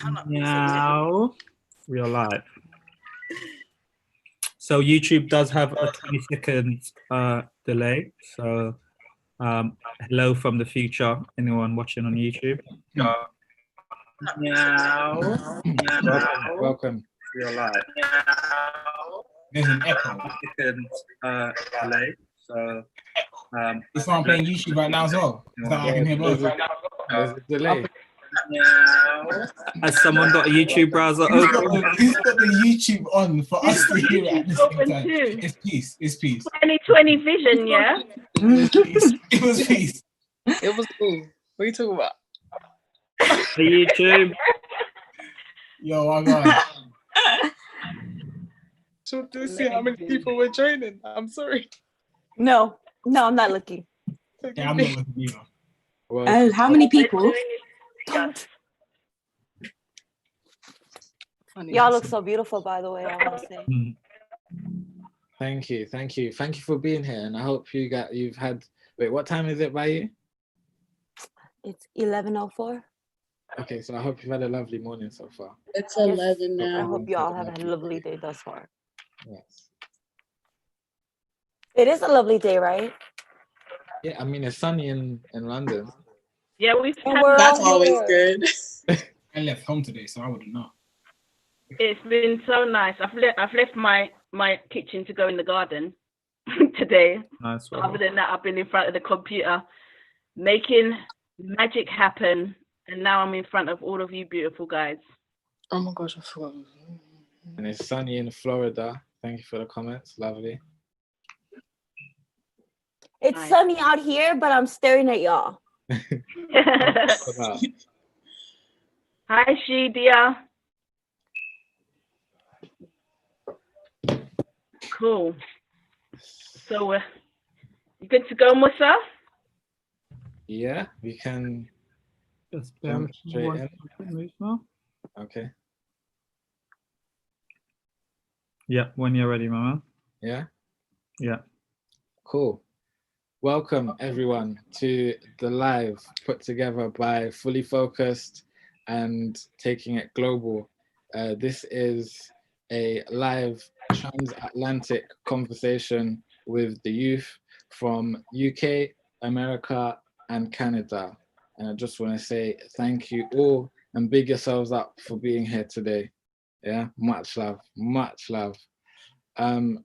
Now we are live. So YouTube does have a 20-second delay. So hello from the future, anyone watching on YouTube. Now. Welcome. We are live. There's an echo. 20-second delay. So That's why I'm playing YouTube right now as well. So I can hear both. There's a delay. Has someone got a YouTube browser open? Who's got the YouTube on for us to hear it at the same time? It's peace. It's peace. 2020 vision, yeah? It was peace. It was me. What are you talking about? The YouTube. Yo, my God. So to see how many people were joining. I'm sorry. No, I'm not looking. Yeah, I'm not looking either. Well, Oh, how many people? Funny. Y'all look so beautiful, by the way, I want to say. thank you for being here, and I hope you've had. Wait, what time is it by you? It's 11:04. Okay, so I hope you've had a lovely morning so far. It's 11 I now. hope y'all have had a lovely day thus far. Yes. It is a lovely day, right? Yeah, I mean it's sunny in London. Yeah, we've That's always good. I left home today, so I wouldn't know. It's been so nice. I've left my kitchen to go in the garden today. Nice one. Other than that, I've been in front of the computer making magic happen, and now I'm in front of all of you beautiful guys. Oh my gosh, I forgot. And it's sunny in Florida. Thank you for the comments. Lovely. It's Nice. sunny out here, but I'm staring at y'all. Hi, She, dear. Cool. So, you good to go, Musa? Yeah, we can. Just Jump straight one in. second, Musa. Okay. Yeah, when you're ready, Mama. Yeah. Yeah. Cool. Welcome everyone to the live put together by Fully Focused and Taking It Global. This is a live transatlantic conversation with the youth from UK, America, and Canada. And I just want to say thank you all and big yourselves up for being here today. Yeah, much love, much love.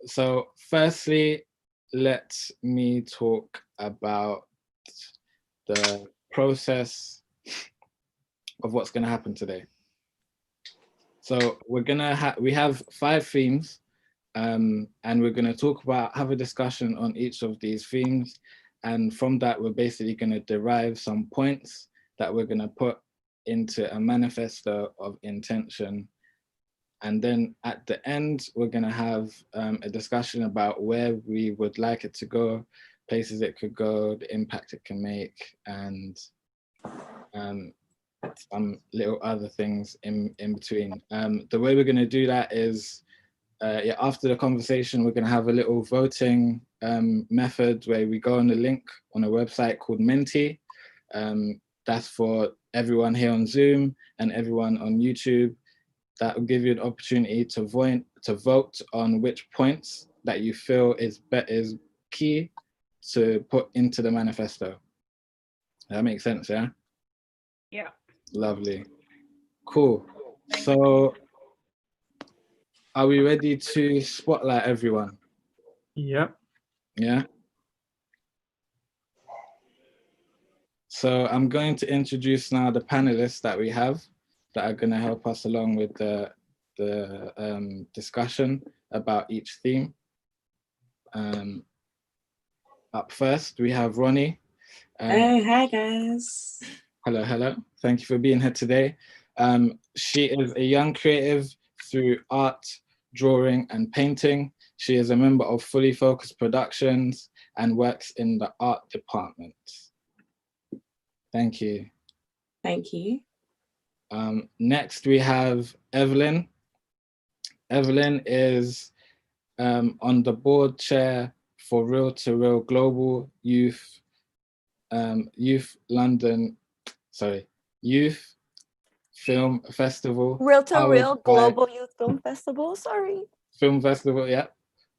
So firstly, let me talk about the process of what's going to happen today. So we have 5 themes, and we're going to have a discussion on each of these themes, and from that we're basically going to derive some points that we're going to put into a manifesto of intention. And then at the end, we're going to have a discussion about where we would like it to go, places it could go, the impact it can make, and some little other things in between. The way we're going to do that is, after the conversation, we're going to have a little voting method where we go on the link on a website called Menti. That's for everyone here on Zoom and everyone on YouTube. That will give you an opportunity to vote on which points that you feel is key to put into the manifesto. That makes sense, yeah? Yeah. Lovely. Cool. So, are we ready to spotlight everyone? Yeah. Yeah? So, I'm going to introduce now the panelists that we have that are going to help us along with the discussion about each theme. Up first, we have Ronnie. Oh, hi guys. Hello. Thank you for being here today. She is a young creative through art, drawing, and painting. She is a member of Fully Focused Productions and works in the art department. Thank you. Thank you. Next, we have Evelyn. Evelyn is on the board chair for Real to Real Global Youth Film Festival. Real to powered Real by- Global Youth Film Festival. Sorry. Film Festival, yeah.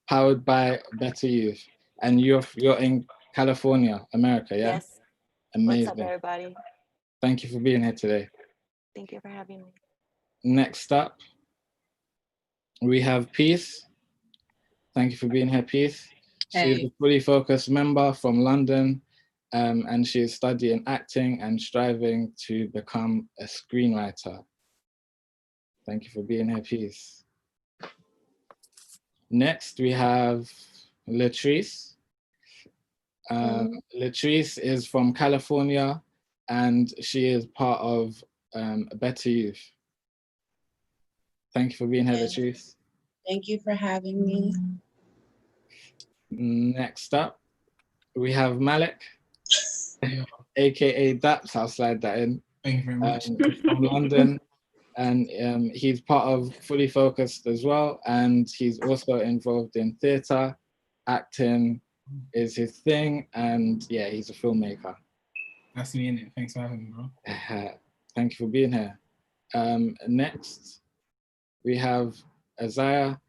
Powered by Better Youth. And you're in California, America, yeah? Yes. Amazing. What's up, everybody? Thank you for being here today. Thank you for having me. Next up, we have Peace. Thank you for being here, Peace. She's a fully focused member from London, and she is studying acting and striving to become a screenwriter. Thank you for being here, Peace. Next, we have Latrice. Latrice is from California, and she is part of Better Youth. Thank you for being here, Latrice. Thank you for having me. Next up, we have Malik, aka Daps. I'll slide that in. Thank you very much. From London, and he's part of Fully Focused as well, and he's also involved in theatre. Acting is his thing, and yeah, he's a filmmaker. That's me in it. Thanks for having me, bro. Thank you for being here. Next, we have Isaiah,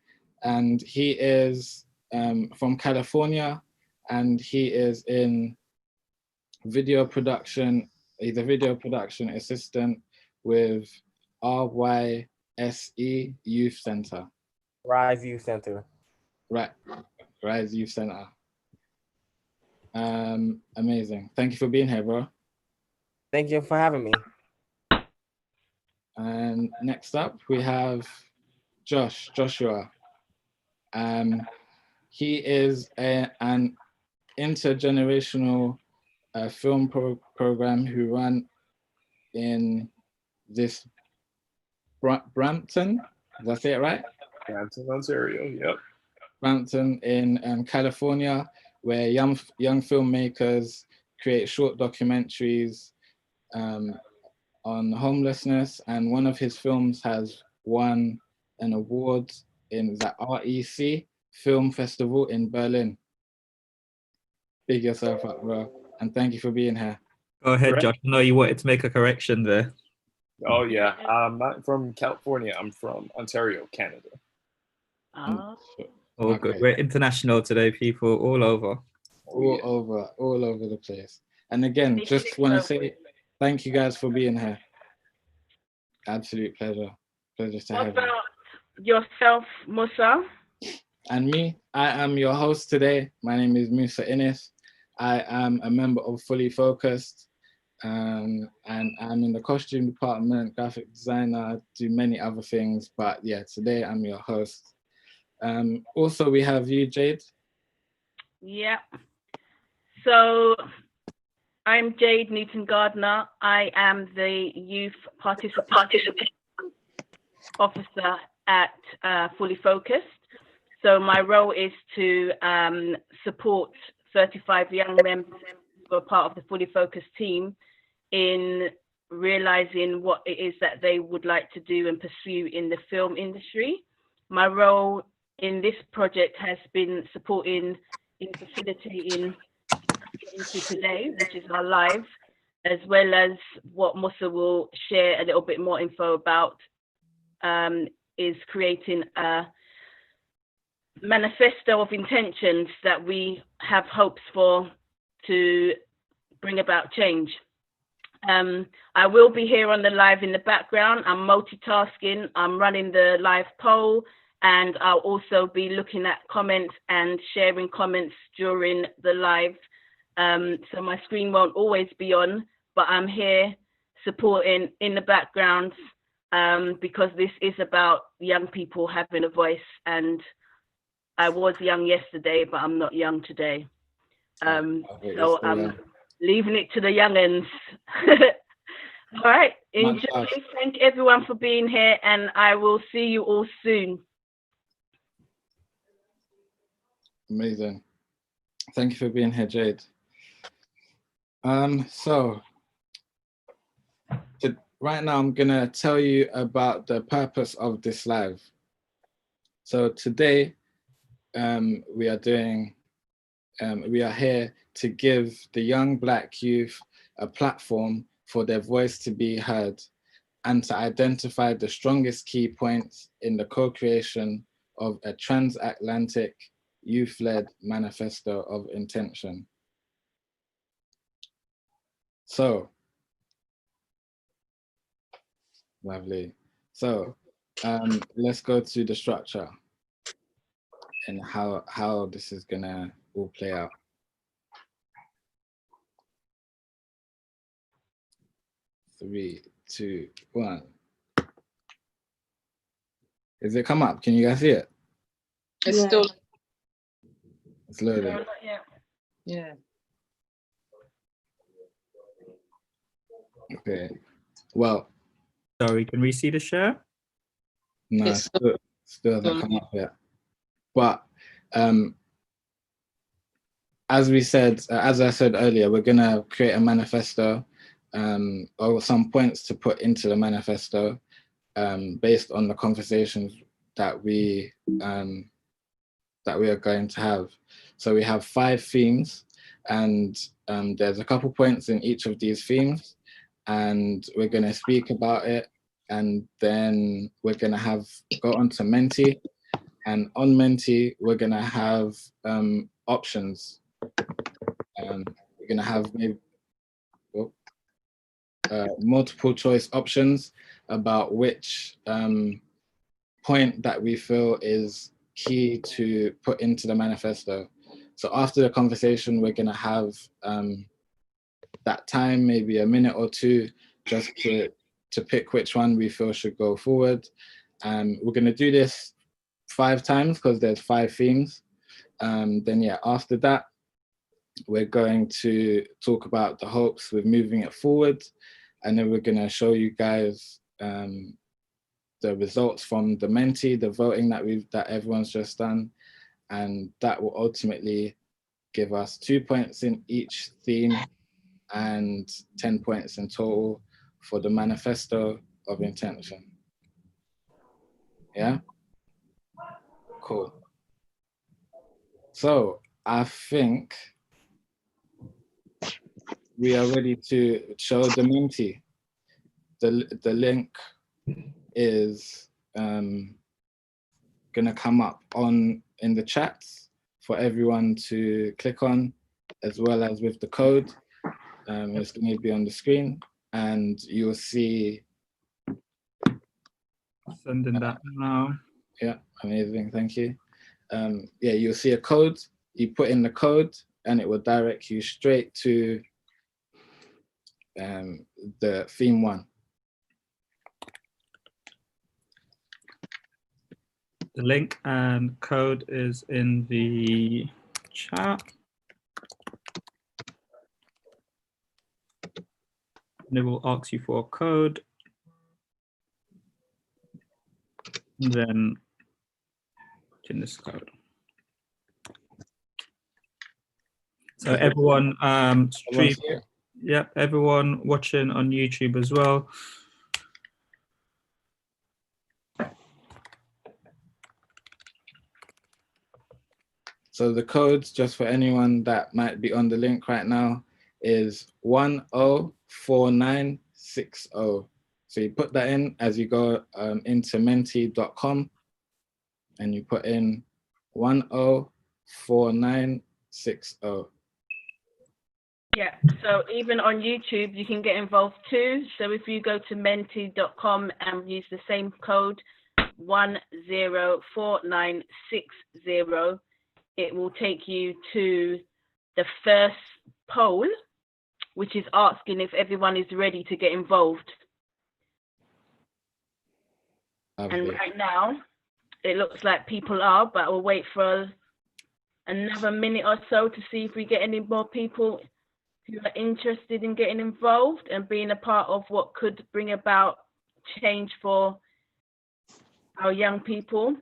and he is from California, and he is in video production. He's a video production assistant with RYSE Youth Center. Rise Youth Center. Right, Rise Youth Center. Amazing. Thank you for being here, bro. Thank you for having me. And next up, we have Joshua. He is an intergenerational film program who run in this Brampton. Did I say it right? Brampton, Ontario. Yep. Brampton in California, where young filmmakers create short documentaries on homelessness, and one of his films has won an award in the REC Film Festival in Berlin. Big yourself up, bro, and thank you for being here. Go ahead, Josh. I know you wanted to make a correction there. Oh yeah, I'm not from California. I'm from Ontario, Canada. All good. We're international today, people, all over. All over the place. And again, just want to say thank you guys for being here. Absolute pleasure. Pleasure to have you. What about yourself, Musa? And me, I am your host today. My name is Musa Innis. I am a member of Fully Focused, and I'm in the costume department, graphic designer, do many other things. But yeah, today I'm your host. Also, we have you, Jade. Yeah. So I'm Jade Newton Gardner. I am the youth participation officer at Fully Focused. So my role is to support 35 young members who are part of the Fully Focused team in realizing what it is that they would like to do and pursue in the film industry. My role in this project has been supporting in facilitating into today, which is our live, as well as what Musa will share a little bit more info about, is creating a manifesto of intentions that we have hopes for to bring about change. I will be here on the live in the background. I'm multitasking. I'm running the live poll, and I'll also be looking at comments and sharing comments during the live. So my screen won't always be on, but I'm here supporting in the background because this is about young people having a voice. And I was young yesterday, but I'm not young today. So I'm leaving it to the youngins. All right, enjoy. Thank everyone for being here, and I will see you all soon. Amazing. Thank you for being here, Jade. So right now I'm gonna tell you about the purpose of this live. So today we are here to give the young Black youth a platform for their voice to be heard. and to identify the strongest key points in the co-creation of a transatlantic youth-led manifesto of intention. So, lovely. So let's go to the structure and how this is gonna all play out. Three, two, one. Is it come up? Can you guys see it? It's still, It's loading. No, not yet. yeah. Okay. Well, Sorry, can we see the share? no, it It's still hasn't come up yet. But as we said, as I said earlier, we're gonna create a manifesto or some points to put into the manifesto based on the conversations that we are going to have. So we have 5 themes, and there's a couple points in each of these themes, and we're going to speak about it, and then we're going to go on to Menti, and on Menti we're going to have options. We're going to have maybe multiple choice options about which point that we feel is key to put into the manifesto. So after the conversation, we're going to have that time, maybe a minute or two, just to pick which one we feel should go forward. We're going to do this 5 times because there's 5 themes. Then yeah, after that, we're going to talk about the hopes with moving it forward, and then we're going to show you guys the results from the Menti, the voting that everyone's just done, and that will ultimately give us 2 points in each theme and 10 points in total for the manifesto of intention. Yeah? Cool. So I think we are ready to show the Menti. The link is gonna come up in the chats for everyone to click on, as well as with the code. It's gonna be on the screen, and you'll see. Sending that now. Yeah, amazing, thank you. Yeah, you'll see a code. You put in the code, and it will direct you straight to the theme 1. The link and code is in the chat. And it will ask you for a code. And then put in this code. So everyone everyone watching on YouTube as well. So the code, just for anyone that might be on the link right now, is 104960. So you put that in as you go into menti.com, and you put in 104960. Yeah, so even on YouTube, you can get involved too. So if you go to menti.com and use the same code 104960, it will take you to the first poll, which is asking if everyone is ready to get involved. And right now, it looks like people are, but we'll wait for another minute or so to see if we get any more people who are interested in getting involved and being a part of what could bring about change for our young people.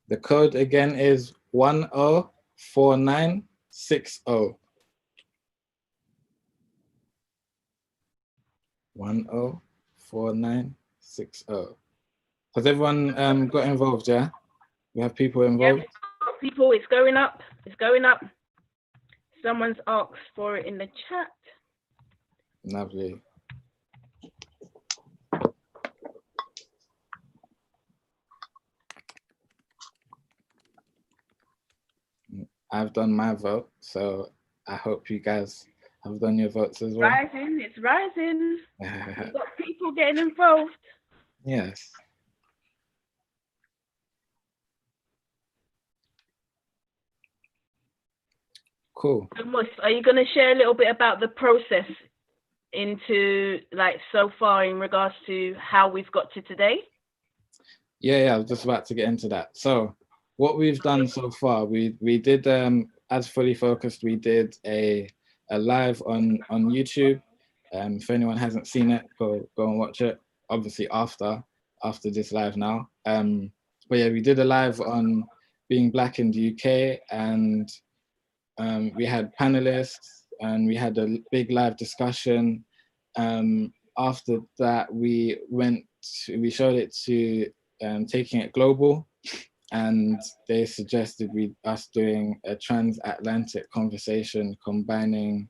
The code again is 104960. 104960. Has everyone got involved, yeah? We have people involved? Yep. People, it's going up. It's going up. Someone's asked for it in the chat. Lovely. I've done my vote, so I hope you guys have done your votes as well. Rising, it's rising. We've got people getting involved. Yes. Cool. So Mus, are you going to share a little bit about the process into like so far in regards to how we've got to today? Yeah, I was just about to get into that. So what we've done so far, we did as Fully Focused, we did a live on YouTube. If anyone hasn't seen it, go and watch it. Obviously after this live now. But yeah, we did a live on being Black in the UK, and we had panelists and we had a big live discussion. After that, we showed it to Taking It Global, and they suggested us doing a transatlantic conversation combining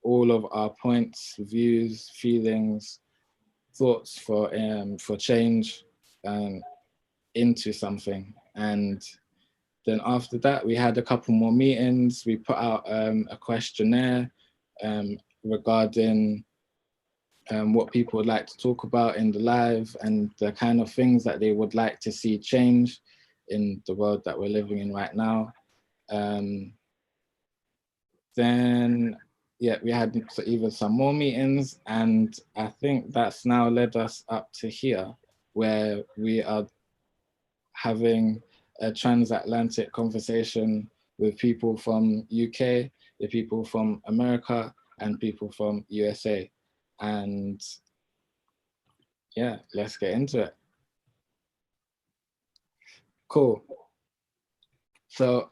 all of our points, views, feelings, thoughts for change into something. And then after that, we had a couple more meetings. We put out a questionnaire regarding what people would like to talk about in the live and the kind of things that they would like to see change in the world that we're living in right now. Then, yeah, we had even some more meetings, and I think that's now led us up to here, where we are having a transatlantic conversation with people from UK, the people from America, and people from USA. And yeah, let's get into it. Cool. So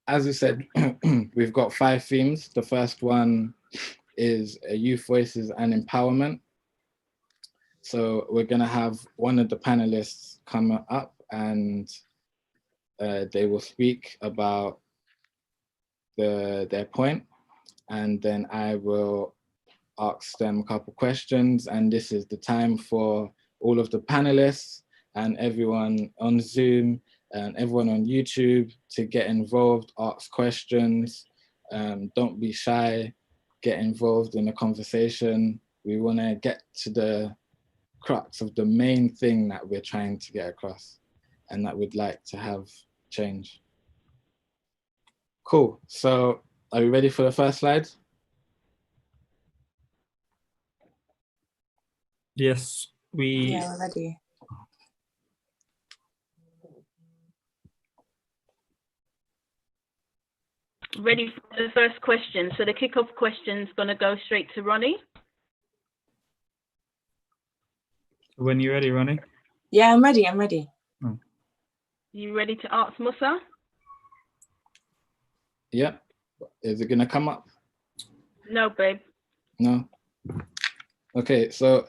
as we said, we've got 5 themes. The first one is youth voices and empowerment. So we're gonna have one of the panelists come up, and they will speak about their point, and then I will ask them a couple questions, and this is the time for all of the panelists and everyone on Zoom and everyone on YouTube to get involved, ask questions. Don't be shy, get involved in the conversation. We want to get to the crux of the main thing that we're trying to get across and that we'd like to have change. Cool, so are we ready for the first slide? Yes, Yeah, we're ready. Ready for the first question. So the kickoff question is going to go straight to Ronnie. When you're ready, Ronnie. Yeah, I'm ready. I'm ready. Oh. You ready to ask Musa? Yeah. Is it gonna come up? No, babe. No. Okay, so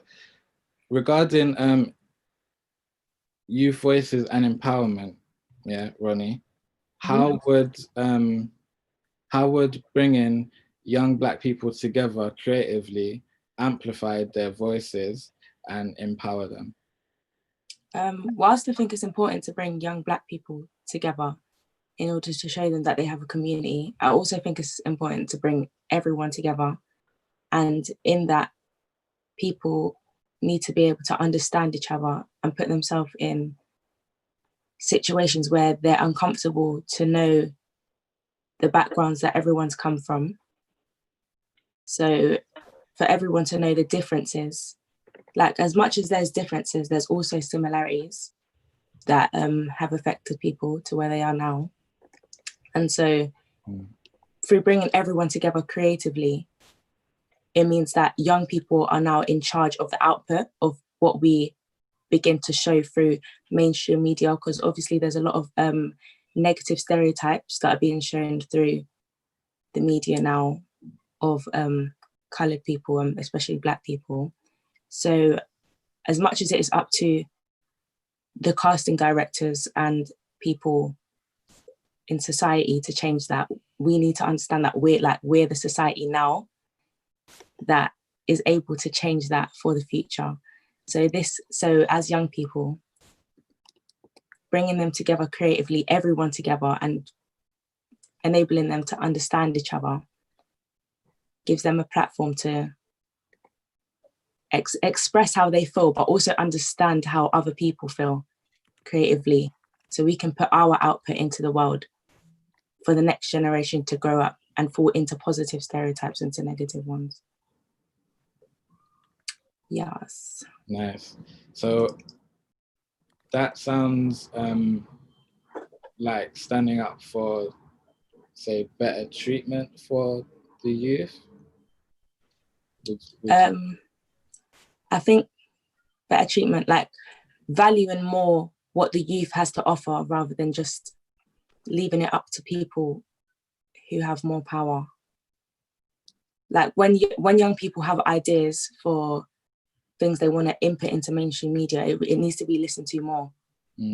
regarding youth voices and empowerment, yeah, Ronnie, how would bringing young Black people together creatively amplify their voices and empower them? Whilst I think it's important to bring young Black people together in order to show them that they have a community, I also think it's important to bring everyone together. And in that, people need to be able to understand each other and put themselves in situations where they're uncomfortable to know the backgrounds that everyone's come from. So for everyone to know the differences, like as much as there's differences, there's also similarities that have affected people to where they are now. And so through bringing everyone together creatively, it means that young people are now in charge of the output of what we begin to show through mainstream media, because obviously there's a lot of negative stereotypes that are being shown through the media now of coloured people, especially Black people. So as much as it is up to the casting directors and people in society to change that, we need to understand that we're the society now that is able to change that for the future. So as young people, bringing them together creatively, everyone together, and enabling them to understand each other gives them a platform to express how they feel, but also understand how other people feel creatively, so we can put our output into the world for the next generation to grow up and fall into positive stereotypes into negative ones. Yes. Nice. So that sounds like standing up for, say, better treatment for the youth. I think better treatment, like valuing more what the youth has to offer rather than just leaving it up to people who have more power. Like when young people have ideas for things they want to input into mainstream media, it needs to be listened to more,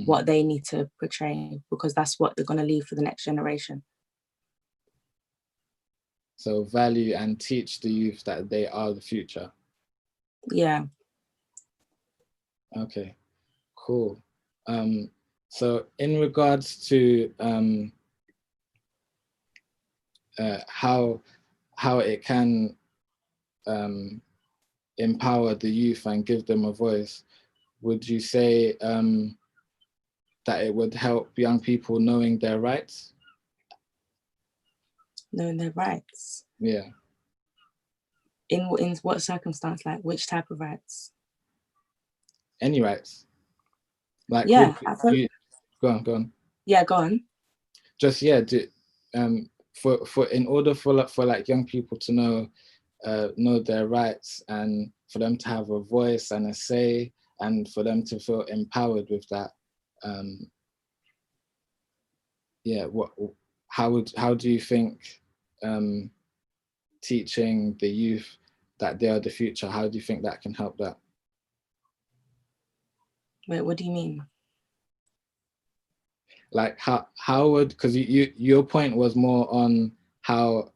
what they need to portray, because that's what they're going to leave for the next generation. So value and teach the youth that they are the future. Yeah. Okay, cool. So in regards to how it can empower the youth and give them a voice, would you say that it would help young people knowing their rights? Knowing their rights? Yeah. In what circumstance? Like which type of rights? Any rights. Like, yeah, go on. Yeah, go on. Just for in order for like young people to know their rights, and for them to have a voice and a say, and for them to feel empowered with that. How do you think teaching the youth that they are the future, how do you think that can help that? Wait, what do you mean? Like how would, because your point was more on how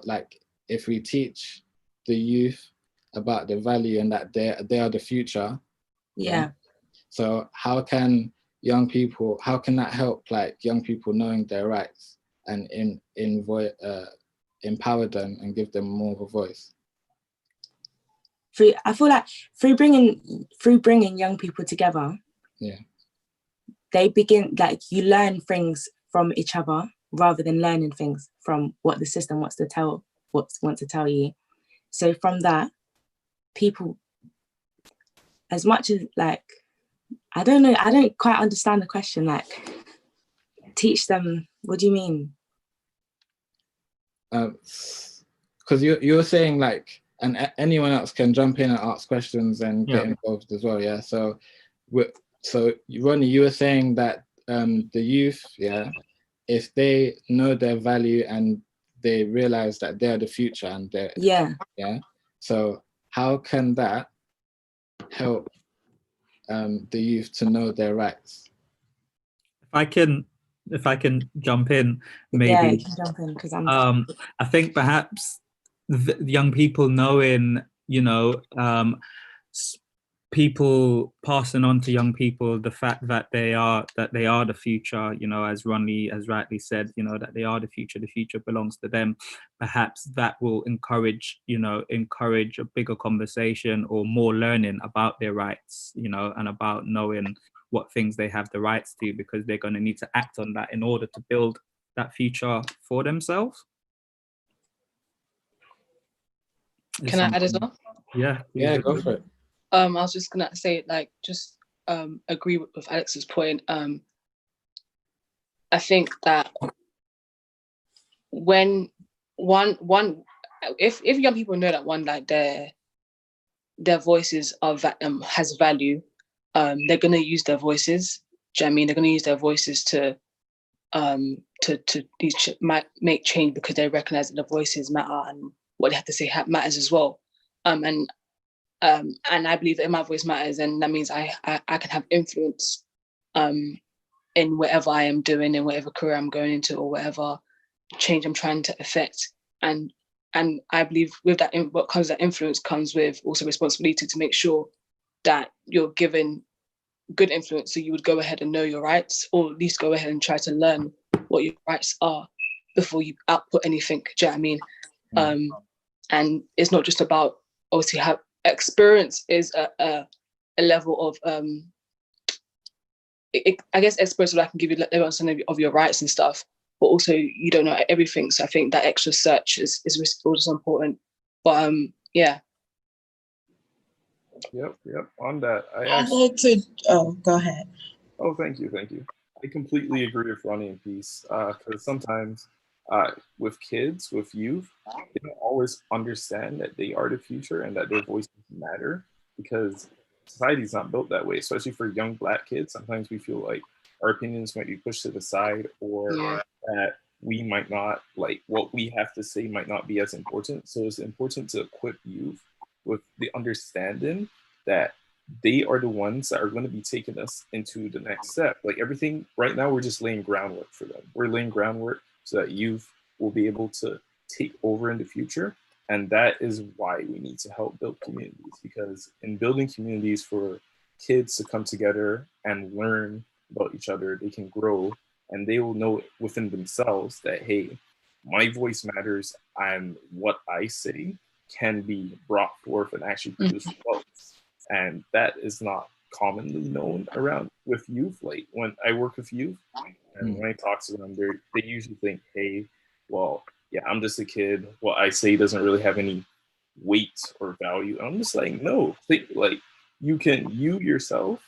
like if we teach the youth about the value and that they are the future. Yeah. So how can that help like young people knowing their rights and empower them and give them more of a voice? I feel like through bringing young people together, they begin, like, you learn things from each other rather than learning things from what the system wants to tell you. So from that, people, as much as, like, I don't know, I don't quite understand the question, like, teach them, what do you mean? Because you're saying, like, and anyone else can jump in and ask questions and get involved as well, yeah? So Ronnie, you were saying that the youth, if they know their value and they realize that they're the future and they're, so how can that help the youth to know their rights? If I can jump in, maybe. Yeah, you can jump in, because I think perhaps the young people knowing, people passing on to young people the fact that they are the future, as Ronnie has rightly said, that they are the future belongs to them. Perhaps that will encourage a bigger conversation or more learning about their rights, and about knowing what things they have the rights to, because they're going to need to act on that in order to build that future for themselves. Can I add as well? Yeah, go for it. I was just gonna say, like, just agree with Alex's point. I think that when if young people know that like their voices has value, they're gonna use their voices. Do you know what I mean? They're gonna use their voices to make change, because they recognize that the voices matter and what they have to say matters as well. And I believe that if my voice matters, and that means I can have influence in whatever I am doing, in whatever career I'm going into, or whatever change I'm trying to affect. And I believe with that, what comes that influence comes with also responsibility to make sure that you're giving good influence, so you would go ahead and know your rights, or at least go ahead and try to learn what your rights are before you output anything. Do you know what I mean? And it's not just about, obviously, have experience is a level of I guess experience that I can give you a level understanding of your rights and stuff, but also you don't know everything. So I think that extra search is also important. But yeah. Yep. On that, I'd like to. Oh, go ahead. Oh, thank you. I completely agree with Ronnie and Peace, because sometimes with kids, with youth, they don't always understand that they are the future and that their voices matter, because society's not built that way, especially for young Black kids. Sometimes we feel like our opinions might be pushed to the side, or that we might not, like, what we have to say might not be as important. So it's important to equip youth with the understanding that they are the ones that are going to be taking us into the next step. Like, everything right now, we're just laying groundwork for them. We're laying groundwork so that youth will be able to take over in the future. And that is why we need to help build communities, because in building communities for kids to come together and learn about each other, they can grow, and they will know within themselves that, hey, my voice matters, and what I say can be brought forth and actually produce results. And that is not commonly known around with youth. Like, when I work with youth and when I talk to them, they usually think, hey, well, yeah, I'm just a kid. What I say doesn't really have any weight or value. And I'm just like, no, think, like, you yourself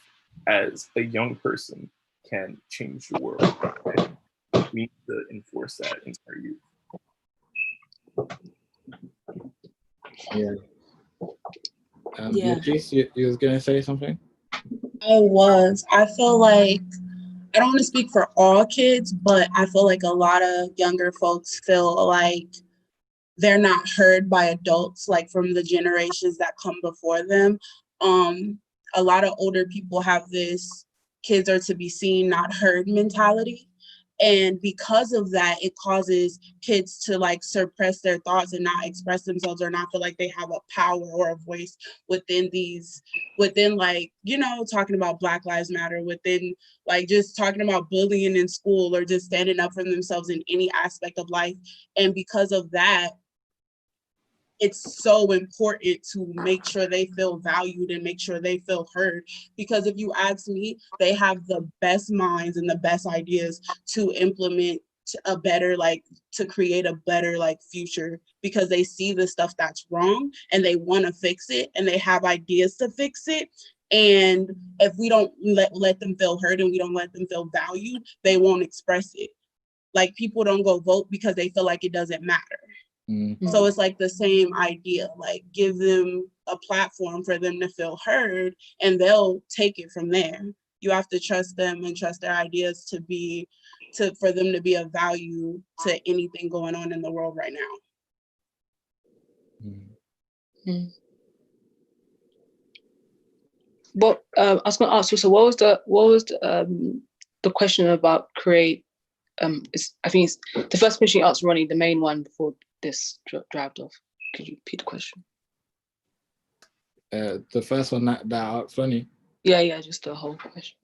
as a young person can change the world. And we need to enforce that into our youth. Yeah. Beatrice, you was gonna say something? I feel like, I don't want to speak for all kids, but I feel like a lot of younger folks feel like they're not heard by adults, like from the generations that come before them. A lot of older people have this kids are to be seen, not heard mentality. And because of that, it causes kids to like suppress their thoughts and not express themselves, or not feel like they have a power or a voice within like, you know, talking about Black Lives Matter, within like just talking about bullying in school, or just standing up for themselves in any aspect of life. And because of that, it's so important to make sure they feel valued and make sure they feel heard. Because if you ask me, they have the best minds and the best ideas to implement a better, like, to create a better like future, because they see the stuff that's wrong and they want to fix it and they have ideas to fix it. And if we don't let them feel heard and we don't let them feel valued, they won't express it. Like, people don't go vote because they feel like it doesn't matter. So it's like the same idea, like, give them a platform for them to feel heard and they'll take it from there. You have to trust them and trust their ideas for them to be of value to anything going on in the world right now. But I was going to ask you, so what was the question about create? I think it's the first question you asked, Ronnie, the main one before this dragged off. Could you repeat the question? The first one that I asked Ronnie. Yeah, just the whole question.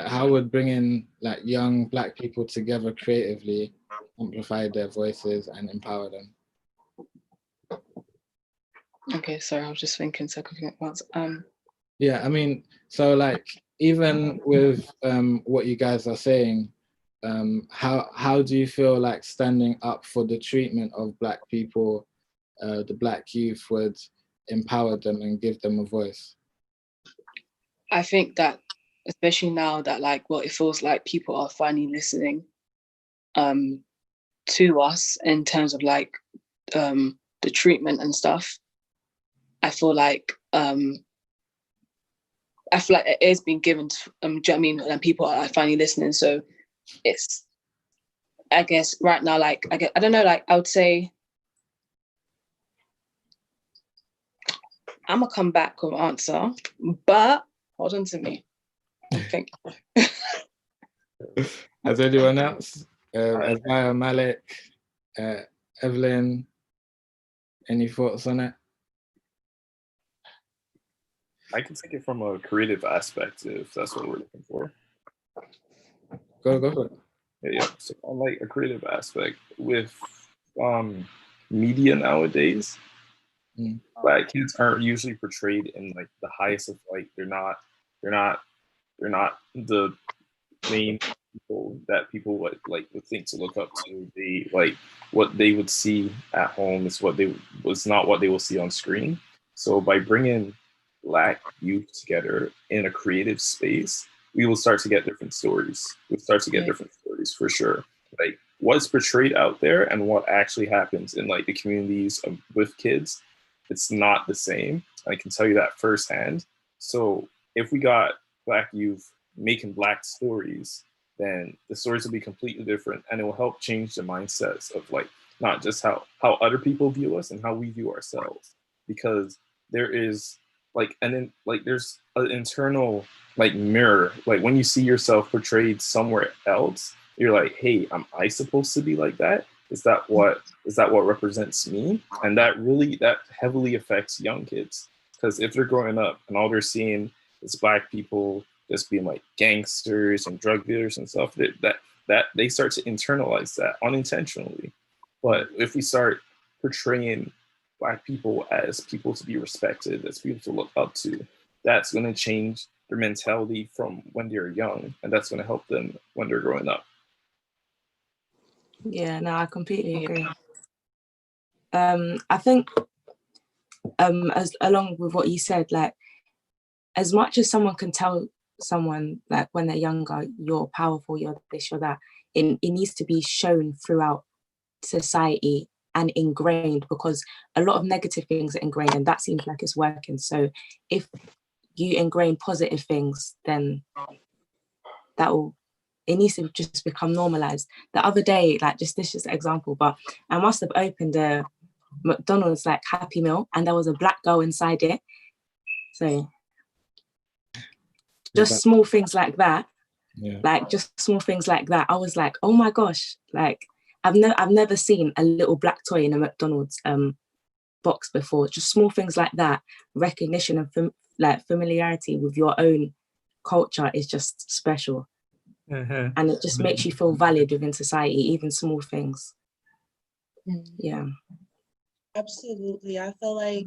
How would bringing like young Black people together creatively amplify their voices and empower them? Okay, sorry, I was just thinking second thing at once. Yeah, I mean, so like, even with what you guys are saying, how do you feel like standing up for the treatment of Black people, the Black youth, would empower them and give them a voice? I think that, especially now that, like, well, it feels like people are finally listening to us in terms of like the treatment and stuff. I feel like it is being given to, do you know what I mean? And people are finally listening. So it's, I guess right now, like, I don't know, like, I would say, I'm gonna come back with an answer, but hold on to me. I think. Has anyone else? Isaiah, Malik, Evelyn, any thoughts on it? I can take it from a creative aspect if that's what we're looking for. Go for it. Yeah. So on like a creative aspect with media nowadays, Black kids aren't usually portrayed in like the highest of light. They're not the main people that people would think to look up to. They like what they would see at home is not what they will see on screen. So by bringing Black youth together in a creative space, we will start to get different stories. We'll start to get different stories for sure. Like what's portrayed out there and what actually happens in like the communities with kids, it's not the same. I can tell you that firsthand. So if we got Black youth making Black stories, then the stories will be completely different, and it will help change the mindsets of like not just how other people view us and how we view ourselves, because there is like there's an internal like mirror. Like when you see yourself portrayed somewhere else, you're like, hey, am I supposed to be like that? Is that what represents me? And that heavily affects young kids, because if they're growing up and all they're seeing is Black people just being like gangsters and drug dealers and stuff, that they start to internalize that unintentionally. But if we start portraying Black people as people to be respected, as people to look up to, that's going to change their mentality from when they're young, and that's going to help them when they're growing up. Yeah, no, I completely agree. I think as along with what you said, like as much as someone can tell someone like when they're younger, you're powerful, you're this, you're that, it needs to be shown throughout society and ingrained, because a lot of negative things are ingrained and that seems like it's working. So if you ingrain positive things, then it needs to just become normalized. The other day, like this is just an example, but I must have opened a McDonald's like Happy Meal and there was a Black girl inside it. So just small things like that, like just small things like that. I was like, oh my gosh, like I've never seen a little Black toy in a McDonald's box before. Just small things like that, recognition and familiarity with your own culture is just special. And it just makes you feel valid within society, even small things. Yeah. Absolutely. I feel like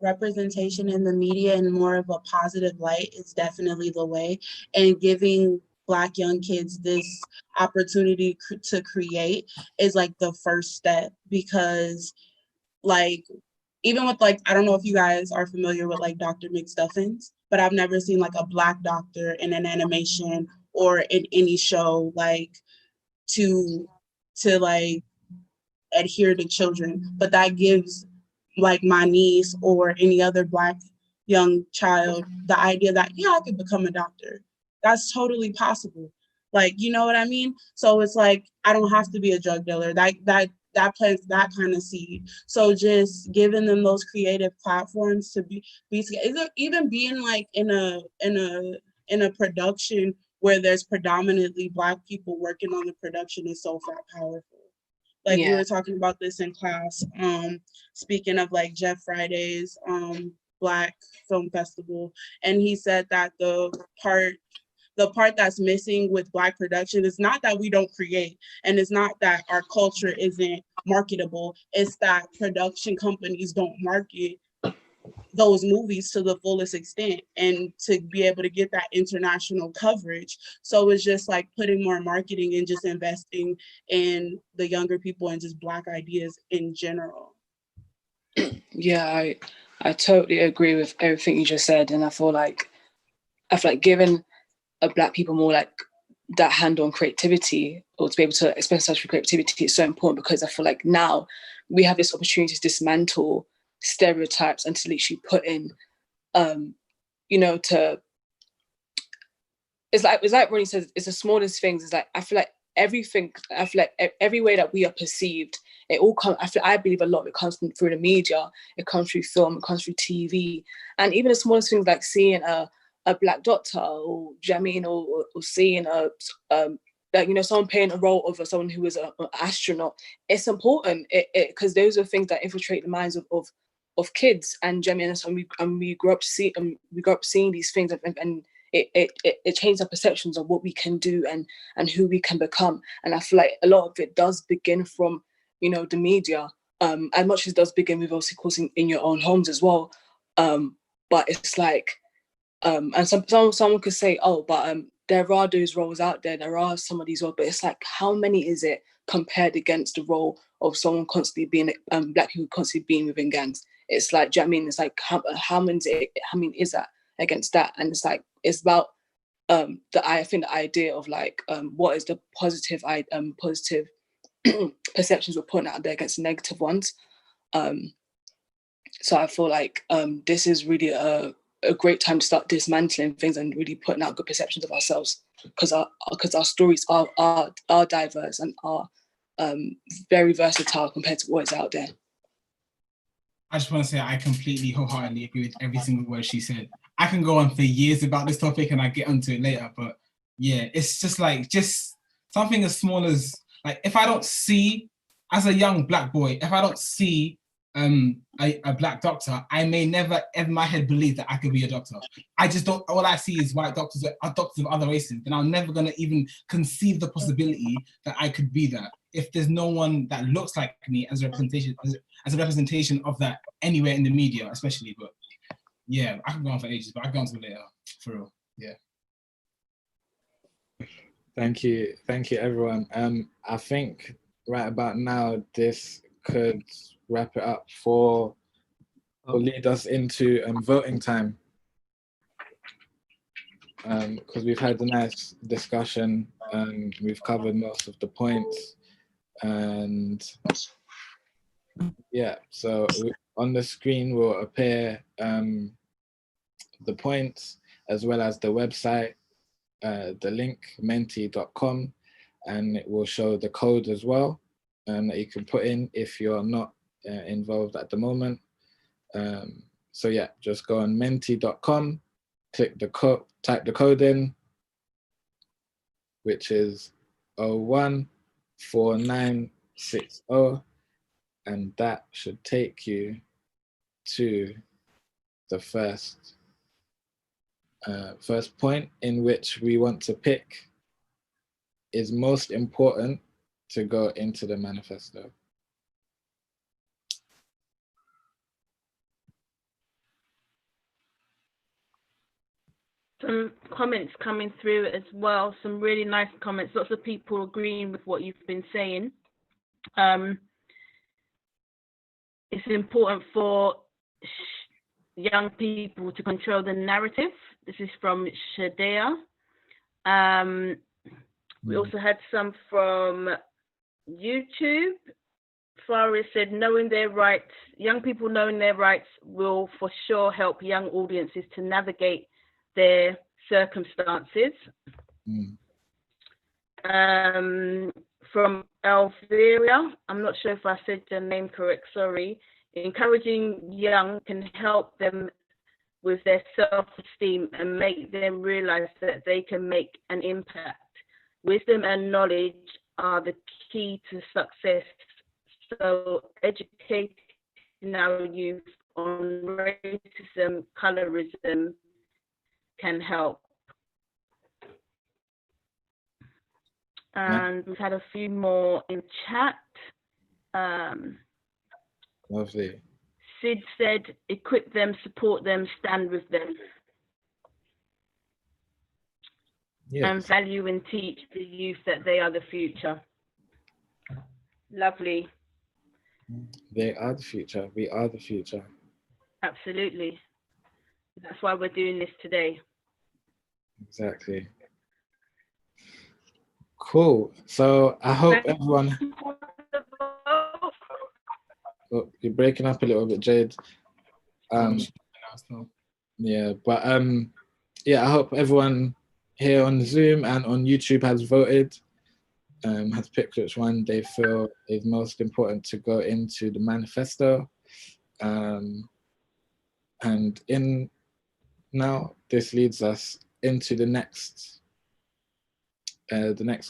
representation in the media in more of a positive light is definitely the way, and giving Black young kids this opportunity to create is like the first step, because like even with like, I don't know if you guys are familiar with like Dr. McStuffins, but I've never seen like a Black doctor in an animation or in any show like to like adhere to children. But that gives like my niece or any other Black young child the idea that, yeah, I could become a doctor. That's totally possible. Like, you know what I mean? So it's like, I don't have to be a drug dealer. That plants that kind of seed. So just giving them those creative platforms to be even being like in a production where there's predominantly Black people working on the production is so powerful. Like we were talking about this in class, speaking of like Jeff Friday's Black Film Festival, and he said that the part that's missing with Black production is not that we don't create, and it's not that our culture isn't marketable, it's that production companies don't market those movies to the fullest extent and to be able to get that international coverage. So it's just like putting more marketing and just investing in the younger people and just Black ideas in general. Yeah, I totally agree with everything you just said, and I feel like giving Black people more like that hand-on creativity, or to be able to express such creativity, is so important, because I feel like now we have this opportunity to dismantle stereotypes and to literally put in to it's like Ronnie says, it's the smallest things. It's like I feel like every way that we are perceived, it all comes, I believe a lot of it comes through the media, it comes through film, it comes through TV, and even the smallest things like seeing a Black doctor, or do you know what I mean, or seeing someone playing a role of someone who is an astronaut. It's important, because those are things that infiltrate the minds of of kids, and we grew up seeing these things, and it changed our perceptions of what we can do and who we can become. And I feel like a lot of it does begin from, you know, the media, as much as it does begin with obviously course in your own homes as well. But it's like, and someone could say, oh, but there are those roles out there. There are some of these roles, but it's like, how many is it compared against the role of someone constantly being Black people constantly being within gangs? It's like, do you know what I mean? It's like, how many is that against that? And it's like, it's about I think the idea of like what is the positive perceptions we're putting out there against the negative ones. So I feel like this is really a great time to start dismantling things and really putting out good perceptions of ourselves, because our stories are diverse and are very versatile compared to what is out there. I just want to say I completely wholeheartedly agree with every single word she said. I can go on for years about this topic and I get onto it later, but yeah, it's just like, just something as small as, like, if I don't see, as a young Black boy, if I don't see a Black doctor, I may never in my head believe that I could be a doctor. I just don't, all I see is white doctors or doctors of other races, and I'm never gonna even conceive the possibility that I could be that if there's no one that looks like me as a representation of that anywhere in the media, especially. But yeah, I can go on for ages, but I'll go on to it later, for real. Yeah. Thank you everyone. I think right about now this could wrap it up or lead us into voting time, because we've had a nice discussion and we've covered most of the points, and yeah, so on the screen will appear the points as well as the website, the link menti.com, and it will show the code as well that you can put in if you're not involved at the moment. So yeah, just go on menti.com, click the code, type the code in, which is 014960, and that should take you to the first point in which we want to pick is most important to go into the manifesto. Some comments coming through as well, some really nice comments, lots of people agreeing with what you've been saying. It's important for young people to control the narrative. This is from Shadea. We also had some from YouTube. Faris said, knowing their rights, young people knowing their rights will for sure help young audiences to navigate their circumstances. From Elvira, I'm not sure if I said your name correct, sorry. Encouraging young can help them with their self-esteem and make them realize that they can make an impact. Wisdom and knowledge are the key to success. So educating our youth on racism, colorism can help. And we've had a few more in chat. Lovely. Sid said, equip them, support them, stand with them. Yes. And value and teach the youth that they are the future. Lovely. They are the future. We are the future. Absolutely. That's why we're doing this today. Exactly. Cool. So I hope everyone... Oh, you're breaking up a little bit, Jade. Yeah, but yeah, I hope everyone here on Zoom and on YouTube has voted, has picked which one they feel is most important to go into the manifesto. And now this leads us into the next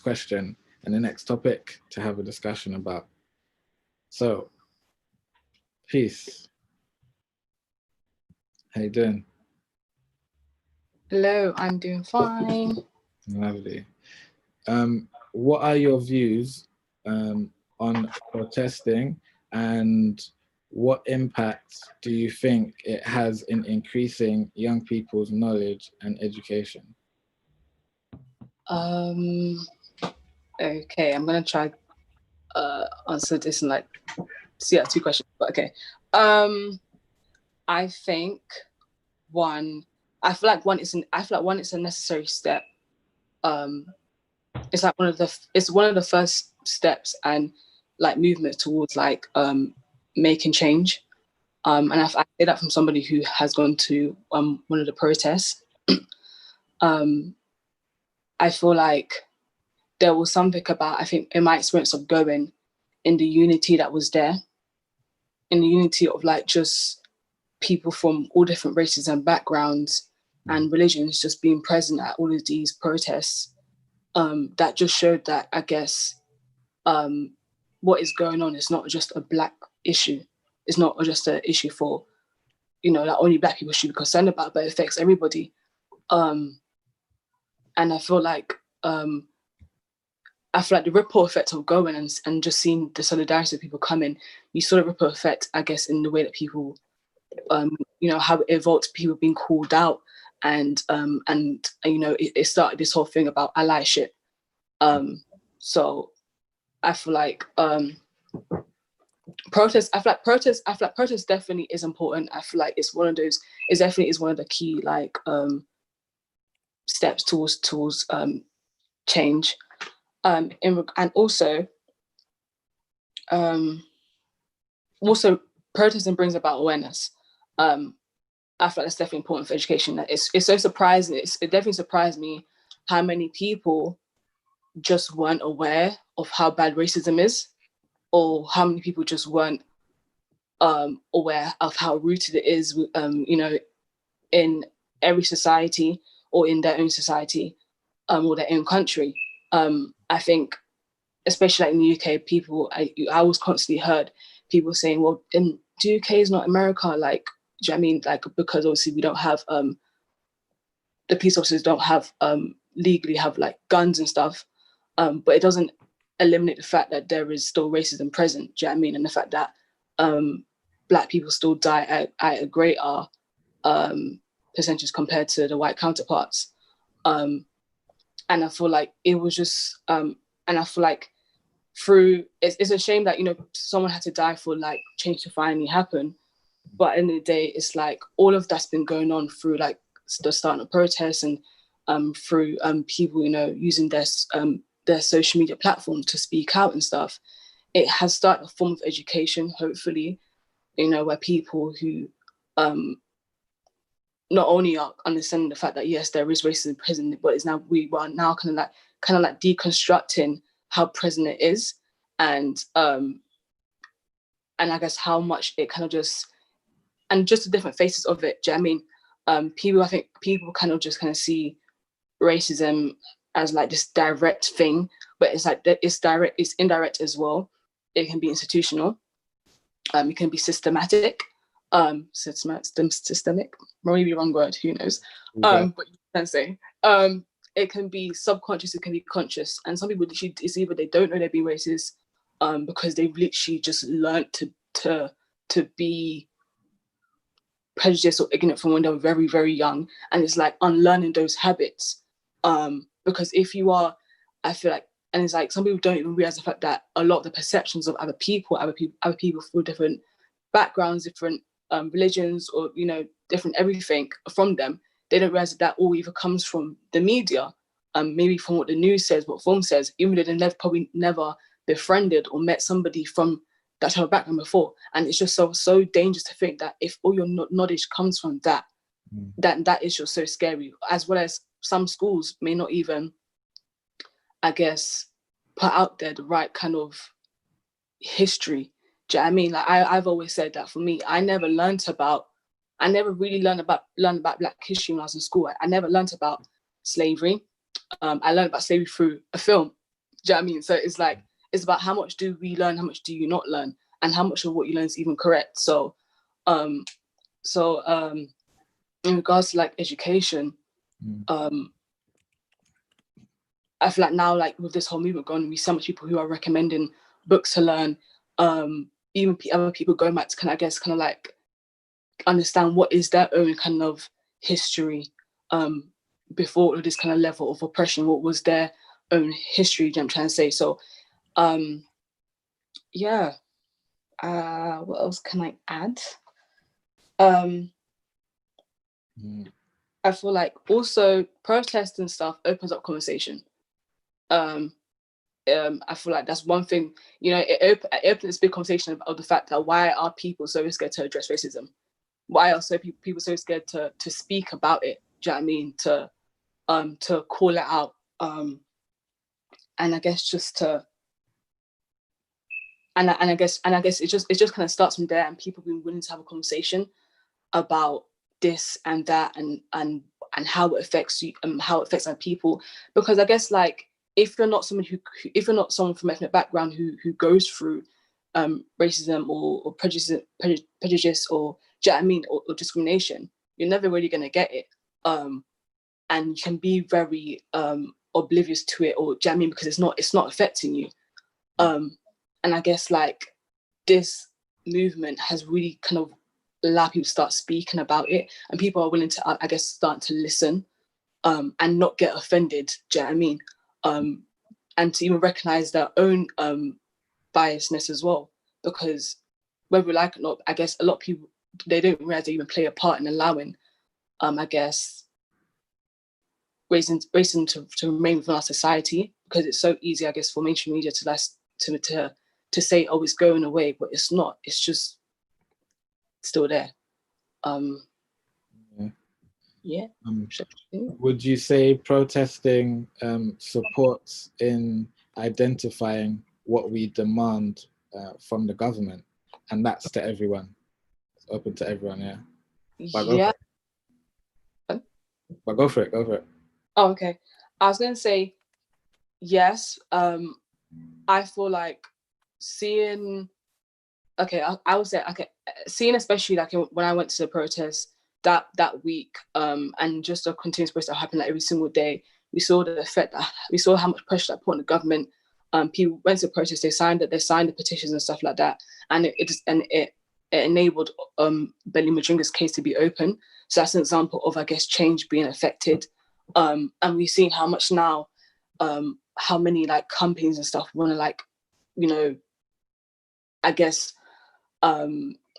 question and the next topic to have a discussion about. So, Peace, How you doing? Hello, I'm doing fine. Lovely. What are your views on protesting, and what impact do you think it has in increasing young people's knowledge and education? Okay, I'm gonna try answer this in like two questions, but okay. I think I feel like one it's a necessary step. It's like one of the first steps and like movement towards like making change. And I say that from somebody who has gone to one of the protests. I feel like there was something about, I think in my experience of going, in the unity that was there, in the unity of like just people from all different races and backgrounds and religions just being present at all of these protests, that just showed that, I guess, what is going on is not just a Black issue. It's not just an issue for, that only Black people should be concerned about, but it affects everybody. And I feel like the ripple effect of going and just seeing the solidarity of people coming, you saw the ripple effect, I guess, in the way that people, how it evolved, people being called out, and it started this whole thing about allyship. So I feel like protest definitely is important. I feel like it definitely is one of the key like steps towards change. And also protesting brings about awareness. I feel like that's definitely important for education. It's so surprising. It definitely surprised me how many people just weren't aware of how bad racism is, or how many people just weren't aware of how rooted it is, in every society or in their own society, or their own country. I think, especially like in the UK, people, I was constantly heard people saying, well, in the UK is not America, like, do you know what I mean? Like, because obviously we don't have, the police officers don't have, legally have like guns and stuff, but it doesn't eliminate the fact that there is still racism present, do you know what I mean? And the fact that Black people still die at a greater percentage compared to the white counterparts. And I feel like it was just, and I feel like it's a shame that, someone had to die for like change to finally happen. But at the end of the day, it's like all of that's been going on through like the starting of protests and through people, using their social media platform to speak out and stuff. It has started a form of education, hopefully, where people who not only are understanding the fact that yes, there is racism present, but we are now kind of like deconstructing how present it is, and I guess how much it kind of just the different faces of it. Do you know what I mean? I think people kind of see racism as like this direct thing, but it's like it's direct, it's indirect as well. It can be institutional, it can be systematic, systemic, maybe wrong word, who knows? Okay. But you can say it can be subconscious, it can be conscious, and some people literally, it's either they don't know they're being racist because they've literally just learned to be prejudiced or ignorant from when they were very, very young, and it's like unlearning those habits. Because if you are, I feel like, and it's like some people don't even realize the fact that a lot of the perceptions of other people through different backgrounds, different religions, or different everything from them, they don't realize that all either comes from the media, maybe from what the news says, what film says, even though they've probably never befriended or met somebody from that type of background before. And it's just so dangerous to think that if all your knowledge comes from that, that is just so scary, as well as some schools may not even, I guess, put out there the right kind of history. Do you know what I mean? Like I've always said that for me, I never really learned about Black history when I was in school. I never learned about slavery. I learned about slavery through a film. Do you know what I mean? So it's like, it's about how much do we learn, how much do you not learn, and how much of what you learn is even correct. So in regards to like education, I feel like now, like with this whole movement going, we see so much people who are recommending books to learn, even other people going back to kind of, I guess, kind of like understand what is their own kind of history before all of this kind of level of oppression, what was their own history, I'm trying to say. So yeah, what else can I add? I feel like also protest and stuff opens up conversation. I feel like that's one thing, you know, it opens this big conversation of the fact that why are people so scared to address racism? Why are people so scared to speak about it? Do you know what I mean? To call it out. And I guess just to, and I guess it just kind of starts from there, and people being willing to have a conversation about this and that and how it affects you and how it affects other people. Because I guess like if you're not someone from ethnic background who goes through racism or prejudice or, do you know what I mean, or discrimination, you're never really gonna get it. And you can be very oblivious to it, or, do you know what I mean, because it's not affecting you. And I guess like this movement has really kind of allowed people to start speaking about it, and people are willing to, I guess, start to listen and not get offended, do you know what I mean? And to even recognize their own biasness as well, because whether we like it or not, I guess a lot of people, they don't realize they even play a part in allowing, I guess, racism to remain within our society, because it's so easy, I guess, for mainstream media to say, oh, it's going away, but it's not. It's just still there. Yeah. Would you say protesting supports in identifying what we demand from the government? And that's to everyone. It's open to everyone, yeah. But go for it. Oh, okay. I was gonna say yes. I feel like seeing, I would say, seeing, especially like when I went to the protest that week, and just a continuous process that happened like every single day, we saw the effect, we saw how much pressure that put on the government. People went to the protest, they signed the petitions and stuff like that, and it enabled Benny Madringa's case to be open. So that's an example of, I guess, change being affected. And we've seen how much now, how many like companies and stuff want to, like, you know, I guess,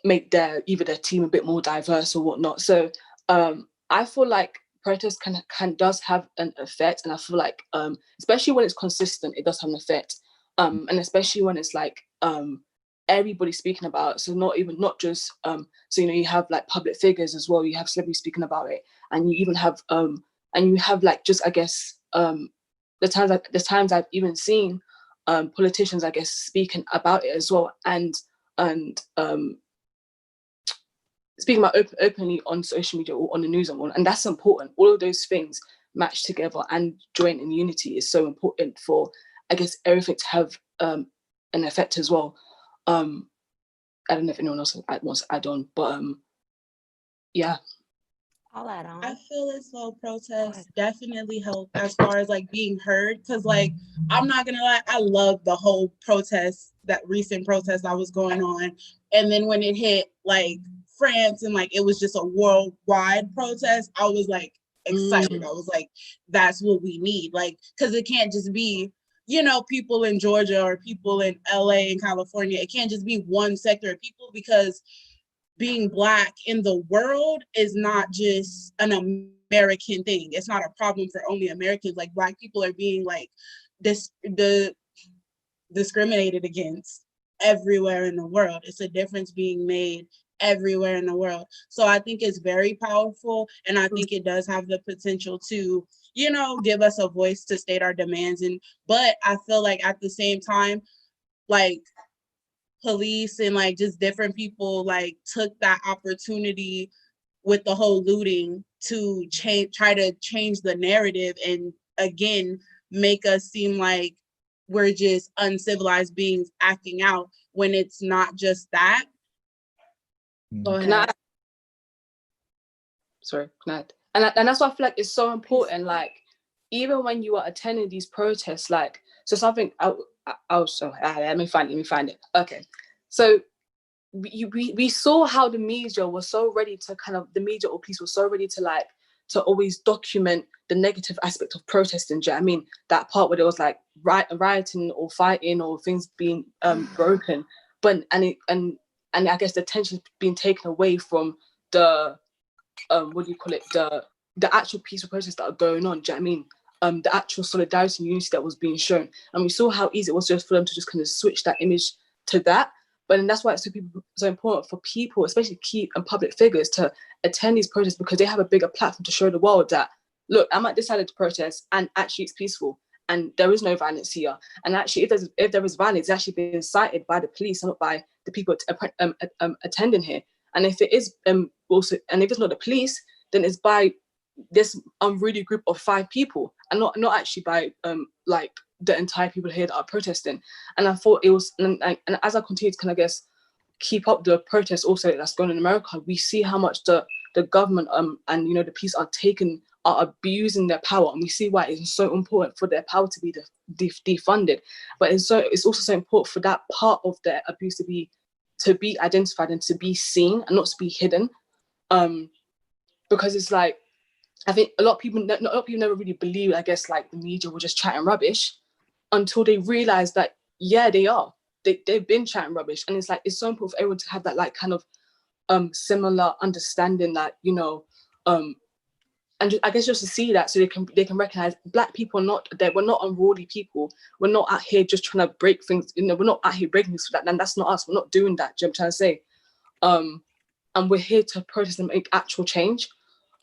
make either their team a bit more diverse or whatnot. So I feel like protest does have an effect, and I feel like especially when it's consistent, it does have an effect. And especially when it's like everybody speaking about it. So not just so, you know, you have like public figures as well, you have celebrities speaking about it, and you even have like, just, I guess, the times I've even seen politicians, I guess, speaking about it as well, and speaking about openly on social media or on the news and that's important. All of those things match together, and joint in unity is so important for, I guess, everything to have an effect as well. I don't know if anyone else wants to add on, but yeah. I'll add on. I feel as though protests definitely help as far as like being heard, because like, I'm not gonna lie, I love the whole recent protest that was going on, and then when it hit like France and like it was just a worldwide protest, I was like excited. I was like, that's what we need, like, because it can't just be, you know, people in Georgia or people in LA and California. It can't just be one sector of people, because being Black in the world is not just an American thing. It's not a problem for only Americans. Like, Black people are being like discriminated against everywhere in the world. It's a difference being made everywhere in the world. So I think it's very powerful, and I think it does have the potential to, you know, give us a voice to state our demands. But I feel like at the same time, like, police and like just different people like took that opportunity with the whole looting to try to change the narrative, and again make us seem like we're just uncivilized beings acting out, when it's not just that. Go ahead. sorry, night. And that's why I feel like it's so important. Like, even when you are attending these protests, like, so something I was so let me find it. Okay, so we saw how the media was so ready to the media or police were so ready to like to always document the negative aspect of protesting. Do you know what I mean? That part where there was like rioting or fighting or things being broken, but and I guess the attention's being taken away from the what do you call it, the actual peaceful protests that are going on. Do you know what I mean? The actual solidarity and unity that was being shown, and we saw how easy it was just for them to just kind of switch that image to that. But then that's why it's so important for people, especially key and public figures, to attend these protests, because they have a bigger platform to show the world that, look, I'm at this side of the protest and actually it's peaceful and there is no violence here. And actually, if there is violence, it's actually being incited by the police and not by the people attending here. And if it is also, and if it's not the police, then it's by this unruly group of 5 people, and not actually by like the entire people here that are protesting. And I thought it was, and as I continue to kind of keep up the protests also that's going on in America, we see how much the government and the police are abusing their power, and we see why it's so important for their power to be defunded. But it's also so important for that part of their abuse to be identified and to be seen and not to be hidden, because it's like, I think a lot of people never really believe, I guess, like the media were just chatting rubbish until they realize that, yeah, they've been chatting rubbish. And it's like, it's so important for everyone to have that like kind of similar understanding that, and I guess just to see that, so they can recognize Black people we're not unruly people. We're not out here just trying to break things. We're not out here breaking things for that. And that's not us. We're not doing that. Do you know what I'm trying to say? And we're here to protest and make actual change.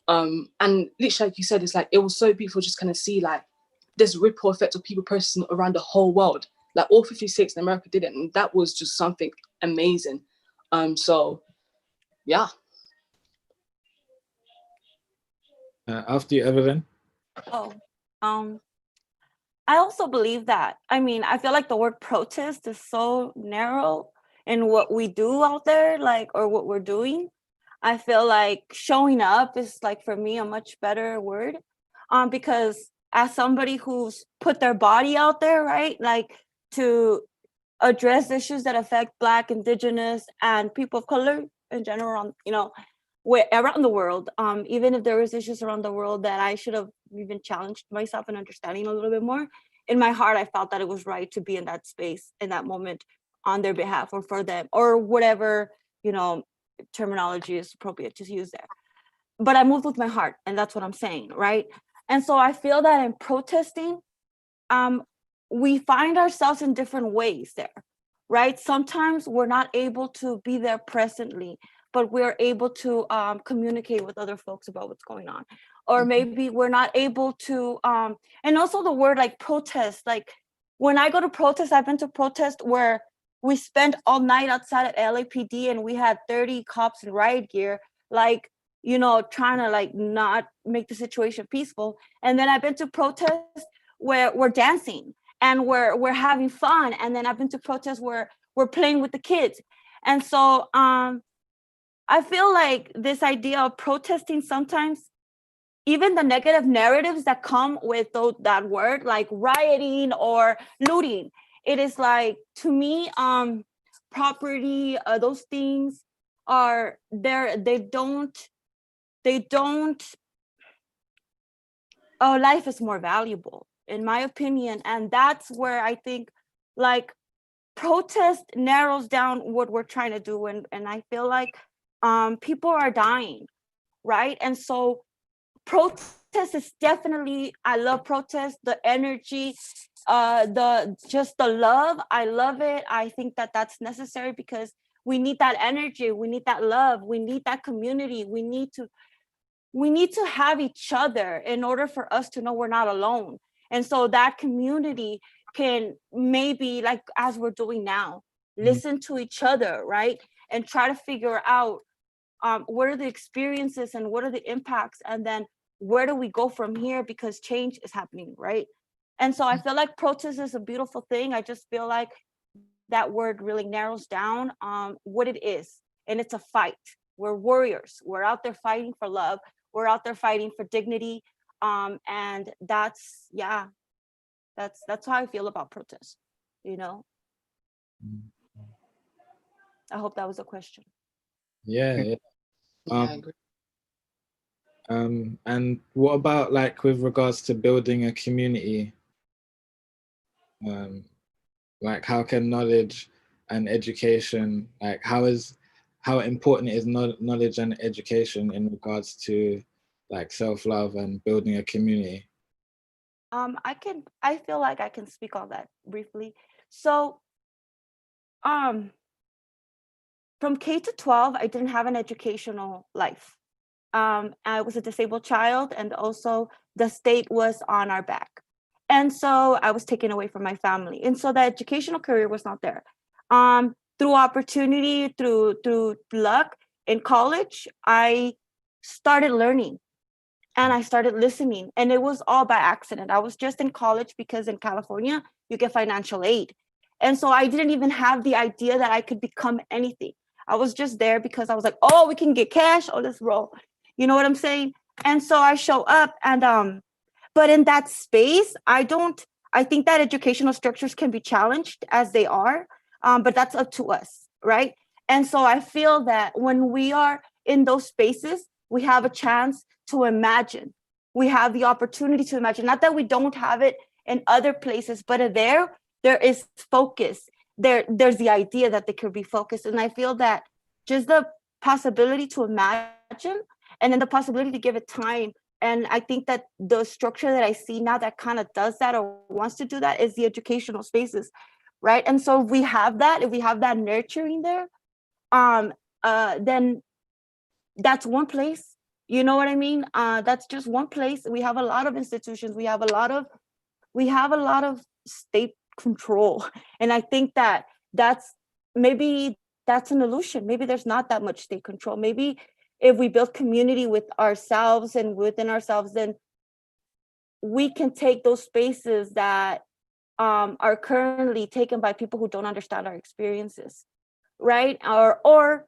And literally, like you said, it's like, it was so beautiful just kind of see like this ripple effect of people protesting around the whole world. Like all 50 states in America did it, and that was just something amazing. So yeah. After you, Evelyn. I also believe that. I mean, I feel like the word protest is so narrow in what we do out there, like, or what we're doing. I feel like showing up is, like, for me, a much better word, because as somebody who's put their body out there, right, like, to address issues that affect Black, Indigenous, and people of color in general, around the world, even if there was issues around the world that I should have even challenged myself in understanding a little bit more, in my heart, I felt that it was right to be in that space, in that moment, on their behalf or for them, or whatever, terminology is appropriate to use there. But I moved with my heart, and that's what I'm saying, right? And so I feel that in protesting, we find ourselves in different ways there, right? Sometimes we're not able to be there presently, but we're able to communicate with other folks about what's going on. Or maybe we're not able to, and also the word like protest, like when I go to protest, I've been to protest where we spent all night outside at LAPD and we had 30 cops in riot gear, like, trying to like not make the situation peaceful. And then I've been to protests where we're dancing and we're having fun. And then I've been to protests where we're playing with the kids. And so I feel like this idea of protesting, sometimes even the negative narratives that come with that word, like rioting or looting, it is like, to me, property, those things are there. They don't, life is more valuable, in my opinion. And that's where I think like protest narrows down what we're trying to do. And I feel like people are dying, right? And so protest is definitely, I love protest, the energy, the love. I love it. I think that that's necessary because we need that energy. We need that love. We need that community. We need to have each other in order for us to know we're not alone. And so that community can maybe, like as we're doing now, listen to each other, right? And try to figure out what are the experiences and what are the impacts, and then where do we go from here, because change is happening, right? And so I feel like protest is a beautiful thing. I just feel like that word really narrows down what it is, and it's a fight. We're warriors. We're out there fighting for love. We're out there fighting for dignity. And that's how I feel about protests, you know. I hope that was a question. Yeah. I agree. And what about like with regards to building a community? Like how can knowledge and education, like how important is knowledge and education in regards to like self-love and building a community? I feel like I can speak on that briefly. So from K to 12, I didn't have an educational life. I was a disabled child, and also the state was on our back. And so I was taken away from my family. And so the educational career was not there. Through opportunity, through luck in college, I started learning and I started listening. And it was all by accident. I was just in college because in California, you get financial aid. And so I didn't even have the idea that I could become anything. I was just there because I was like, oh, we can get cash. Oh, let's roll. You know what I'm saying? And so I show up and but in that space, I think that educational structures can be challenged as they are, but that's up to us, right? And so I feel that when we are in those spaces, we have a chance to imagine. We have the opportunity to imagine. Not that we don't have it in other places, but there is focus. There's the idea that they could be focused. And I feel that just the possibility to imagine and then the possibility to give it time. And I think that the structure that I see now that kind of does that or wants to do that is the educational spaces, right? And so if we have that nurturing there, then that's one place. You know what I mean? That's just one place. We have a lot of institutions. We have a lot of state control, and I think that maybe that's an illusion. Maybe there's not that much state control. Maybe if we build community with ourselves and within ourselves, then we can take those spaces that are currently taken by people who don't understand our experiences, right? Or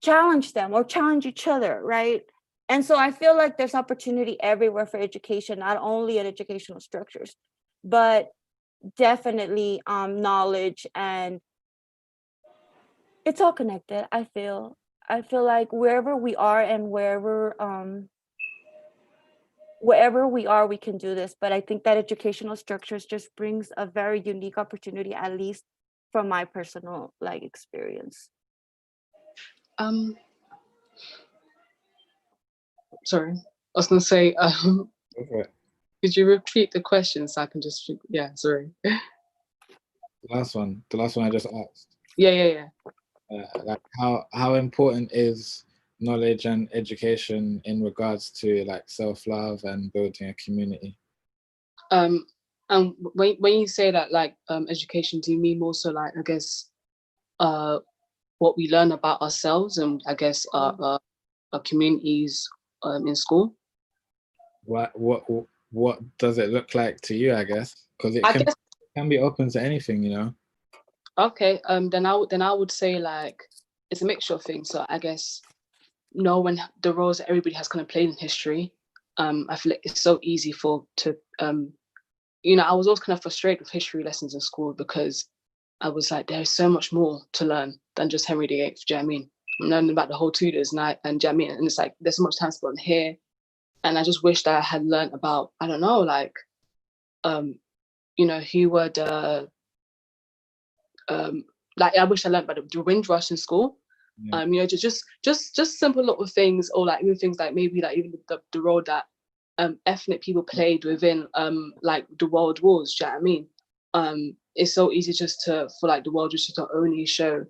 challenge them or challenge each other, right? And so I feel like there's opportunity everywhere for education, not only in educational structures, but definitely knowledge, and it's all connected. I feel like wherever we are and wherever we are, we can do this. But I think that educational structures just brings a very unique opportunity, at least from my personal like experience. Sorry, I was gonna say, Okay. could you repeat the question so I can just, yeah, sorry. The last one I just asked. Yeah. Like how important is knowledge and education in regards to like self-love and building a community? And when you say that, like education, do you mean more so like, I guess, what we learn about ourselves and I guess our communities in school? What does it look like to you, I guess? Because it can be open to anything, you know. Okay, then I would say like it's a mixture of things. So I guess knowing the roles that everybody has kind of played in history, I feel like it's so easy I was always kind of frustrated with history lessons in school because I was like, there's so much more to learn than just Henry VIII. Do you know what I mean? I'm learning about the whole Tudors and do you know what I mean? And it's like there's so much time spent here, and I just wish that I had learned about, I don't know, like who would like I wish I learned about the Windrush in school. Yeah. Just simple little things, or like even things like maybe like even the role that ethnic people played within like the world wars. Do you know what I mean? It's so easy just for like the world just to only show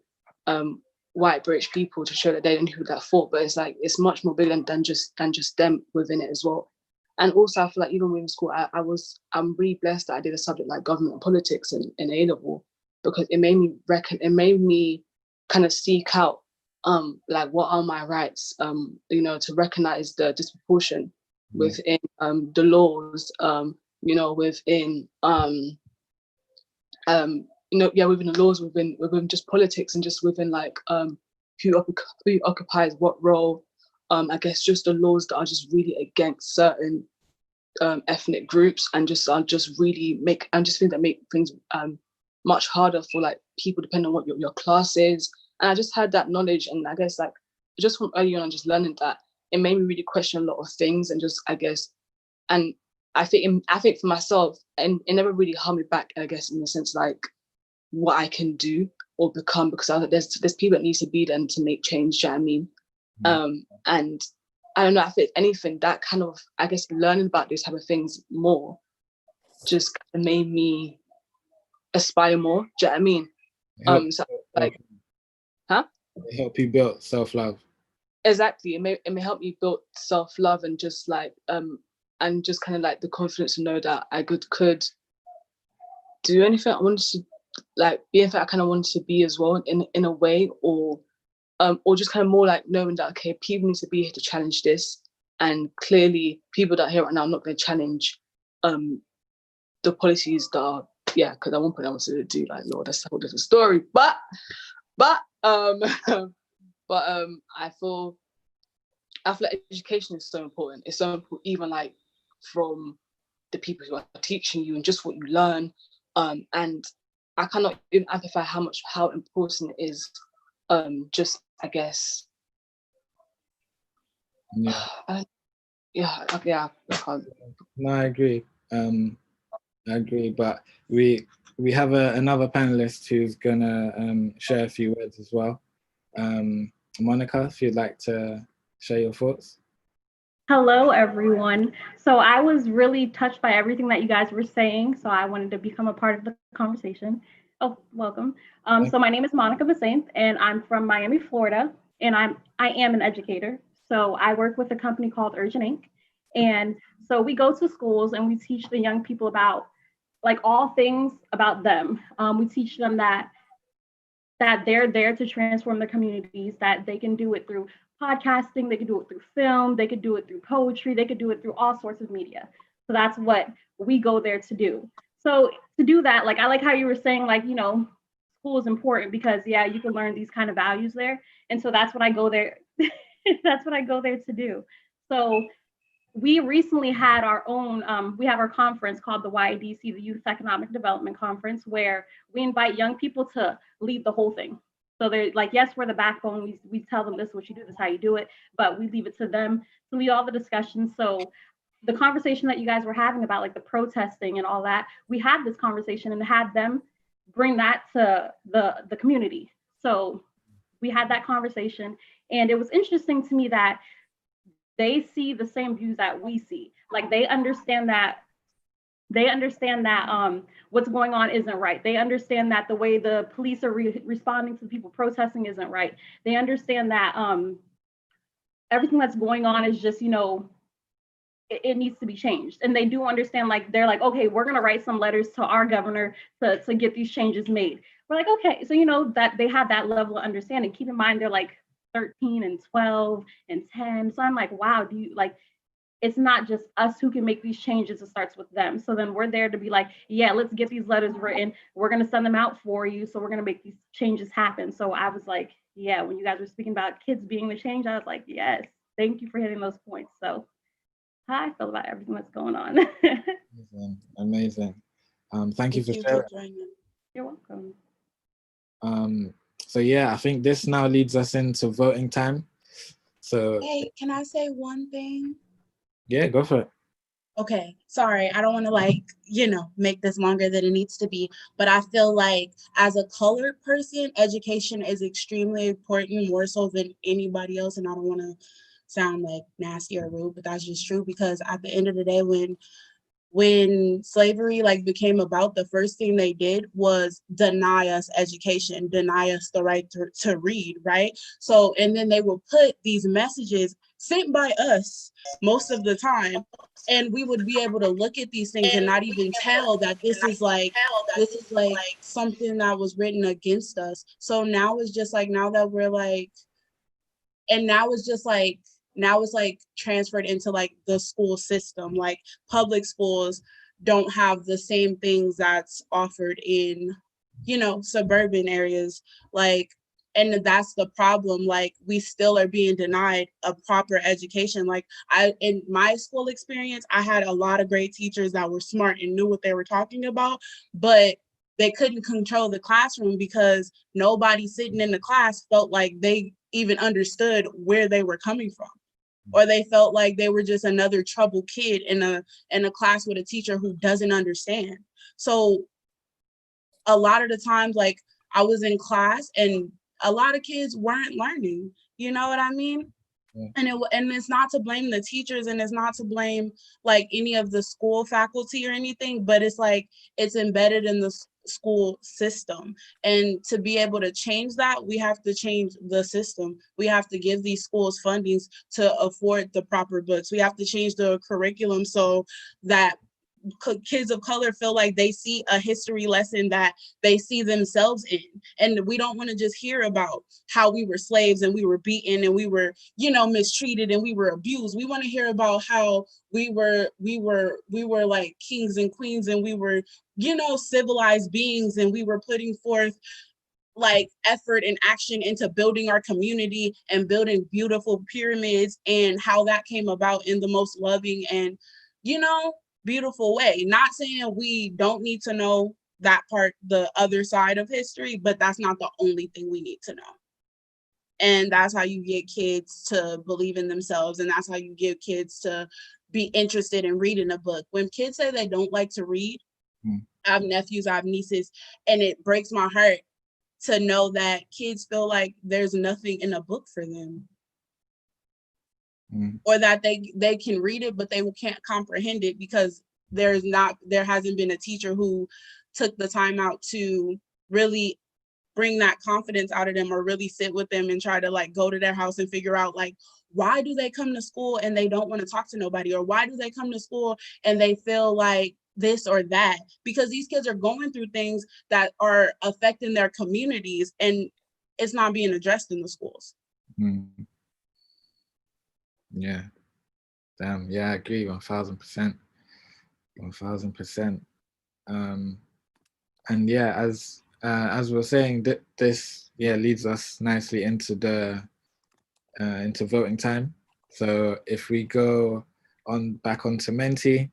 white British people, to show that they didn't who that fought, but it's like it's much more bigger than just them within it as well. And also I feel like even within school, I'm really blessed that I did a subject like government and politics in A level, because it made me kind of seek out like what are my rights, to recognize the disproportion within the laws, within within the laws, within just politics, and just within like who occupies what role I guess just the laws that are just really against certain ethnic groups, and just really think that make things much harder for like people depending on what your class is. And I just had that knowledge, and I guess like just from early on, just learning that, it made me really question a lot of things, and just I guess, and I think for myself, and it never really held me back, I guess, in the sense like what I can do or become, because there's people that need to be there to make change. Do you know what I mean? And I don't know, I think anything that kind of, I guess, learning about these type of things more just made me aspire more. Do you know what I mean? So like, huh? It helped you build self-love. Exactly. It may help me build self-love, and just like and just kind of like the confidence to know that I could do anything I wanted to, like be anything I kind of wanted to be as well, in a way, or just kind of more like knowing that, okay, people need to be here to challenge this, and clearly people that are here right now are not going to challenge the policies that are, because at one point I wanted to do, like, Lord, that's a whole different story, but I feel like education is so important. It's so important, even like from the people who are teaching you and just what you learn. And I cannot even amplify how important it is. Just I guess. Yeah. I can't. No, I agree. I agree, but we have another panelist who's gonna share a few words as well. Monica, if you'd like to share your thoughts. Hello, everyone. So I was really touched by everything that you guys were saying, so I wanted to become a part of the conversation. Oh, welcome. So my name is Monica Basaint, and I'm from Miami, Florida, and I am an educator. So I work with a company called Urgent Inc. And so we go to schools and we teach the young people about like all things about them. We teach them that they're there to transform their communities, that they can do it through podcasting, they can do it through film, they could do it through poetry, they could do it through all sorts of media. So that's what we go there to do. So to do that, like I like how you were saying, like, you know, school is important because you can learn these kind of values there. And so that's what I go there. That's what I go there to do. So we recently had our own, we have our conference called the YEDC, the Youth Economic Development Conference, where we invite young people to lead the whole thing. So they're like, yes, we're the backbone. We tell them this is what you do, this is how you do it, but we leave it to them to lead all the discussions. So the conversation that you guys were having about like the protesting and all that, we had this conversation and had them bring that to the community. So we had that conversation, and it was interesting to me that they see the same views that we see. Like they understand that what's going on isn't right. They understand that the way the police are responding to the people protesting isn't right. They understand that everything that's going on is just, you know, it needs to be changed. And they do understand, like, they're like, okay, we're gonna write some letters to our governor to get these changes made. We're like, okay, so you know that they have that level of understanding. Keep in mind, they're like 13 and 12 and 10. So I'm like, wow, do you like, it's not just us who can make these changes, it starts with them. So then we're there to be like, yeah, let's get these letters written. We're gonna send them out for you. So we're gonna make these changes happen. So I was like, yeah, when you guys were speaking about kids being the change, I was like, yes, thank you for hitting those points. So how I feel about everything that's going on. Amazing. Thank you for sharing. You're welcome. So yeah, I think this now leads us into voting time. So hey, can I say one thing? Yeah, go for it. Okay, sorry, I don't want to like, you know, make this longer than it needs to be, but I feel like as a colored person, education is extremely important, more so than anybody else. And I don't want to sound like nasty or rude, but that's just true, because at the end of the day, when slavery like became about, the first thing they did was deny us education, deny us the right to read, right? So, and then they would put these messages sent by us most of the time, and we would be able to look at these things and not even tell that this is like something that was written against us. So now it's just like, now that we're like, and now it's just like, now it's like transferred into like the school system. Like public schools don't have the same things that's offered in, you know, suburban areas. Like And that's the problem. Like, we still are being denied a proper education. Like, in my school experience, I had a lot of great teachers that were smart and knew what they were talking about, but they couldn't control the classroom because nobody sitting in the class felt like they even understood where they were coming from, or they felt like they were just another troubled kid in a class with a teacher who doesn't understand. So a lot of the times, like, I was in class and a lot of kids weren't learning, you know what I mean? Yeah. And it's not to blame the teachers, and it's not to blame like any of the school faculty or anything, but it's like it's embedded in the school system. And to be able to change that, we have to change the system. We have to give these schools fundings to afford the proper books. We have to change the curriculum so that kids of color feel like they see a history lesson that they see themselves in. And we don't want to just hear about how we were slaves and we were beaten and we were, mistreated and we were abused. We want to hear about how we were like kings and queens, and we were, civilized beings, and we were putting forth like effort and action into building our community and building beautiful pyramids, and how that came about in the most loving and, beautiful way. Not saying we don't need to know that part, the other side of history, but that's not the only thing we need to know. And that's how you get kids to believe in themselves, and that's how you get kids to be interested in reading a book. When kids say they don't like to read, I have nephews, I have nieces, and it breaks my heart to know that kids feel like there's nothing in a book for them. Or that they can read it, but they can't comprehend it because there hasn't been a teacher who took the time out to really bring that confidence out of them, or really sit with them and try to like go to their house and figure out like, why do they come to school and they don't want to talk to nobody? Or why do they come to school and they feel like this or that? Because these kids are going through things that are affecting their communities, and it's not being addressed in the schools. Yeah. Damn. Yeah, I agree 1000%. 1000%. And yeah, as we're saying, this leads us nicely into the into voting time. So if we go back onto Menti,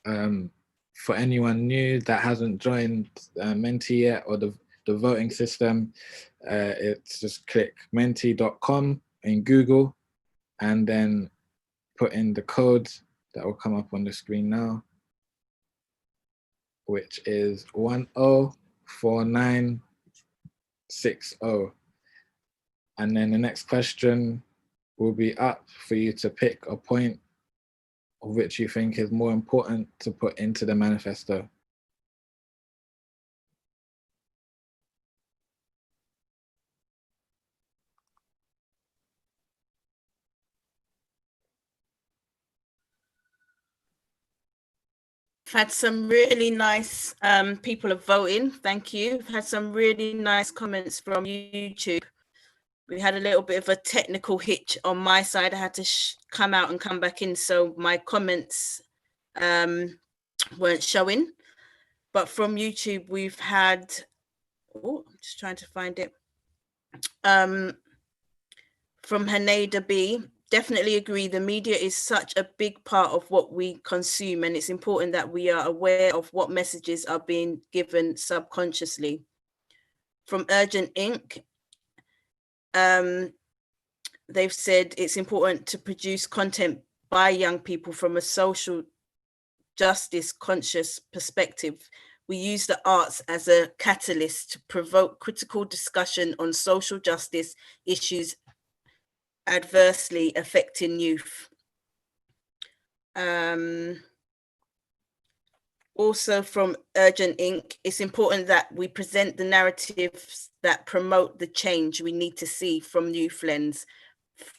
for anyone new that hasn't joined Menti yet, or the voting system, it's just click menti.com in Google, and then put in the code that will come up on the screen now, which is 104960. And then the next question will be up for you to pick a point of which you think is more important to put into the manifesto. Had some really nice people are voting. Thank you. We've had some really nice comments from YouTube. We had a little bit of a technical hitch on my side. I had to come out and come back in, so my comments weren't showing. But from YouTube, we've had, I'm just trying to find it. From Haneda B, definitely agree. The media is such a big part of what we consume, and it's important that we are aware of what messages are being given subconsciously. From Urgent Inc., they've said it's important to produce content by young people from a social justice conscious perspective. We use the arts as a catalyst to provoke critical discussion on social justice issues adversely affecting youth. Also from Urgent Inc., it's important that we present the narratives that promote the change we need to see from youth lens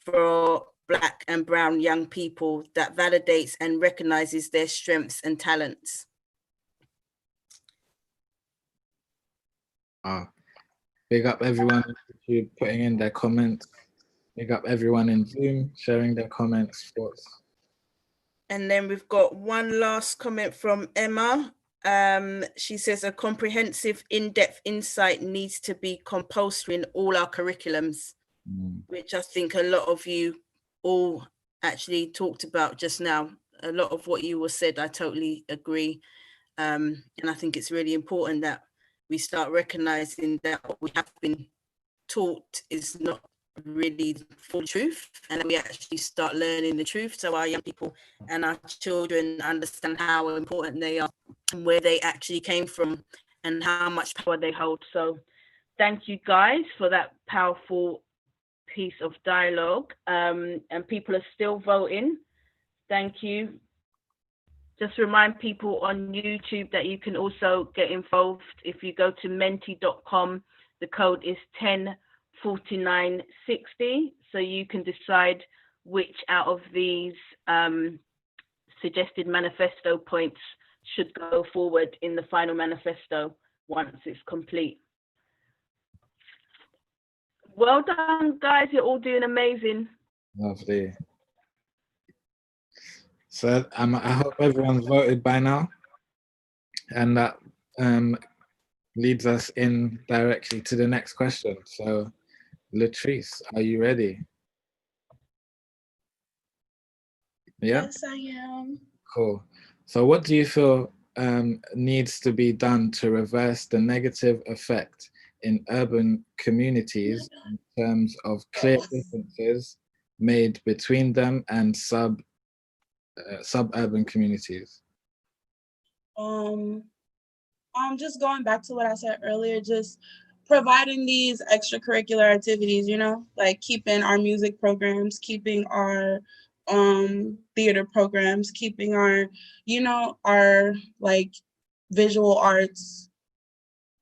for Black and brown young people, that validates and recognizes their strengths and talents. Big up everyone who putting in their comments. Big up everyone in Zoom sharing their comments, thoughts. And then we've got one last comment from Emma. She says a comprehensive, in-depth insight needs to be compulsory in all our curriculums, which I think a lot of you all actually talked about just now. A lot of what you were said, I totally agree. And I think it's really important that we start recognizing that what we have been taught is not really the full truth, and we actually start learning the truth so our young people and our children understand how important they are and where they actually came from and how much power they hold. So thank you guys for that powerful piece of dialogue, and people are still voting. Thank you. Just remind people on YouTube that you can also get involved. If you go to menti.com, the code is 104960. So you can decide which out of these suggested manifesto points should go forward in the final manifesto once it's complete. Well done, guys. You're all doing amazing. Lovely. So I hope everyone's voted by now, and that leads us in directly to the next question. So Latrice, are you ready? Yeah? Yes, I am. Cool. So what do you feel needs to be done to reverse the negative effect in urban communities in terms of clear differences made between them and suburban communities? Just going back to what I said earlier, just providing these extracurricular activities, you know, like keeping our music programs, keeping our theater programs, keeping our, you know, our like visual arts,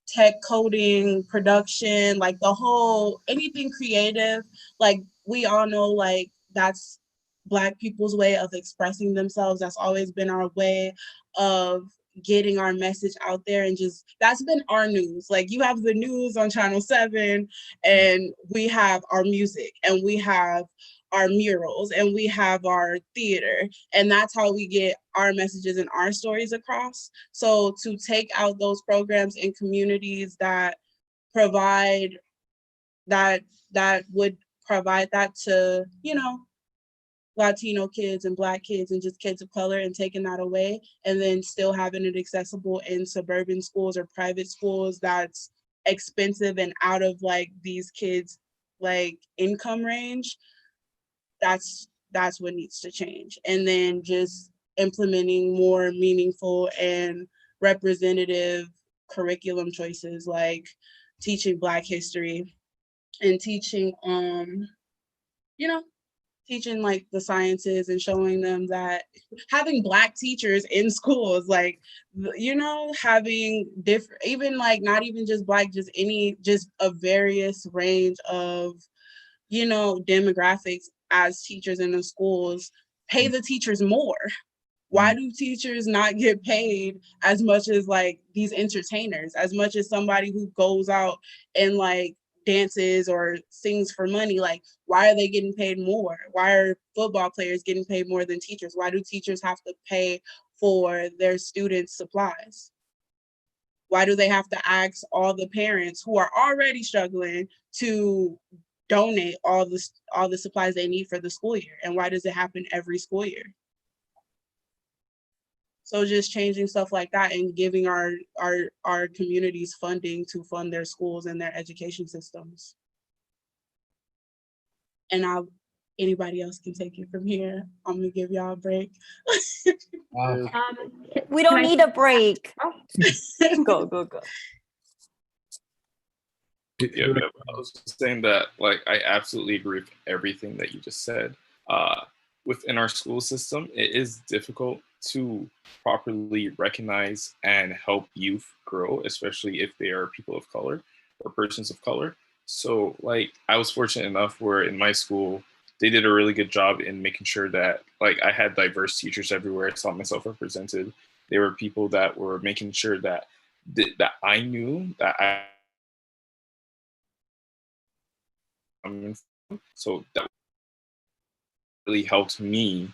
tech, coding, production, like the whole, anything creative. Like we all know, like that's Black people's way of expressing themselves. That's always been our way of getting our message out there, and just that's been our news. Like you have the news on Channel 7, and we have our music, and we have our murals, and we have our theater, and that's how we get our messages and our stories across. So to take out those programs in communities that provide that would provide that to, you know, Latino kids and Black kids and just kids of color, and taking that away, and then still having it accessible in suburban schools or private schools that's expensive and out of like these kids' like income range, that's what needs to change. And then just implementing more meaningful and representative curriculum choices, like teaching Black history and teaching you know, teaching like the sciences and showing them that having Black teachers in schools, like, you know, having different, even like not even just Black, just a various range of, you know, demographics as teachers in the schools. Pay the teachers more. Why do teachers not get paid as much as like these entertainers, as much as somebody who goes out and like dances or sings for money? Like, why are they getting paid more? Why are football players getting paid more than teachers? Why do teachers have to pay for their students' supplies? Why do they have to ask all the parents who are already struggling to donate all the supplies they need for the school year? And why does it happen every school year? So just changing stuff like that and giving our communities funding to fund their schools and their education systems. And anybody else can take it from here. I'm gonna give y'all a break. We don't need a break. Go. Yeah, I was just saying that, like, I absolutely agree with everything that you just said. Within our school system, it is difficult to properly recognize and help youth grow, especially if they are people of color or persons of color. So, like, I was fortunate enough where in my school, they did a really good job in making sure that, like, I had diverse teachers everywhere. I saw myself represented. There were people that were making sure that I knew that I so that really helped me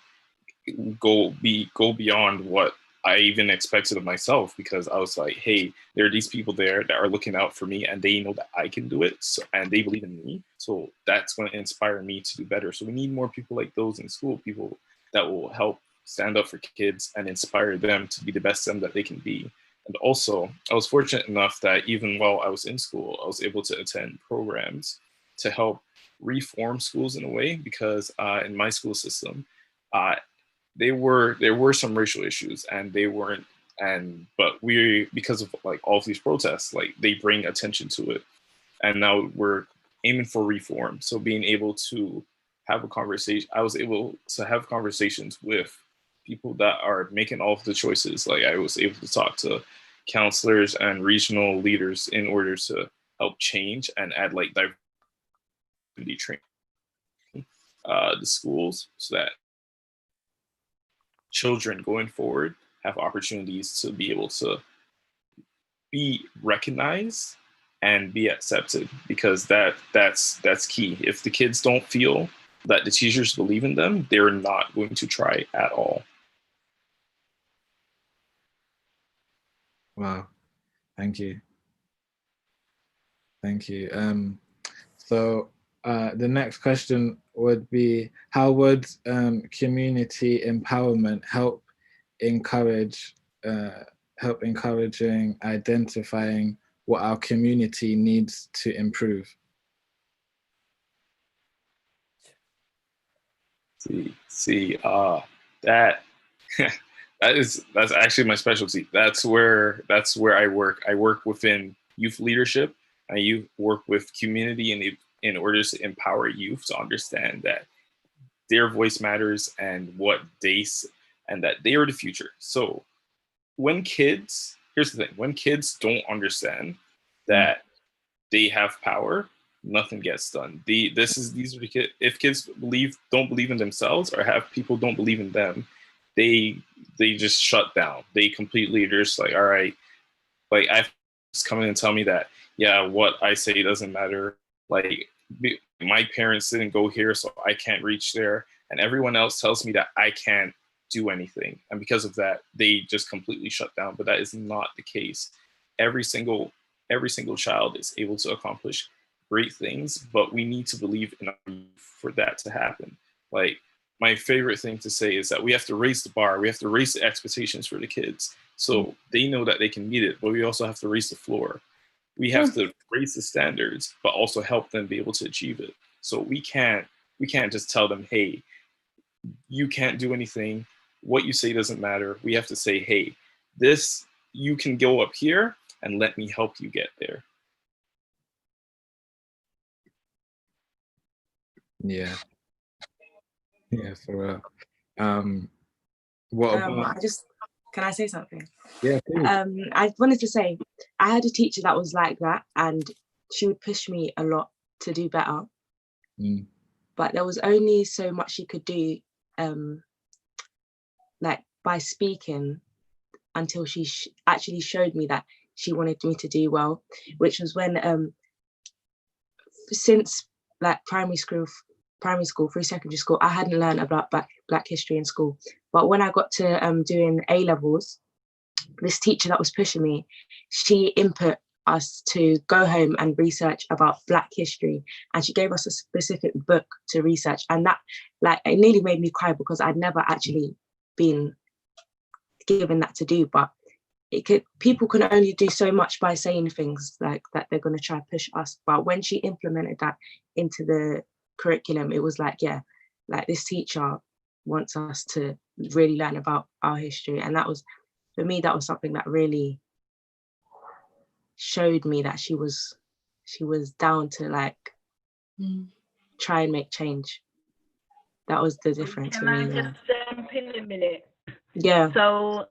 go beyond what I even expected of myself, because I was like, hey, there are these people there that are looking out for me, and they know that I can do it, so, and they believe in me. So that's going to inspire me to do better. So we need more people like those in school, people that will help stand up for kids and inspire them to be the best them that they can be. And also, I was fortunate enough that even while I was in school, I was able to attend programs to help reform schools in a way, because in my school system, there were some racial issues, and they weren't, but we, because of like all of these protests, like they bring attention to it, and now we're aiming for reform. So being able to have a conversation, I was able to have conversations with people that are making all of the choices. Like I was able to talk to counselors and regional leaders in order to help change and add like diversity training the schools, so that children going forward have opportunities to be able to be recognized and be accepted, because that's key. If the kids don't feel that the teachers believe in them, they're not going to try at all. Wow, thank you. Thank you. So the next question would be, how would community empowerment help encouraging identifying what our community needs to improve? That that's actually my specialty. That's where I work. I work within youth leadership. I work with community in order to empower youth to understand that their voice matters, and and that they are the future. So here's the thing, when kids don't understand that they have power, nothing gets done. These are the kids. If kids don't believe in themselves, or have people don't believe in them, they just shut down. They're just like, all right, like I've just come in and tell me that, yeah, what I say doesn't matter. Like my parents didn't go here, so I can't reach there, and everyone else tells me that I can't do anything, and because of that, they just completely shut down. But that is not the case. Every single child is able to accomplish great things, but we need to believe in our youth for that to happen. Like my favorite thing to say is that we have to raise the bar. We have to raise the expectations for the kids, so they know that they can meet it. But we also have to raise the floor. We have to raise the standards, but also help them be able to achieve it. So we can't just tell them, hey, you can't do anything. What you say doesn't matter. We have to say, hey, you can go up here, and let me help you get there. Yeah, for real. Can I say something? Yeah, please. I wanted to say, I had a teacher that was like that, and she would push me a lot to do better. But there was only so much she could do, like by speaking, until she actually showed me that she wanted me to do well, which was when since like primary school through secondary school, I hadn't learned about black history in school. But when I got to doing A levels, this teacher that was pushing me, she input us to go home and research about Black history, and she gave us a specific book to research, and that, like, it nearly made me cry, because I'd never actually been given that to do. But people can only do so much by saying things like that they're going to try to push us. But when she implemented that into the curriculum, it was like, yeah, like this teacher wants us to really learn about our history. And that was, for me, that was something that really showed me that she was down to like try and make change. That was the difference for me. Can I just jump in a minute? Yeah. So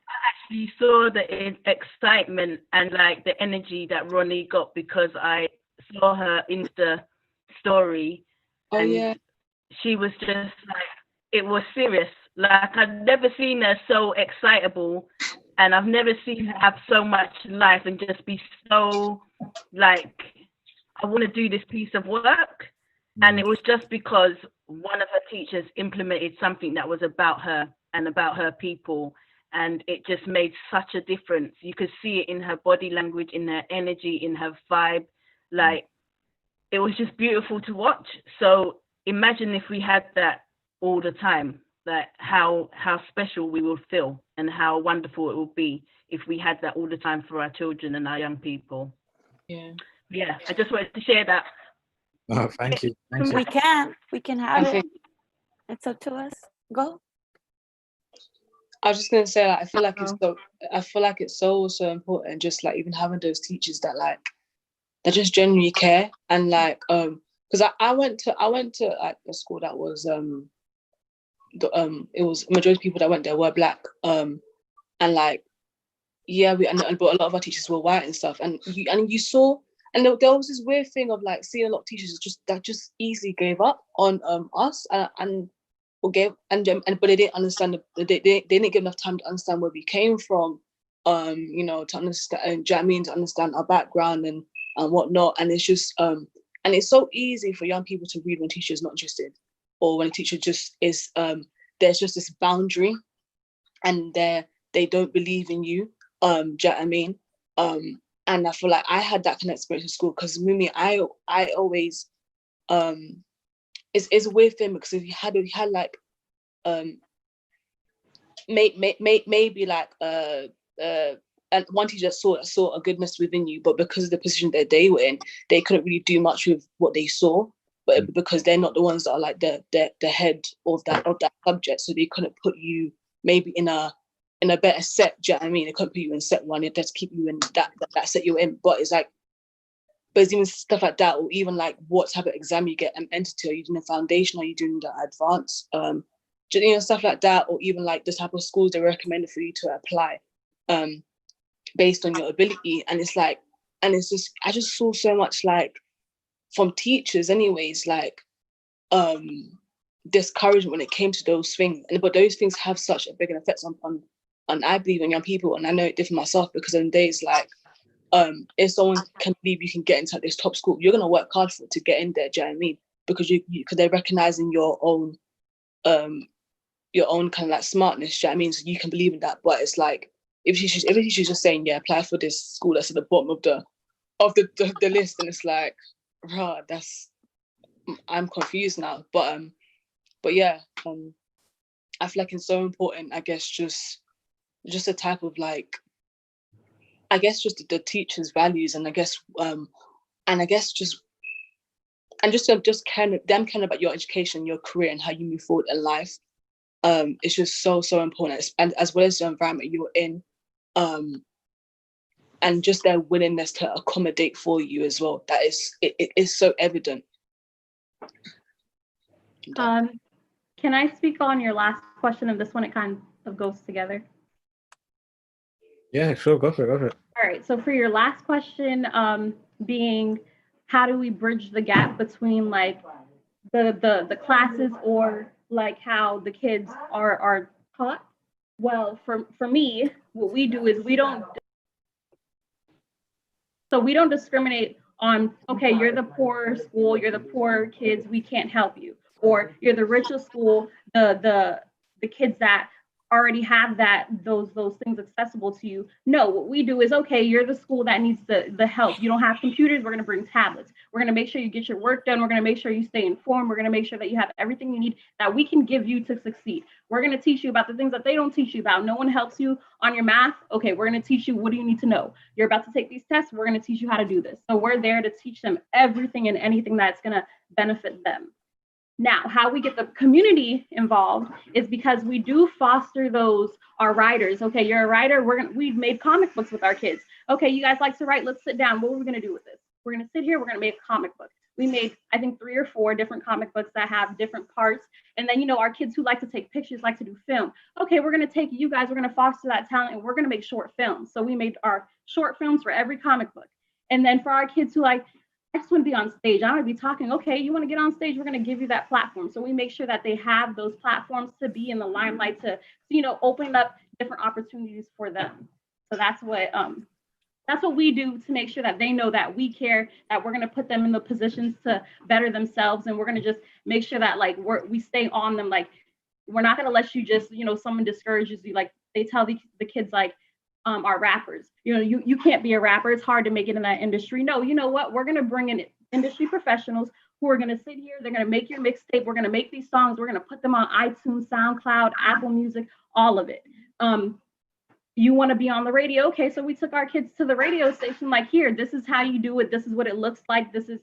I actually saw the excitement and like the energy that Ronnie got because I saw her Insta story. And yeah, she was just like, it was serious. Like, I've never seen her so excitable, and I've never seen her have so much life and just be so like, I want to do this piece of work. And it was just because one of her teachers implemented something that was about her and about her people. and it just made such a difference. You could see it in her body language, in her energy, in her vibe. Like, it was just beautiful to watch. So imagine if we had that all the time, like how special we would feel and how wonderful it would be if we had that all the time for our children and our young people. Yeah, I just wanted to share that. Oh, thank you. Thank you. We can have it. It's up to us. Go. I was just gonna say, like, I feel like it's so important, just like even having those teachers that like that just genuinely care. And like because I went to like a school that was it was majority of people that went there were Black, and like but a lot of our teachers were white and stuff, and you saw, and there was this weird thing of like seeing a lot of teachers that just easily gave up on us but they didn't understand they didn't give enough time to understand where we came from, to understand, do you know what I mean, to understand our background and whatnot. And it's just and it's so easy for young people to read when a teacher is not interested, or when a teacher just is there's just this boundary and they don't believe in you, do you know what I mean? And I feel like I had that kind of experience in school, because Mimi, I always it's a weird thing, because if you had like maybe like and one teacher saw a goodness within you, but because of the position that they were in, they couldn't really do much with what they saw. But because they're not the ones that are like the head of that subject, so they couldn't put you maybe in a better set. Do you know what I mean? They couldn't put you in set one. They had to keep you in that set you're in. But it's like, but it's even stuff like that, or even like what type of exam you get, entity, are you doing a foundation, are you doing the advanced, stuff like that, or even like the type of schools they recommended for you to apply, based on your ability. And it's like, and it's just, I just saw so much like from teachers anyways, like discouragement when it came to those things. But those things have such a big effect on I believe in young people, and I know it did for myself, because in days like if someone can believe you can get into this top school, you're gonna work hard for it to get in there. Do you know what I mean? Because because they're recognizing your own kind of like smartness. Do you know what I mean? So you can believe in that. But it's like if she's just saying, yeah, apply for this school that's at the bottom of the list, and it's like, rah, I'm confused now. But yeah, I feel like it's so important, I guess, just a type of like, I guess just the teachers' values, and I guess just caring about your education, your career, and how you move forward in life. It's just so important, and as well as the environment you're in, and just their willingness to accommodate for you as well. That is so evident. Can I speak on your last question of this one? It kind of goes together. Yeah, sure, go for it. All right, so for your last question, being how do we bridge the gap between like the classes, or like how the kids are taught? Well, for me, what we do is we don't discriminate on, okay, you're the poor school, you're the poor kids, we can't help you, or you're the richer school, the kids that already have those things accessible to you. No, what we do is, okay, you're the school that needs the help. You don't have computers, we're going to bring tablets. We're going to make sure you get your work done. We're going to make sure you stay informed. We're going to make sure that you have everything you need that we can give you to succeed. We're going to teach you about the things that they don't teach you about. No one helps you on your math. Okay, we're going to teach you, what do you need to know? You're about to take these tests. We're going to teach you how to do this. So we're there to teach them everything and anything that's going to benefit them. Now, how we get the community involved is because we do foster our writers. Okay, you're a writer. We've made comic books with our kids. Okay, you guys like to write. Let's sit down. What are we going to do with this? We're going to sit here. We're going to make a comic book. We made, I think, 3 or 4 different comic books that have different parts. And then, our kids who like to take pictures, like to do film. Okay, we're going to take you guys. We're going to foster that talent, and we're going to make short films. So we made our short films for every comic book. And then for our kids who like, I just want to be on stage, I want to be talking. Okay, you want to get on stage, we're going to give you that platform. So we make sure that they have those platforms to be in the limelight, to open up different opportunities for them. So that's what we do to make sure that they know that we care, that we're going to put them in the positions to better themselves, and we're going to just make sure that like we stay on them. Like, we're not going to let you just, someone discourages you, like they tell the kids like, are rappers. You know, you can't be a rapper. It's hard to make it in that industry. No, you know what? We're gonna bring in industry professionals who are gonna sit here. They're gonna make your mixtape. We're gonna make these songs. We're gonna put them on iTunes, SoundCloud, Apple Music, all of it. You want to be on the radio? Okay, so we took our kids to the radio station. Like, here, this is how you do it. This is what it looks like. This is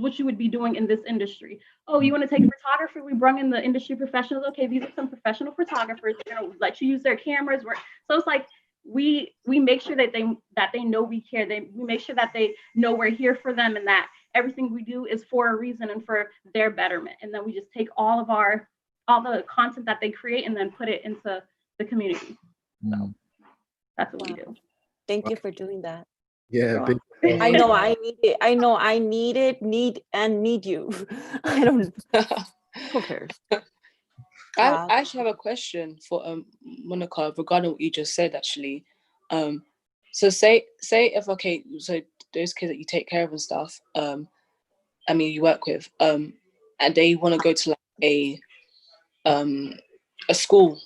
what you would be doing in this industry. Oh, you want to take photography? We brought in the industry professionals. Okay, these are some professional photographers. They're gonna let you use their cameras. So it's like we make sure that they know we care. We make sure that they know we're here for them, and that everything we do is for a reason and for their betterment. And then we just take all the content that they create and then put it into the community. So that's what we do. Thank you for doing that. Yeah, I know I need it. I know I need it, need you. I don't who cares? I actually have a question for Monica regarding what you just said actually. So say if so those kids that you take care of and stuff, I mean you work with, and they want to go to like a school,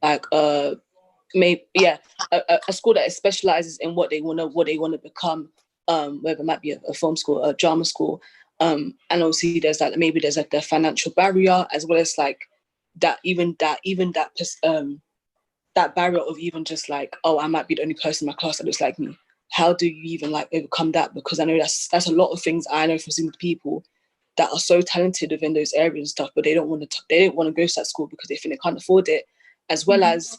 like maybe a school that specializes in what they want to become, whether it might be a film school, a drama school, and obviously there's like the financial barrier, as well as like that barrier of even just like, oh, I might be the only person in my class that looks like me. How do you even like overcome that? Because I know that's a lot of things I know from seeing people that are so talented within those areas and stuff, but they don't want to go to that school because they think they can't afford it, as well as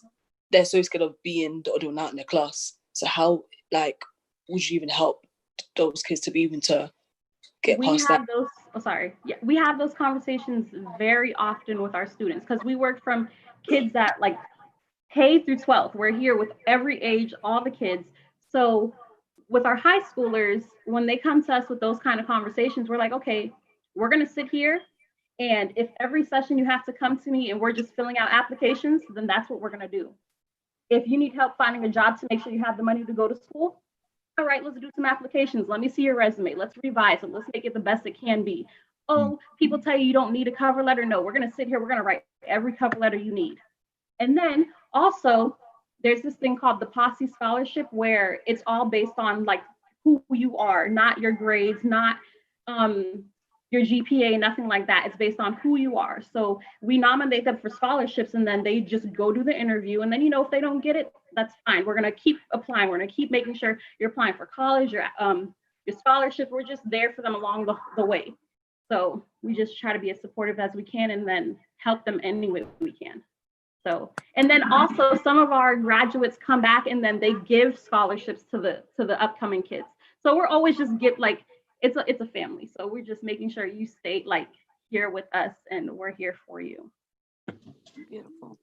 they're so scared of being the odd one out in their class. So how like would you even help those kids to be able to get past that? We have those conversations very often with our students, because we work from kids that like K through 12th. We're here with every age, all the kids. So with our high schoolers, when they come to us with those kind of conversations, we're like, okay, we're gonna sit here, and if every session you have to come to me and we're just filling out applications, then that's what we're gonna do. If you need help finding a job to make sure you have the money to go to school, all right, let's do some applications. Let me see your resume. Let's revise it. Let's make it the best it can be. Oh, people tell you don't need a cover letter. No, we're gonna sit here, we're gonna write every cover letter you need. And then also, there's this thing called the Posse Scholarship, where it's all based on like who you are, not your grades, not your GPA, nothing like that. It's based on who you are. So we nominate them for scholarships, and then they just go do the interview. And then, you know, if they don't get it, that's fine. We're gonna keep applying. We're gonna keep making sure you're applying for college, your scholarship. We're just there for them along the way. So we just try to be as supportive as we can, and then help them any way we can. So, and then also some of our graduates come back and then they give scholarships to the upcoming kids. So we're always just it's a family. So we're just making sure you stay like here with us, and we're here for you. Beautiful.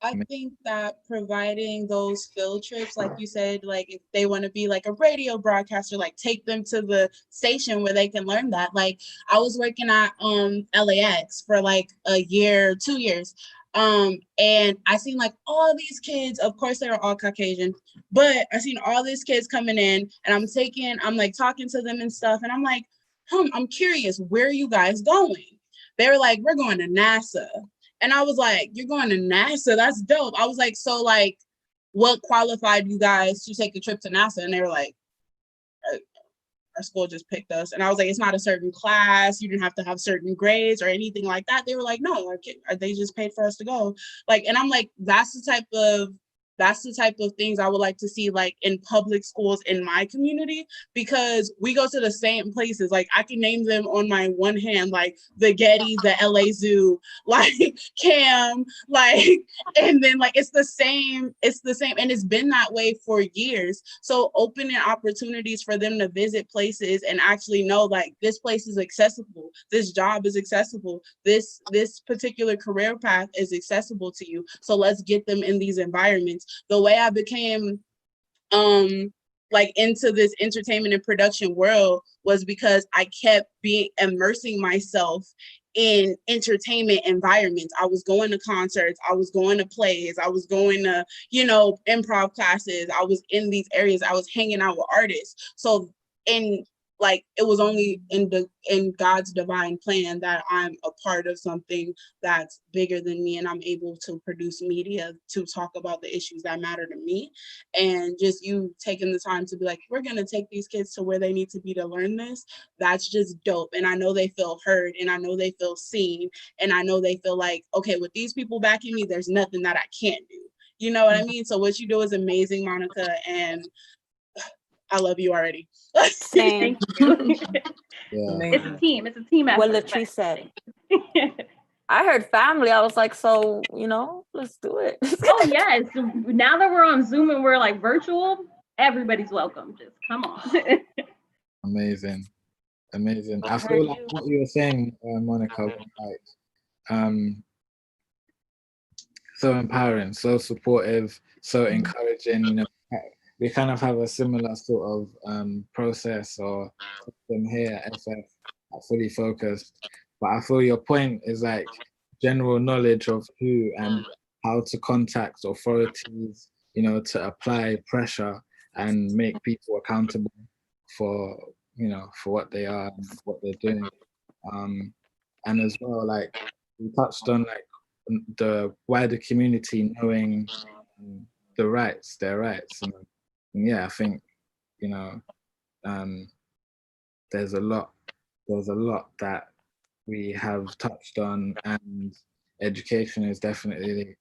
I think that providing those field trips, like you said, like if they want to be like a radio broadcaster, like take them to the station where they can learn that. Like I was working at LAX for like a year, 2 years. And I seen like all these kids, of course they were all Caucasian, but I seen all these kids coming in, and I'm like talking to them and stuff. And I'm like, I'm curious, where are you guys going? They were like, we're going to NASA. And I was like, you're going to NASA? That's dope. I was like, so like, what qualified you guys to take a trip to NASA? And they were like, our school just picked us. And I was like, it's not a certain class. You didn't have to have certain grades or anything like that. They were like, no, they just paid for us to go. Like, and I'm like, that's the type of things I would like to see like in public schools in my community, because we go to the same places. Like I can name them on my one hand, like the Getty, the LA Zoo, like CAM, like, and then like it's the same, and it's been that way for years. So opening opportunities for them to visit places and actually know like this place is accessible, this job is accessible, this particular career path is accessible to you. So let's get them in these environments. The way I became like into this entertainment and production world was because I kept immersing myself in entertainment environments. I was going to concerts, I was going to plays, I was going to, improv classes, I was in these areas, I was hanging out with artists. So, and like it was only in God's divine plan that I'm a part of something that's bigger than me, and I'm able to produce media to talk about the issues that matter to me. And just you taking the time to be like, we're gonna take these kids to where they need to be to learn this, that's just dope. And I know they feel heard, and I know they feel seen, and I know they feel like, okay, with these people backing me, there's nothing that I can't do. You know what I mean? So what you do is amazing, Monica, and I love you already. Same. Thank you. Yeah. It's a team. It's a team effort. What Latrice said. I heard family. I was like, so, you know, let's do it. Oh, yes. Now that we're on Zoom and we're like virtual, everybody's welcome. Just come on. Amazing. Amazing. I feel like what you were saying, Monica, was like so empowering, so supportive, so encouraging. You know, we kind of have a similar sort of process or system here at FF, Fully Focused. But I feel your point is like general knowledge of who and how to contact authorities, you know, to apply pressure and make people accountable for, you know, for what they are and what they're doing. And as well, like we touched on like the wider community knowing their rights. And yeah, I think, you know, there's a lot that we have touched on, and education is definitely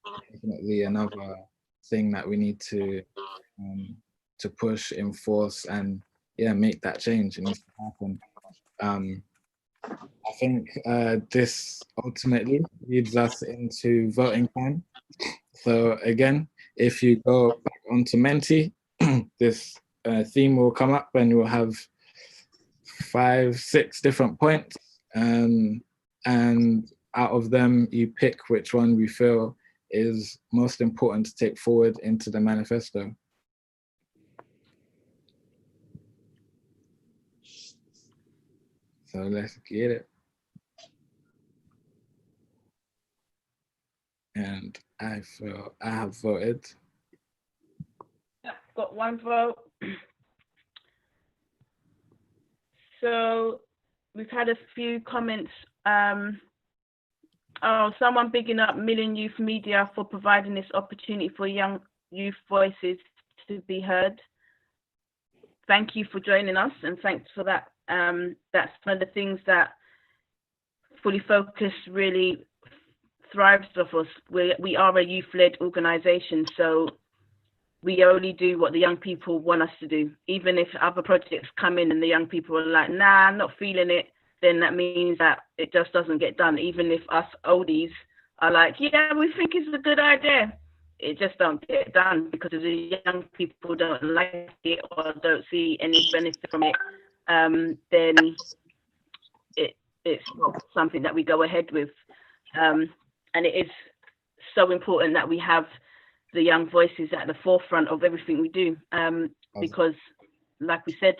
another thing that we need to push, enforce, and yeah, make that change. It needs to happen. I think this ultimately leads us into voting time. So again, if you go back onto Menti, this theme will come up and we'll have 5-6 different points. And out of them, you pick which one we feel is most important to take forward into the manifesto. So let's get it. And I feel I have voted. Yeah, got one vote. So we've had a few comments. Someone bigging up Million Youth Media for providing this opportunity for young youth voices to be heard. Thank you for joining us, and thanks for that. That's one of the things that Fully Focused really thrives off us. We are a youth-led organisation, so we only do what the young people want us to do. Even if other projects come in and the young people are like, nah, I'm not feeling it, then that means that it just doesn't get done. Even if us oldies are like, yeah, we think it's a good idea, it just don't get done because the young people don't like it or don't see any benefit from it, then it's not something that we go ahead with. And it is so important that we have the young voices at the forefront of everything we do, because like we said,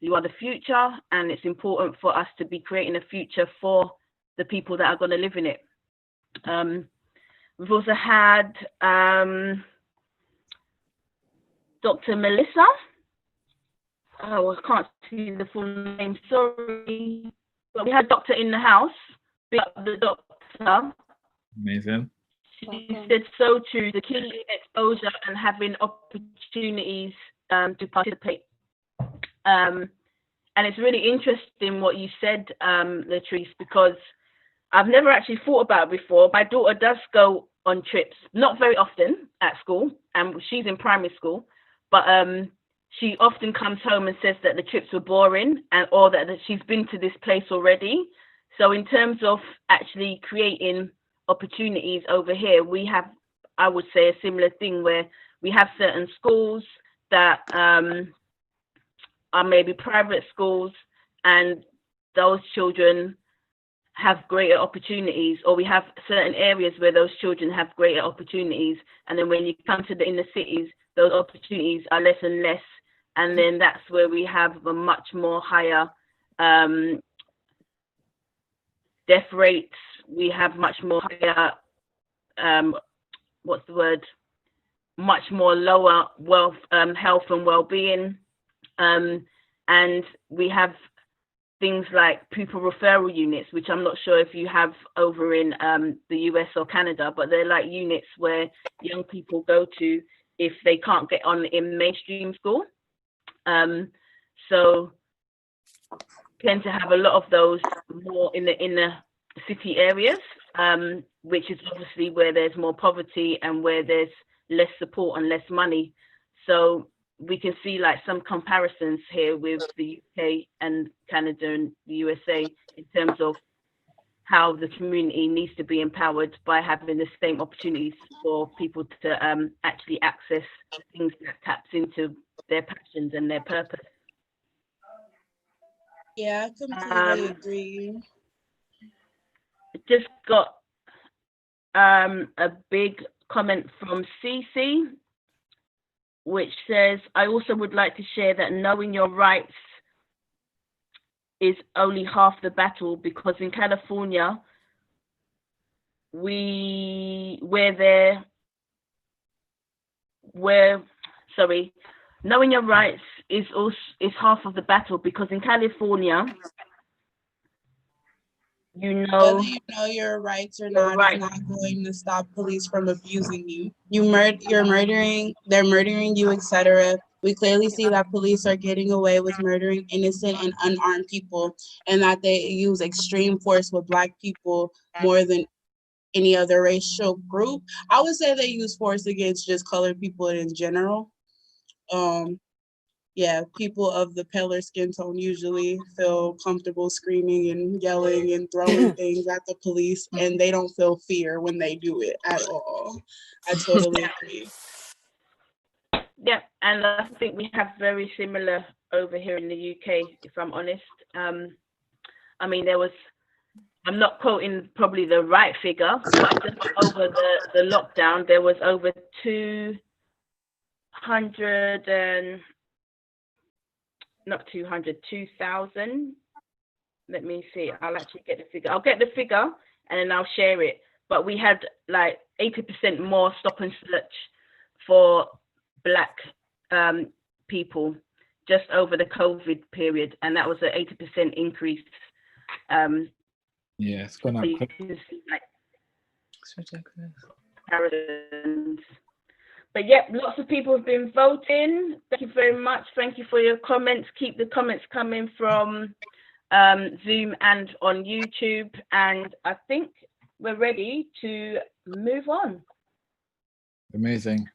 you are the future, and it's important for us to be creating a future for the people that are going to live in it. We've also had Dr. Melissa. Oh, I can't see the full name, sorry. But we had Doctor in the house. Big up the doctor. Amazing. She said so true. The key is exposure and having opportunities to participate. And it's really interesting what you said, Latrice, because I've never actually thought about it before. My daughter does go on trips, not very often at school, and she's in primary school, but she often comes home and says that the trips were boring, or that she's been to this place already. So in terms of actually creating opportunities over here, we have, I would say, a similar thing where we have certain schools that are maybe private schools, and those children have greater opportunities, or we have certain areas where those children have greater opportunities, and then when you come to the inner cities, those opportunities are less and less, and then that's where we have a much more higher death rates. We have much more higher much more lower wealth, health and well-being. And we have things like pupil referral units, which I'm not sure if you have over in the US or Canada, but they're like units where young people go to if they can't get on in mainstream school. So tend to have a lot of those more in the city areas, which is obviously where there's more poverty and where there's less support and less money. So we can see like some comparisons here with the UK and Canada and the USA in terms of how the community needs to be empowered by having the same opportunities for people to actually access things that taps into their passions and their purpose. Yeah, I completely agree. Just got a big comment from Cece, which says, I also would like to share that knowing your rights is only half the battle, because in California, knowing your rights is half of the battle, because in California, whether you know your rights or not is not going to stop police from abusing you. They're murdering you, etc. We clearly see that police are getting away with murdering innocent and unarmed people, and that they use extreme force with Black people more than any other racial group. I would say they use force against just colored people in general. Yeah, people of the paler skin tone usually feel comfortable screaming and yelling and throwing things at the police, and they don't feel fear when they do it at all. I totally agree. Yeah, and I think we have very similar over here in the UK, if I'm honest. I mean, I'm not quoting probably the right figure, but just over the lockdown, there was over 2,000. Let me see, I'll actually get the figure. I'll get the figure and then I'll share it. But we had like 80% more stop and search for Black people just over the COVID period. And that was an 80% increase. Yeah, it's gone up quick. It's ridiculous. But yeah, lots of people have been voting. Thank you very much. Thank you for your comments. Keep the comments coming from Zoom and on YouTube. And I think we're ready to move on. Amazing.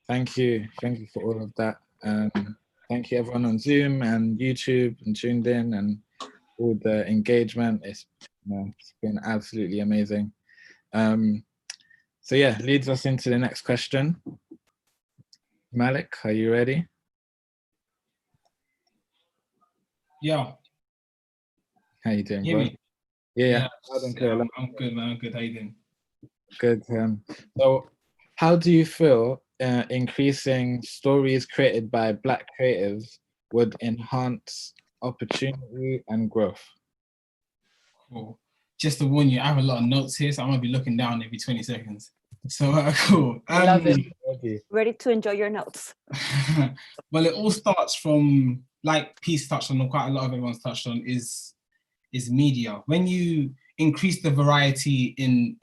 Thank you. Thank you for all of that. Thank you everyone on Zoom and YouTube and tuned in and all the engagement. It's been absolutely amazing. So yeah, leads us into the next question. Malik, are you ready? Yeah. How you doing, Hear bro? me? Yeah. I'm good, man. I'm good. How you doing? Good. So how do you feel increasing stories created by Black creatives would enhance opportunity and growth? Cool. Just to warn you, I have a lot of notes here, so I'm gonna be looking down every 20 seconds. So cool. I love it. Ready to enjoy your notes. Well, it all starts from, like Peace touched on, or quite a lot of everyone's touched on, is media. When you increase the variety in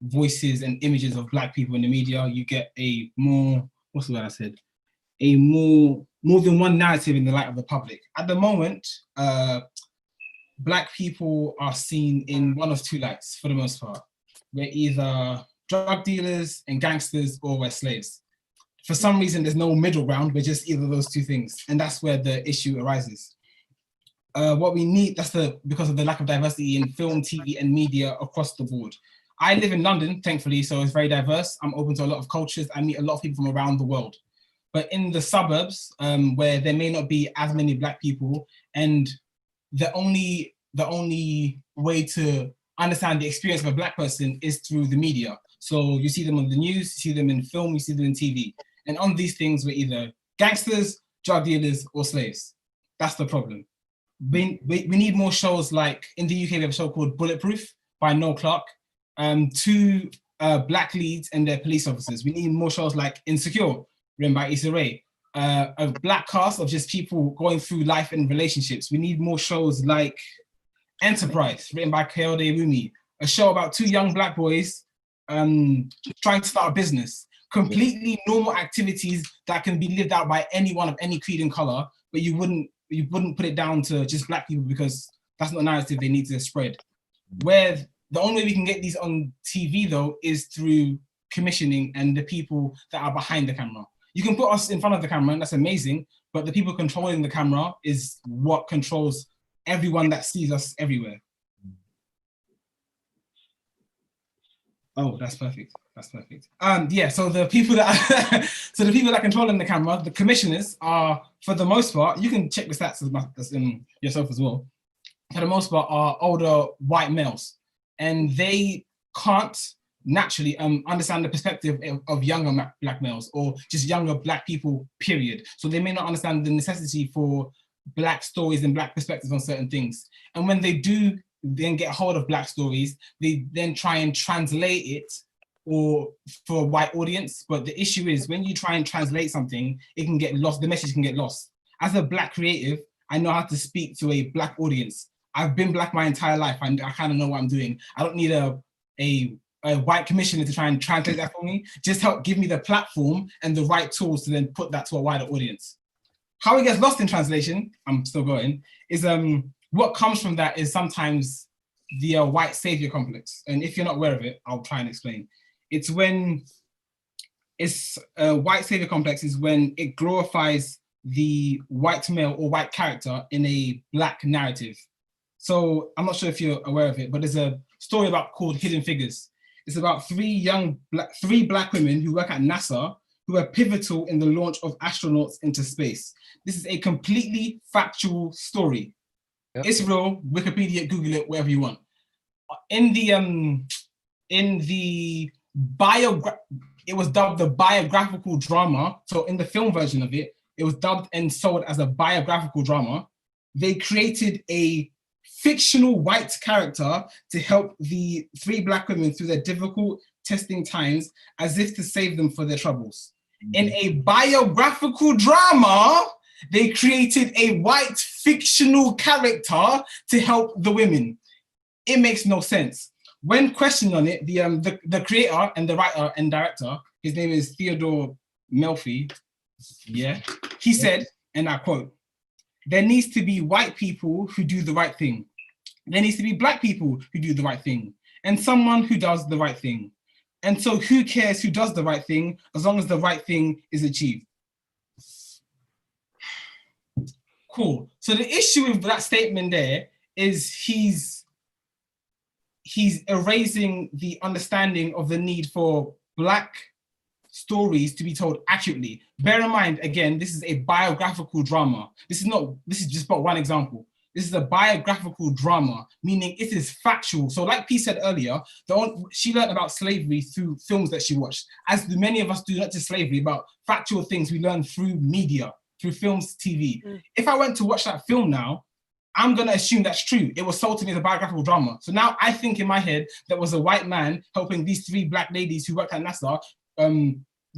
voices and images of Black people in the media, you get a more, what's the word I said? A more than one narrative in the light of the public. At the moment, Black people are seen in one of two lights for the most part. We're either drug dealers and gangsters, or we're slaves. For some reason, there's no middle ground. We're just either of those two things. And that's where the issue arises. What we need, because of the lack of diversity in film, TV, and media across the board. I live in London, thankfully, so it's very diverse. I'm open to a lot of cultures. I meet a lot of people from around the world. But in the suburbs, where there may not be as many Black people, and the only way to understand the experience of a Black person is through the media. So you see them on the news, you see them in film, you see them in TV. And on these things, we're either gangsters, drug dealers, or slaves. That's the problem. We need more shows. Like in the UK, we have a show called Bulletproof by Noel Clarke. Two Black leads and their police officers. We need more shows like Insecure, written by Issa Rae. a black cast of just people going through life and relationships. We need more shows like Enterprise, written by Kayode Ewumi, a show about two young black boys trying to start a business. Completely normal activities that can be lived out by anyone of any creed and color, but you wouldn't put it down to just black people because that's not a narrative they need to spread. Where the only way we can get these on TV though is through commissioning and the people that are behind the camera. You can put us in front of the camera and that's amazing, but the people controlling the camera is what controls everyone that sees us everywhere. Oh, that's perfect. That's perfect. Yeah, so the people that so the people that control the camera, the commissioners are, for the most part, you can check the stats as in yourself as well. For the most part, are older white males, and they can't naturally understand the perspective of younger black males or just younger black people, period. So they may not understand the necessity for black stories and black perspectives on certain things. And when they do then get hold of black stories, they then try and translate it or for a white audience. But the issue is when you try and translate something, it can get lost, the message can get lost. As a black creative, I know how to speak to a black audience. I've been black my entire life. I kind of know what I'm doing. I don't need a white commissioner to try and translate that for me. Just help give me the platform and the right tools to then put that to a wider audience. How it gets lost in translation, I'm still going, is what comes from that is sometimes the white savior complex. And if you're not aware of it, I'll try and explain. It's when white savior complex is when it glorifies the white male or white character in a black narrative. So I'm not sure if you're aware of it, but there's a story called Hidden Figures. It's about three black women who work at NASA who are pivotal in the launch of astronauts into space. This is a completely factual story. Yep. It's real. Wikipedia, Google it, whatever you want. It was dubbed the biographical drama. So in the film version of it, it was dubbed and sold as a biographical drama. They created a fictional white character to help the three black women through their difficult testing times as if to save them for their troubles. In a biographical drama, they created a white fictional character to help the women. It makes no sense. When questioned on it, the creator and the writer and director, his name is Theodore Melfi, yeah, he said, and I quote, "There needs to be white people who do the right thing. There needs to be black people who do the right thing, and someone who does the right thing. And so who cares who does the right thing as long as the right thing is achieved?" Cool. So the issue with that statement there is he's erasing the understanding of the need for black stories to be told accurately. Bear in mind, again, this is a biographical drama. This is just but one example. This is a biographical drama, meaning it is factual. So like P said earlier, she learned about slavery through films that she watched, as do many of us do, not just slavery, about factual things we learn through media, through films, TV. If I went to watch that film now, I'm gonna assume that's true. It was sold to me as a biographical drama. So now I think in my head, there was a white man helping these three black ladies who worked at NASA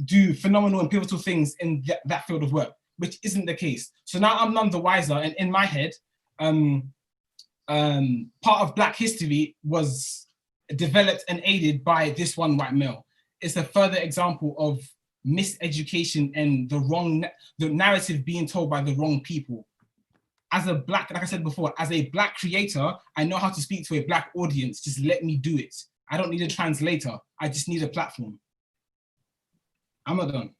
do phenomenal and pivotal things in that field of work, which isn't the case. So now I'm none the wiser, and in my head, part of Black history was developed and aided by this one white male. It's a further example of miseducation and the narrative being told by the wrong people. As a black, like I said before, as a black creator, I know how to speak to a black audience. Just let me do it. I don't need a translator. I just need a platform. I'm not done.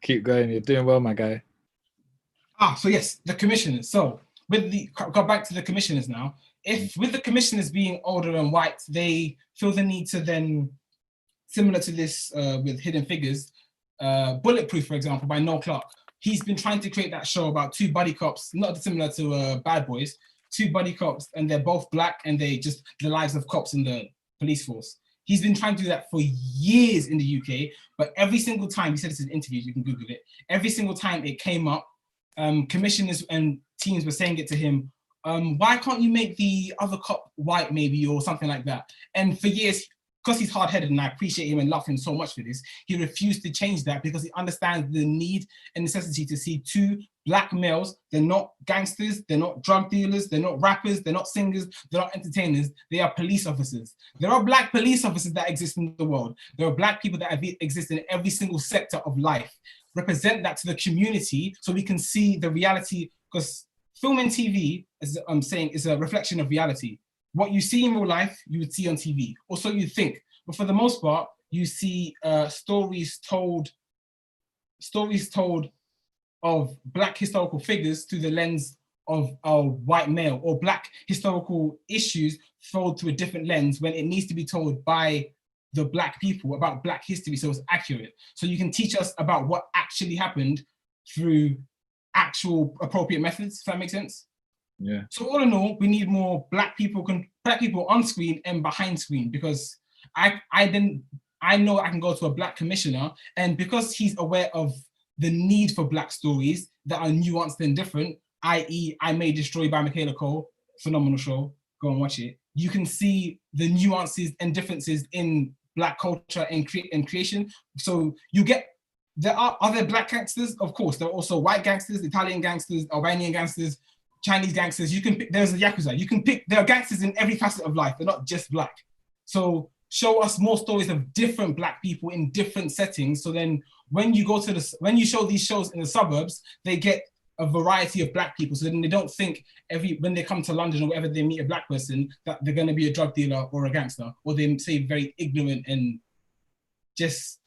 Keep going. You're doing well, my guy. So yes, the commissioners. So go back to the commissioners now. If with the commissioners being older and white, they feel the need to then, similar to this with Hidden Figures, Bulletproof, for example, by Noel Clarke. He's been trying to create that show about two buddy cops, not dissimilar to Bad Boys, two buddy cops, and they're both black, and they just the lives of cops in the police force. He's been trying to do that for years in the UK, but every single time, he said this in interviews, you can Google it, every single time it came up, commissioners and teams were saying it to him, why can't you make the other cop white maybe, or something like that? And for years, because he's hard-headed and I appreciate him and love him so much for this, he refused to change that because he understands the need and necessity to see two black males. They're not gangsters, they're not drug dealers, they're not rappers, they're not singers, they're not entertainers, they are police officers. There are black police officers that exist in the world. There are black people that exist in every single sector of life. Represent that to the community so we can see the reality, because film and TV, as I'm saying, is a reflection of reality. What you see in real life, you would see on TV, or so you think. But for the most part, you see stories told of black historical figures through the lens of a white male, or black historical issues told through a different lens when it needs to be told by the black people about black history, so it's accurate. So you can teach us about what actually happened through actual appropriate methods, if that makes sense. Yeah. So all in all, we need more black people on screen and behind screen, because I know I can go to a black commissioner, and because he's aware of the need for black stories that are nuanced and different, i.e. I May Destroy by Michaela Cole, phenomenal show, go and watch it. You can see the nuances and differences in black culture and creation. So you get, there are other black gangsters, of course, there are also white gangsters, Italian gangsters, Albanian gangsters, Chinese gangsters. You can pick, there's a Yakuza, you can pick, there are gangsters in every facet of life, they're not just black. So show us more stories of different black people in different settings. So then when you go to when you show these shows in the suburbs, they get a variety of black people. So then they don't think when they come to London or wherever they meet a black person, that they're gonna be a drug dealer or a gangster, or they say very ignorant and just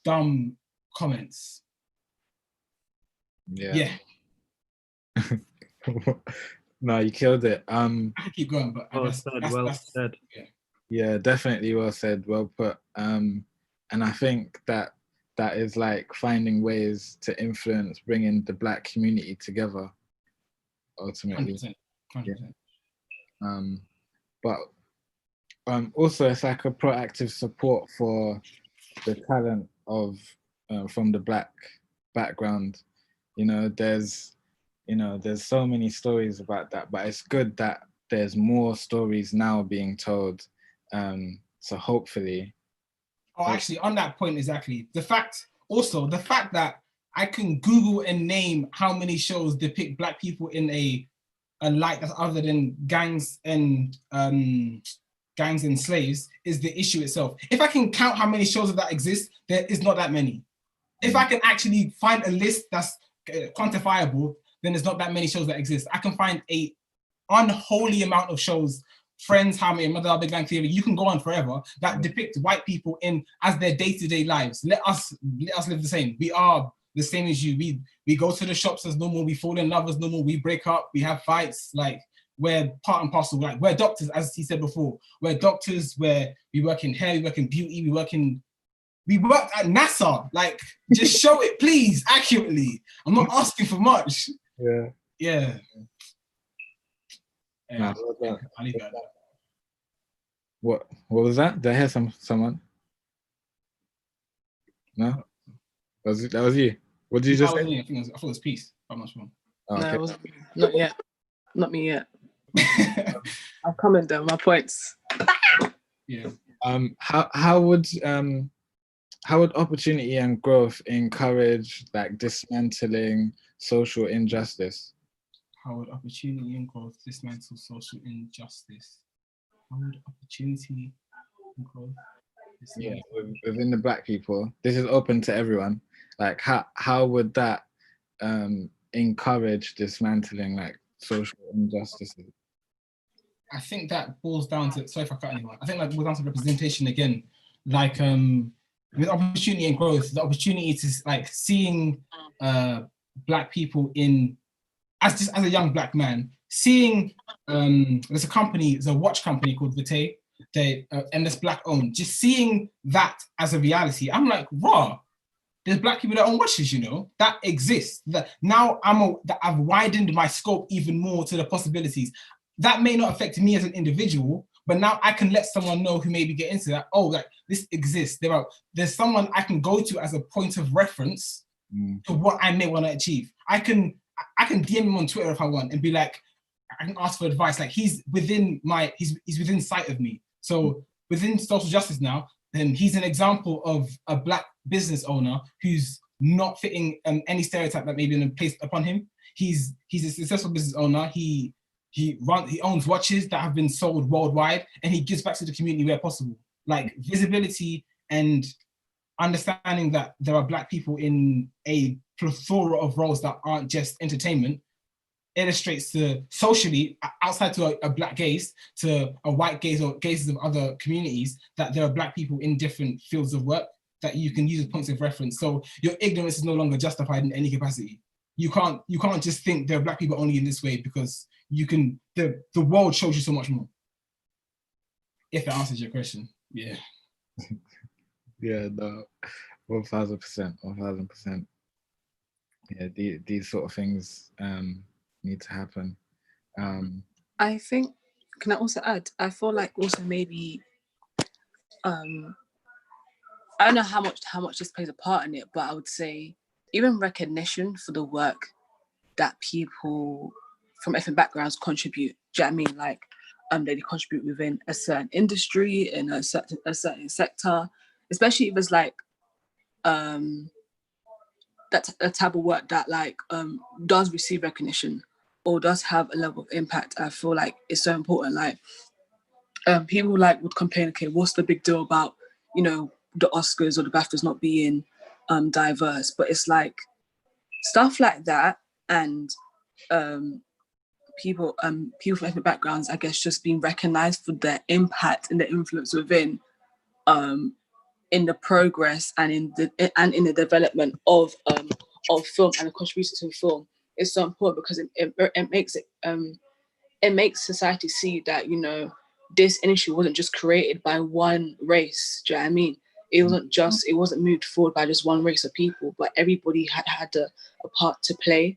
dumb comments. Yeah. No, you killed it. I can keep going, but well said. Yeah, definitely well said, well put. And I think that is like finding ways to influence, bringing the black community together, ultimately. 100%. Yeah. But also it's like a proactive support for the talent of from the black background. There's so many stories about that, but it's good that there's more stories now being told. So hopefully. Oh, actually, on that point, exactly. The fact that I can Google and name how many shows depict black people in a light that's other than gangs and slaves is the issue itself. If I can count how many shows of that exist, there is not that many. If I can actually find a list that's quantifiable, then there's not that many shows that exist. I can find a unholy amount of shows, Friends, How I Met Your Mother, Big Bang Theory, you can go on forever, that depict white people as their day-to-day lives. Let us live the same. We are the same as you. We go to the shops as normal, we fall in love as normal, we break up, we have fights, like we're part and parcel. Like we're doctors, as he said before. We're doctors, where we work in hair, we work in beauty, we worked at NASA. Like, just show it, please, accurately. I'm not asking for much. Yeah. Nah, what was that? Did I hear someone? No? That was you? What did you just say? I thought it was peace. I'm not sure. Oh, okay. No, it wasn't. Not yet. Not me yet. I'm coming though, my points. Yeah. How would opportunity and growth encourage like dismantling social injustice? How would opportunity and growth dismantle social injustice? How would opportunity and growth dismantle? Yeah, within the black people, this is open to everyone. Like how would that encourage dismantling like social injustices? I think that boils down to, sorry if I cut anyone, I think that boils down to representation again. Like with opportunity and growth, the opportunity to like seeing black people in, as a young black man, seeing there's a watch company called Vitae, and it's black owned. Just seeing that as a reality, I'm like, raw. There's black people that own watches, that exists. That now that I've widened my scope even more to the possibilities. That may not affect me as an individual, but now I can let someone know who maybe get into that. Oh, like this exists. There's someone I can go to as a point of reference to what I may want to achieve. I can DM him on Twitter if I want and be like, I can ask for advice. Like he's within sight of me. So within social justice now, then he's an example of a Black business owner who's not fitting any stereotype that may be placed upon him. He's a successful business owner. He owns watches that have been sold worldwide, and he gives back to the community where possible. Like visibility and understanding that there are Black people in a plethora of roles that aren't just entertainment illustrates to socially, outside to a Black gaze, to a white gaze or gazes of other communities, that there are Black people in different fields of work that you can use as points of reference. So your ignorance is no longer justified in any capacity. You can't just think there are Black people only in this way, because you can, the world shows you so much more. If that answers your question, yeah. Yeah, no, 1000%. Yeah, these sort of things need to happen. I think, can I also add, I feel like also maybe, I don't know how much this plays a part in it, but I would say even recognition for the work that people from ethnic backgrounds contribute. Do you know what I mean? Like, they contribute within a certain industry, in a certain sector, especially if it's like that a type of work that like does receive recognition or does have a level of impact. I feel like it's so important. Like people like would complain, okay, what's the big deal about, you know, the Oscars or the BAFTAs not being diverse? But it's like stuff like that, and people from ethnic backgrounds, I guess, just being recognized for their impact and their influence within in the progress and in the development of film and the contribution to film is so important, because it makes society see that, you know, this industry wasn't just created by one race. Do you know what I mean? It wasn't moved forward by just one race of people, but everybody had a part to play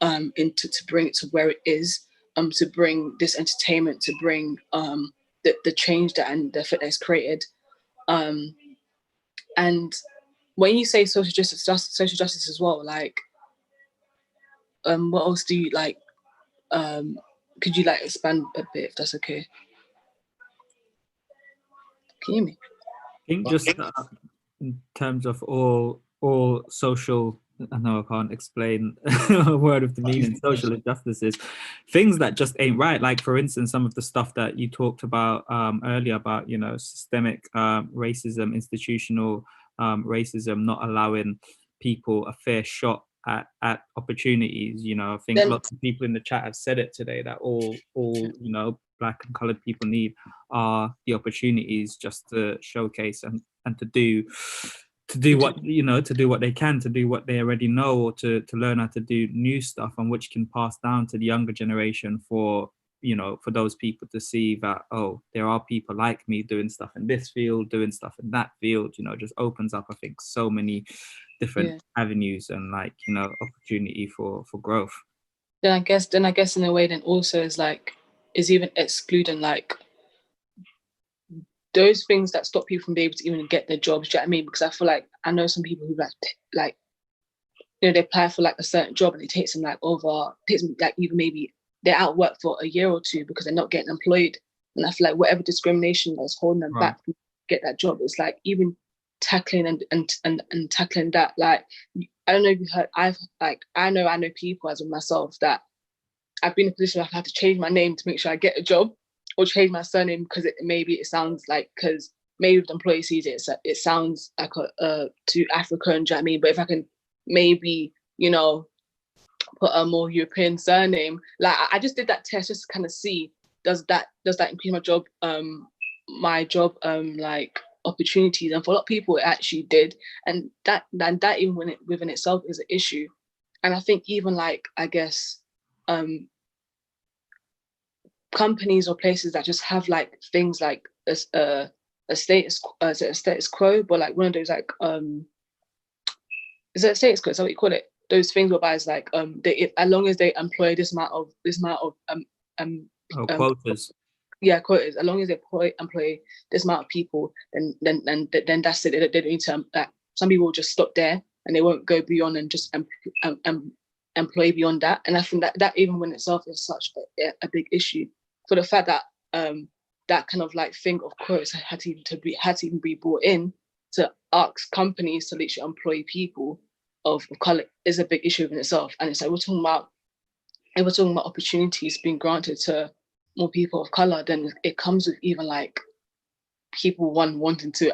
to bring it to where it is, to bring this entertainment, to bring the change that and the effect that is created. And when you say social justice as well, like, what else do you like? Could you like expand a bit, if that's okay? Can you hear me? I think just in terms of all social, I know I can't explain a word of the meaning, social injustices, things that just ain't right. Like, for instance, some of the stuff that you talked about earlier about, you know, systemic racism, institutional racism, not allowing people a fair shot at opportunities. You know, I think lots of people in the chat have said it today, that all you know, Black and coloured people need are the opportunities just to showcase and to do what, you know, to do what they can, to do what they already know, or to learn how to do new stuff, and which can pass down to the younger generation for, you know, for those people to see that, oh, there are people like me doing stuff in this field, doing stuff in that field. You know, just opens up, I think, so many different avenues and, like, you know, opportunity for growth. Then I guess in a way, then also is even excluding like those things that stop people from being able to even get their jobs. Do you know what I mean? Because I feel like I know some people who like you know, they apply for like a certain job and it takes them like even maybe they're out of work for a year or two because they're not getting employed. And I feel like whatever discrimination that's holding them back from get that job, it's like even tackling and tackling that. Like, I don't know if you heard, I know people as of myself that I've been in a position where I've had to change my name to make sure I get a job, or change my surname because it sounds like, because maybe if the employee sees it sounds like a too African, do you know what I mean? But if I can maybe, you know, put a more European surname, like I just did that test just to kind of see, does that increase my job like opportunities? And for a lot of people it actually did, and that even within itself is an issue. And I think even like, I guess companies or places that just have like things like a status quo, but like one of those like is it a status quo? Is that what you call it? Those things whereby it's like as long as they employ this amount of quotas. Yeah, quotas. As long as they employ this amount of people, then that's it. They don't need to. Some people will just stop there and they won't go beyond and just employ beyond that. And I think that even when itself is such a big issue, for the fact that that kind of like thing of quotes had to even be brought in to ask companies to literally employ people of color is a big issue in itself. And it's like we're talking about opportunities being granted to more people of color, then it comes with even like people wanting to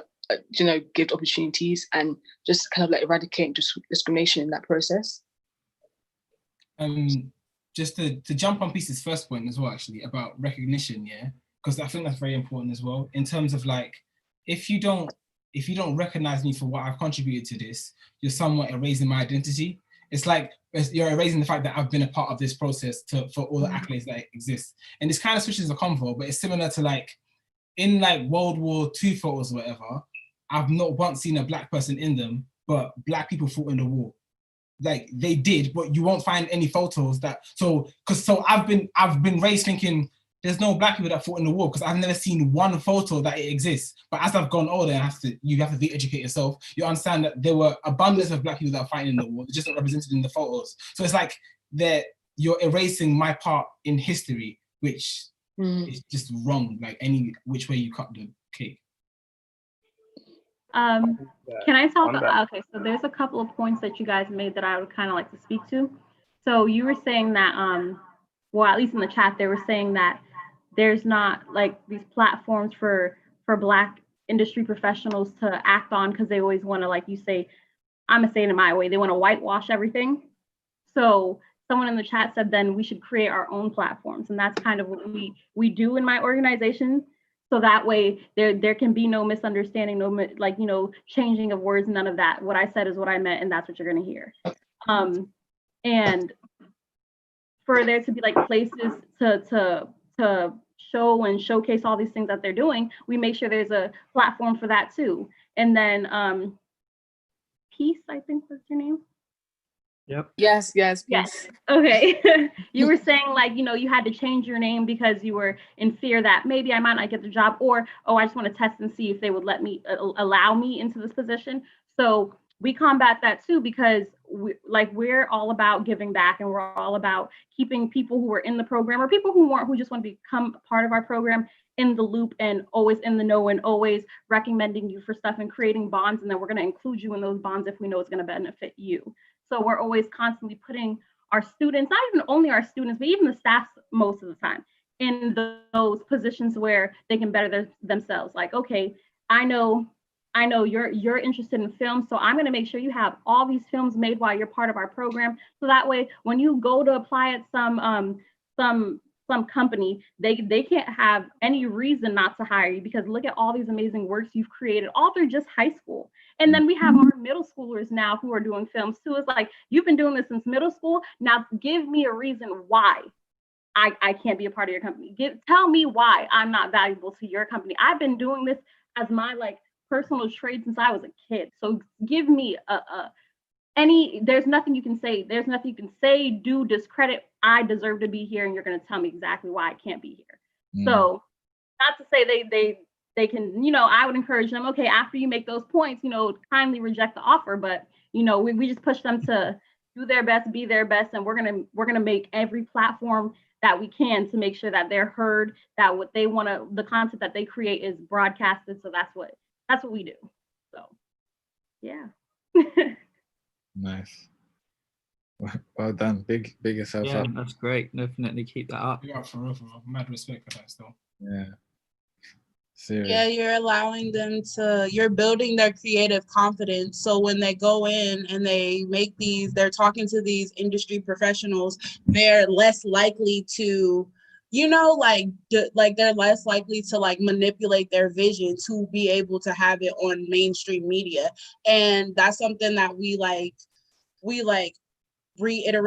give opportunities and just kind of like eradicate discrimination in that process. Just to jump on Peace's first point as well, actually, about recognition, yeah, because I think that's very important as well, in terms of like, if you don't recognize me for what I've contributed to this, you're somewhat erasing my identity. It's like you're erasing the fact that I've been a part of this process for all the accolades that exist. And this kind of switches the convo, but it's similar to like, in like World War II photos or whatever, I've not once seen a black person in them, but black people fought in the war. Like they did, but you won't find any photos that, so I've been raised thinking there's no black people that fought in the war because I've never seen one photo that it exists. But as I've gone older, you have to de-educate yourself. You understand that there were abundance of black people that are fighting in the war, they're just not represented in the photos. So it's like you're erasing my part in history, which is just wrong, like any which way you cut the cake. Can I talk? Okay, so there's a couple of points that you guys made that I would kind of like to speak to. So you were saying that, well, at least in the chat, they were saying that there's not like these platforms for Black industry professionals to act on because they always want to, like you say, I'm gonna say it in my way, they want to whitewash everything. So someone in the chat said then we should create our own platforms, and that's kind of what we do in my organization. So that way there can be no misunderstanding, no changing of words, none of that. What I said is what I meant, and that's what you're gonna hear. And for there to be like places to show and showcase all these things that they're doing, we make sure there's a platform for that too. And then Peace, I think that's your name. Yep. Yes. Okay. You were saying like, you had to change your name because you were in fear that maybe I might not get the job, or, oh, I just want to test and see if they would let me, allow me into this position. So we combat that too, because we're all about giving back, and we're all about keeping people who are in the program or people who just want to become part of our program in the loop and always in the know and always recommending you for stuff and creating bonds. And then we're going to include you in those bonds if we know it's going to benefit you. So we're always constantly putting our students, not even only our students, but even the staff most of the time, in those positions where they can better themselves. Like, okay, I know you're interested in film, so I'm going to make sure you have all these films made while you're part of our program. So that way, when you go to apply at some company, they can't have any reason not to hire you, because look at all these amazing works you've created all through just high school. And then we have our middle schoolers now who are doing films too. It's like, you've been doing this since middle school. Now give me a reason why I can't be a part of your company. Tell me why I'm not valuable to your company. I've been doing this as my personal trade since I was a kid. So give me there's nothing you can say. There's nothing you can say, do, discredit. I deserve to be here, and you're going to tell me exactly why I can't be here. So not to say they can, I would encourage them, okay, after you make those points, kindly reject the offer. But, we just push them to do their best, be their best. And we're going to make every platform that we can to make sure that they're heard, that what they want to, the content that they create is broadcasted. So that's what we do. So, yeah. Nice. Well done. Big yourself Yeah, up. that's great. Definitely keep that up. Yeah, for real. Mad respect for that still. Yeah. Serious. Yeah, you're building their creative confidence. So when they go in and they're talking to these industry professionals, they're less likely to, they're less likely to manipulate their vision to be able to have it on mainstream media. And that's something that we reiterate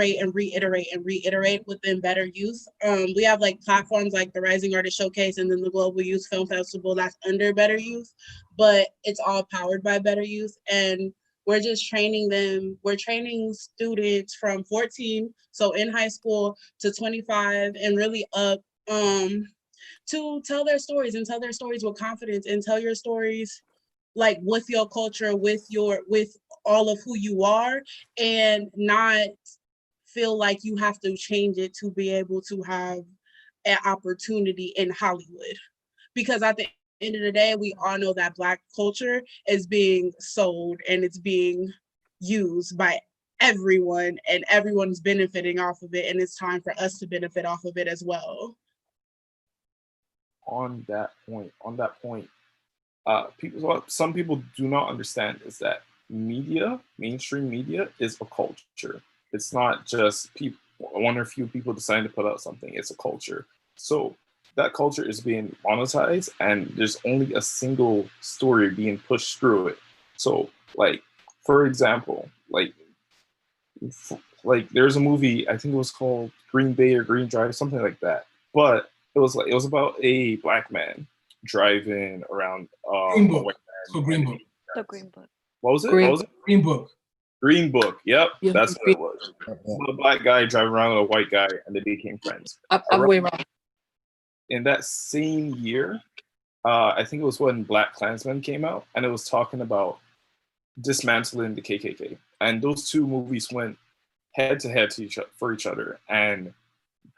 within Better Youth. We have platforms like the Rising Artist Showcase and then the Global Youth Film Festival that's under Better Youth, but it's all powered by Better Youth. And we're just training them. We're training students from 14, so in high school, to 25 and really up, to tell their stories with confidence, and tell your stories with your culture, with all of who you are, and not feel like you have to change it to be able to have an opportunity in Hollywood. because at the end of the day, we all know that Black culture is being sold and it's being used by everyone, and everyone's benefiting off of it, and it's time for us to benefit off of it as well. On that point, some people do not understand is that media, mainstream media, is a culture. It's not just one or few people deciding to put out something. It's a culture. So that culture is being monetized, and there's only a single story being pushed through it. So, like, for example, like there's a movie, I think it was called Green Bay or Green Drive, something like that. But it was about a Black man driving around. Green Book. Green Book. The Green Book. What was it? Green Book. Green Book. Yep, Yeah, that's what it was. A Black guy driving around with a white guy, and they became friends. I'm way wrong. In that same year, I think it was when Black Klansman came out, and it was talking about dismantling the KKK. And those two movies went head to head for each other. And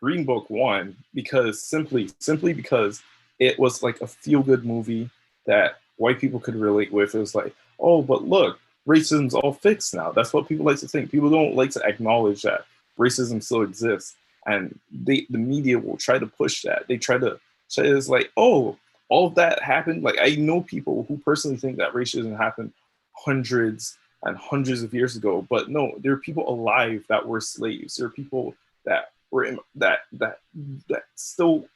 Green Book won because simply because it was like a feel-good movie that white people could relate with. It was like, oh, but look, racism's all fixed now. That's what people like to think. People don't like to acknowledge that racism still exists. And the media will try to push that. They try to say it's like, oh, all of that happened. Like, I know people who personally think that racism happened hundreds and hundreds of years ago, but no, there are people alive that were slaves. There are people that were in, that still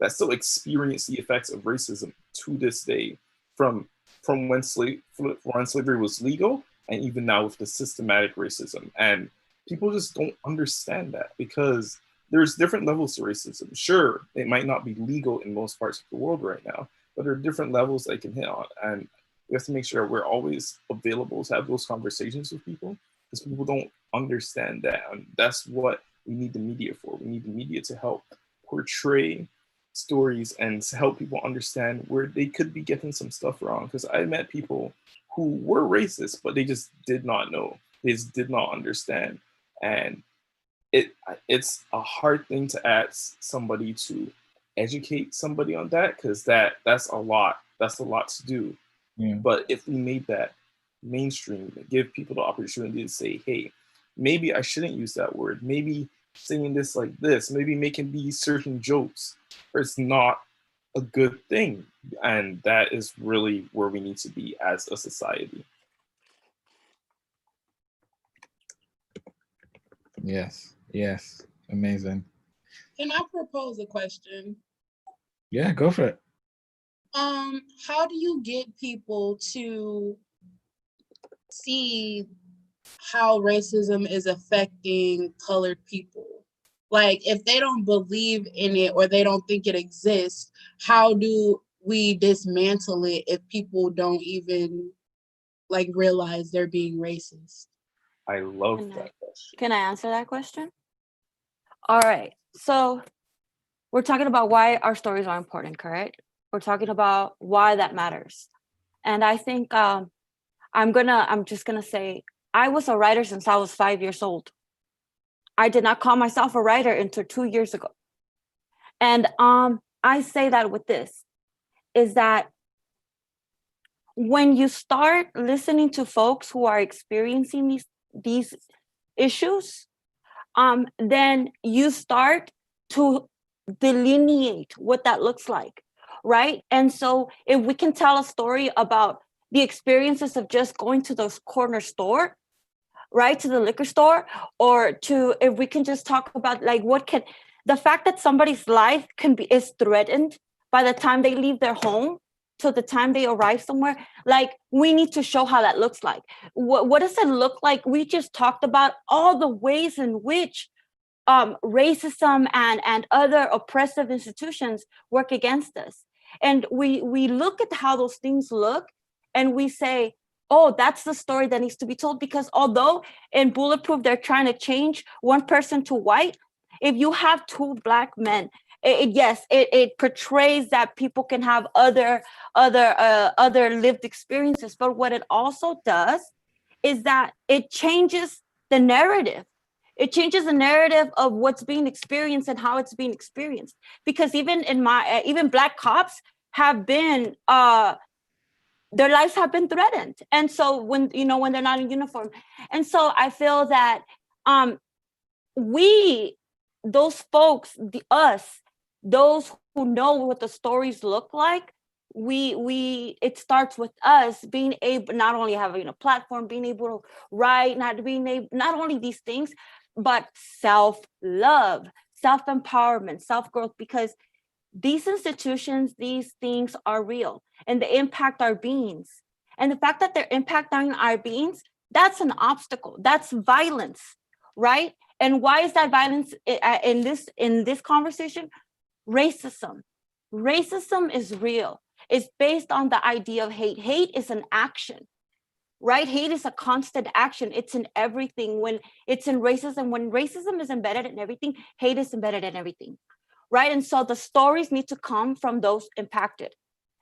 experience the effects of racism to this day, from when slavery was legal, and even now with the systematic racism. And people just don't understand that, because there's different levels to racism. Sure, it might not be legal in most parts of the world right now, but there are different levels they can hit on. And we have to make sure we're always available to have those conversations with people, because people don't understand that. And that's what we need the media for. We need the media to help portray stories and to help people understand where they could be getting some stuff wrong. Because I met people who were racist, but they just did not know. They just did not understand. And it's a hard thing to ask somebody to educate somebody on that, because that's a lot. That's a lot to do. Yeah. But if we made that mainstream, give people the opportunity to say, hey, maybe I shouldn't use that word. Maybe saying this like this, maybe making these certain jokes, it's not a good thing. And that is really where we need to be as a society. Yes. Amazing. Can I propose a question? Yeah, go for it. How do you get people to see how racism is affecting colored people? Like, if they don't believe in it or they don't think it exists, how do we dismantle it if people don't even like realize they're being racist? I love that question. Can I answer that question? All right. So we're talking about why our stories are important, correct? We're talking about why that matters. And I think I'm just gonna say, I was a writer since I was 5 years old. I did not call myself a writer until 2 years ago. And I say that with this, is that when you start listening to folks who are experiencing these issues, then you start to delineate what that looks like, right? And so if we can tell a story about the experiences of just going to the corner store, right, to the liquor store, or to, if we can just talk about like the fact that somebody's life is threatened by the time they leave their home to the time they arrive somewhere, like, we need to show how that looks like. What does it look like? We just talked about all the ways in which racism and other oppressive institutions work against us. And we look at how those things look, and we say, oh, that's the story that needs to be told. Because although in Bulletproof they're trying to change one person to white, if you have two Black men, it portrays that people can have other lived experiences. But what it also does is that it changes the narrative. It changes the narrative of what's being experienced and how it's being experienced. Because even Black cops have been their lives have been threatened. And so when they're not in uniform. And so I feel that those folks, those who know what the stories look like, it starts with us being able, not only having a platform, being able to write, not only these things, but self-love, self-empowerment, self-growth, because these institutions, these things are real and they impact our beings. And the fact that they're impacting our beings, that's an obstacle, that's violence, right? And why is that violence in this conversation? Racism. Racism is real. It's based on the idea of hate. Hate is an action, right? Hate is a constant action. It's in everything. When it's in racism, when racism is embedded in everything, hate is embedded in everything, right? And so the stories need to come from those impacted.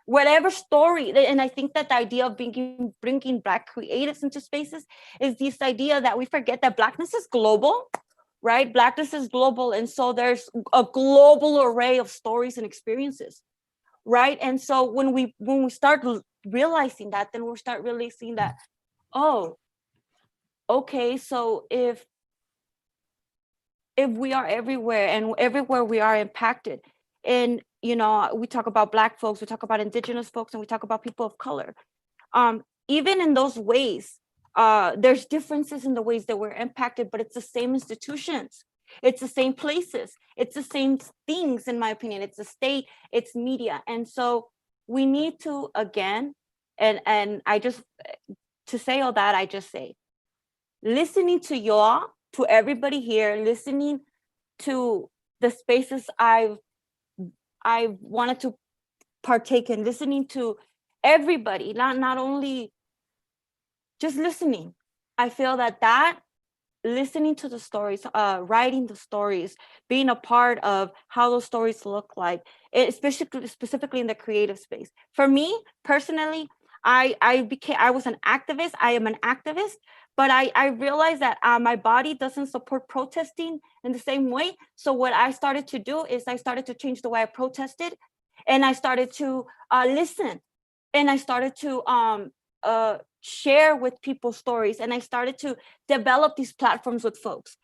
Whatever story, and I think that the idea of bringing Black creatives into spaces is this idea that we forget that Blackness is global, right? Blackness is global. And so there's a global array of stories and experiences, right? And so when we start realizing that, then we'll start really seeing that, oh, okay, so if we are everywhere and everywhere we are impacted, and we talk about Black folks, we talk about Indigenous folks, and we talk about people of color, even in those ways, there's differences in the ways that we're impacted, but it's the same institutions, it's the same places, it's the same things, in my opinion. It's the state, it's media. And so we need to, again, and I just, to say all that, I just say, listening to y'all, to everybody here, listening to the spaces I've wanted to partake in, listening to everybody, not only just listening. I feel that listening to the stories, writing the stories, being a part of how those stories look like, specifically in the creative space. For me personally, I was an activist. I am an activist, but I realized that my body doesn't support protesting in the same way. So what I started to do is I started to change the way I protested, and I started to listen, and I started to share with people stories, and I started to develop these platforms with folks.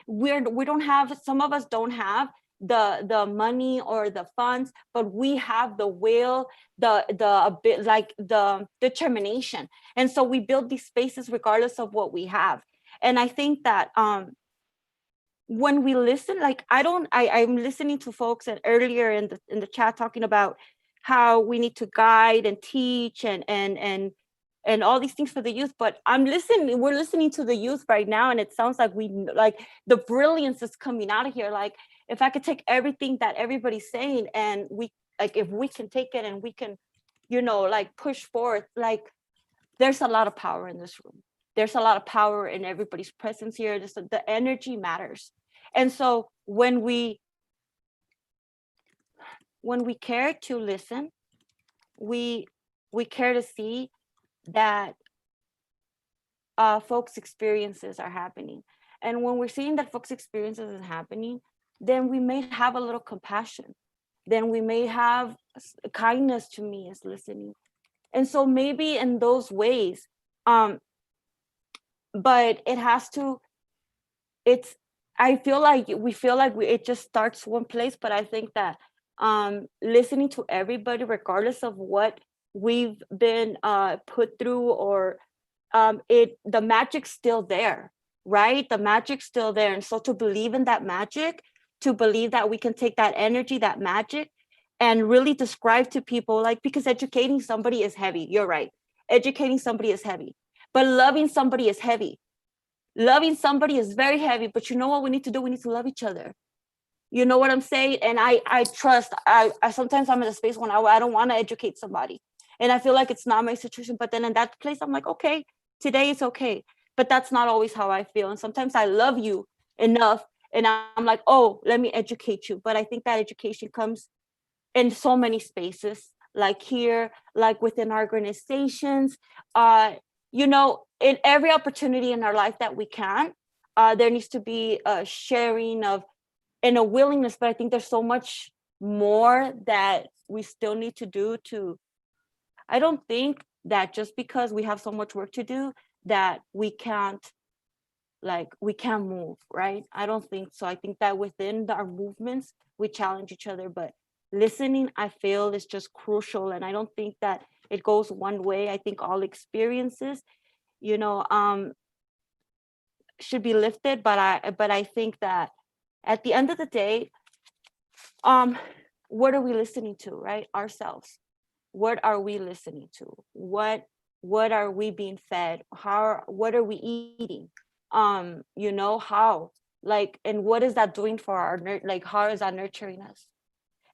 We don't have, some of us don't have the money or the funds, but we have the will, the determination. And so we build these spaces regardless of what we have. And I think that when we listen, like I'm listening to folks and earlier in the chat talking about how we need to guide and teach and all these things for the youth, but we're listening to the youth right now, and it sounds like the brilliance is coming out of here. Like, if I could take everything that everybody's saying, and if we can take it and we can, push forth, like, there's a lot of power in this room. There's a lot of power in everybody's presence here. The energy matters. And so when we care to listen, we care to see that folks' experiences are happening. And when we're seeing that folks' experiences is happening, then we may have a little compassion. Then we may have kindness to me as listening. And so maybe in those ways, but I feel like it just starts one place, but I think that listening to everybody, regardless of what we've been put through, or the magic's still there, right? The magic's still there. And so to believe in that magic, to believe that we can take that energy, that magic, and really describe to people, like, because educating somebody is heavy. You're right. Educating somebody is heavy, but loving somebody is heavy. Loving somebody is very heavy, but you know what we need to do? We need to love each other. You know what I'm saying? And I trust, I sometimes I'm in a space when I don't want to educate somebody. And I feel like it's not my situation, but then in that place, I'm like, okay, today it's okay. But that's not always how I feel. And sometimes I love you enough, and I'm like, oh, let me educate you. But I think that education comes in so many spaces, like here, like within our organizations, in every opportunity in our life that we can, there needs to be a sharing of, and a willingness, but I think there's so much more that we still need to do to, I don't think that just because we have so much work to do that we can't move, right? I don't think so. I think that within our movements, we challenge each other, but listening, I feel, is just crucial. And I don't think that it goes one way. I think all experiences, should be lifted, but I think that at the end of the day, what are we listening to, right? Ourselves. What are we listening to? What are we being fed? What are we eating? How, and what is that doing for our, how is that nurturing us?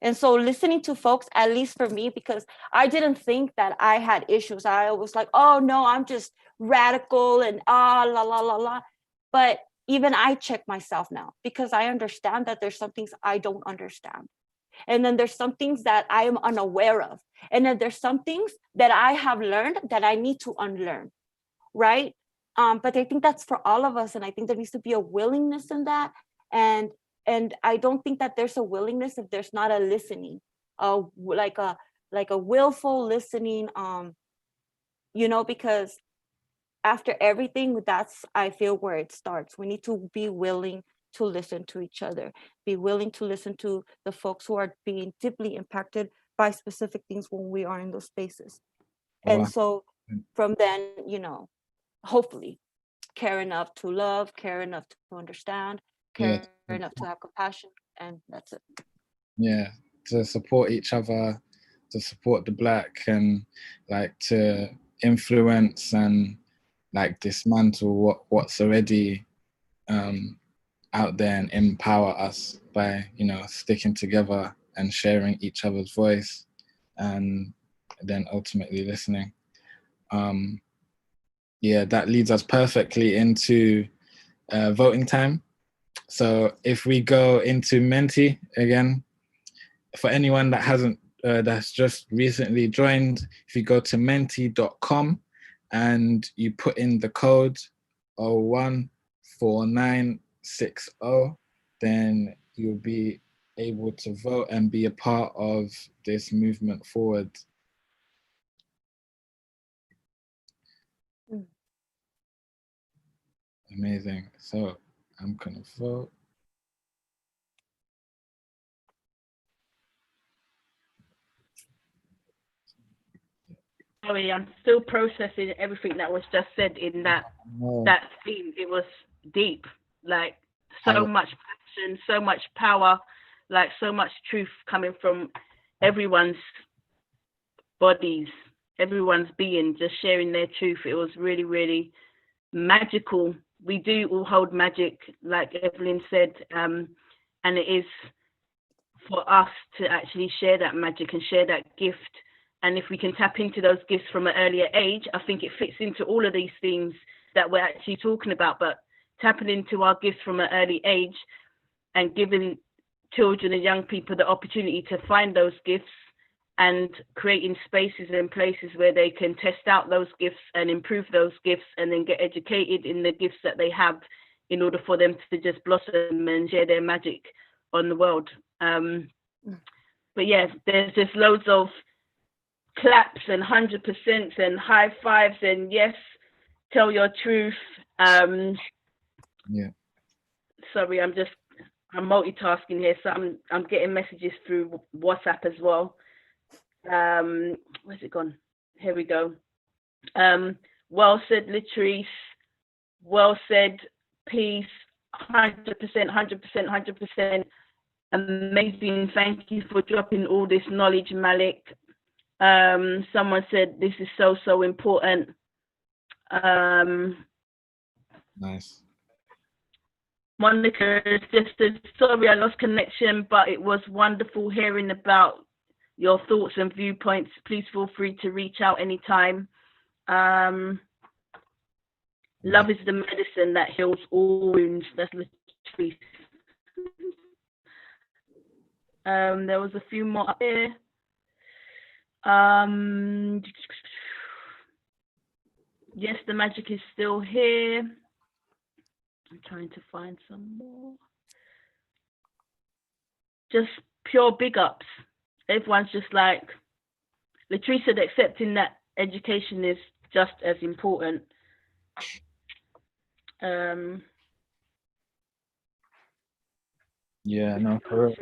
And so listening to folks, at least for me, because I didn't think that I had issues. I was like, oh no, I'm just radical and la la la la. But even I check myself now, because I understand that there's some things I don't understand. And then there's some things that I am unaware of. And then there's some things that I have learned that I need to unlearn, right? But I think that's for all of us. And I think there needs to be a willingness in that. And I don't think that there's a willingness if there's not a listening, like a willful listening, because after everything, that's, I feel, where it starts. We need to be willing to listen to each other, be willing to listen to the folks who are being deeply impacted by specific things when we are in those spaces. And so from then, hopefully care enough to love, care enough to understand, care enough to have compassion, and that's it. Yeah, to support each other, to support the Black, and to influence and dismantle what's already out there and empower us by sticking together and sharing each other's voice, and then ultimately listening. That leads us perfectly into voting time. So if we go into Menti again, for anyone that hasn't, that's just recently joined, if you go to menti.com and you put in the code 014960, then you'll be able to vote and be a part of this movement forward. Amazing. So I'm gonna vote. Sorry, I'm still processing everything that was just said in that theme. It was deep, so much passion, so much power, so much truth coming from everyone's bodies, everyone's being, just sharing their truth. It was really, really magical. We do all hold magic, like Evelyn said, and it is for us to actually share that magic and share that gift. And if we can tap into those gifts from an earlier age, I think it fits into all of these themes that we're actually talking about. But tapping into our gifts from an early age and giving children and young people the opportunity to find those gifts and creating spaces and places where they can test out those gifts and improve those gifts and then get educated in the gifts that they have in order for them to just blossom and share their magic on the world. But yeah, there's just loads of claps and 100% and high fives and yes, tell your truth. Sorry, I'm multitasking here, so I'm getting messages through WhatsApp as well. Where's it gone? Here we go. Well said, Latrice. Well said, peace. 100%, 100%. Amazing. Thank you for dropping all this knowledge, Malik. Someone said this is so important. Nice. Monica just said, sorry I lost connection, but it was wonderful hearing about your thoughts and viewpoints. Please feel free to reach out anytime. Love is the medicine that heals all wounds. That's the truth. There was a few more up there. Yes, the magic is still here. I'm trying to find some more. Just pure big ups. Everyone's just like, Latrice said, accepting that education is just as important. Yeah, no, for real.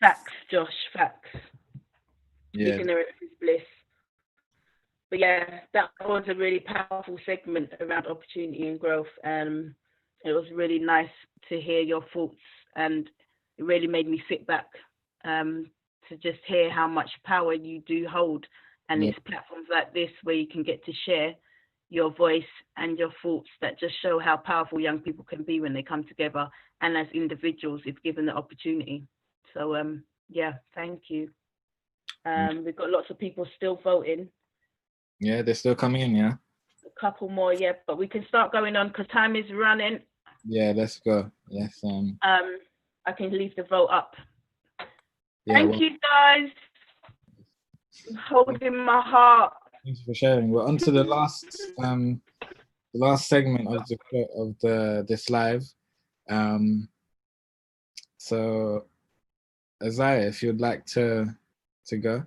Facts, Josh, facts. Yeah. Ignorance is bliss. But yeah, that was a really powerful segment around opportunity and growth. It was really nice to hear your thoughts, and it really made me sit back to just hear how much power you do hold. And it's platforms like this where you can get to share your voice and your thoughts that just show how powerful young people can be when they come together and as individuals if given the opportunity. So yeah, thank you. We've got lots of people still voting. Yeah, they're still coming in, yeah? A couple more, yeah, but we can start going on because time is running. Yeah, let's go. Yes. I can leave the vote up. Yeah, Thank you, guys. I'm holding my heart. Thanks for sharing. We're on to the last segment of this live. So, Isaiah, if you'd like to go.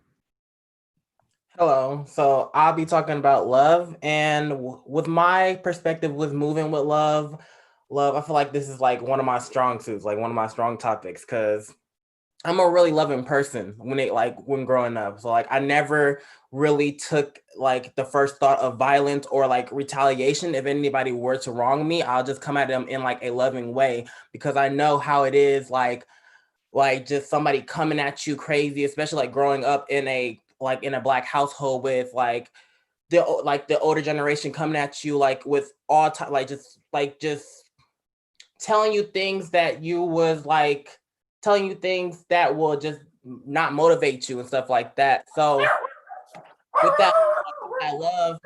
Hello. So I'll be talking about love, and with my perspective with moving with love, I feel like this is like one of my strong suits, like one of my strong topics, because I'm a really loving person when growing up. So like I never really took like the first thought of violence or like retaliation. If anybody were to wrong me, I'll just come at them in like a loving way, because I know how it is like just somebody coming at you crazy, especially like growing up in a Black household with the older generation coming at you like with all time, just telling you things that telling you things that will just not motivate you and stuff like that. So with that, I love.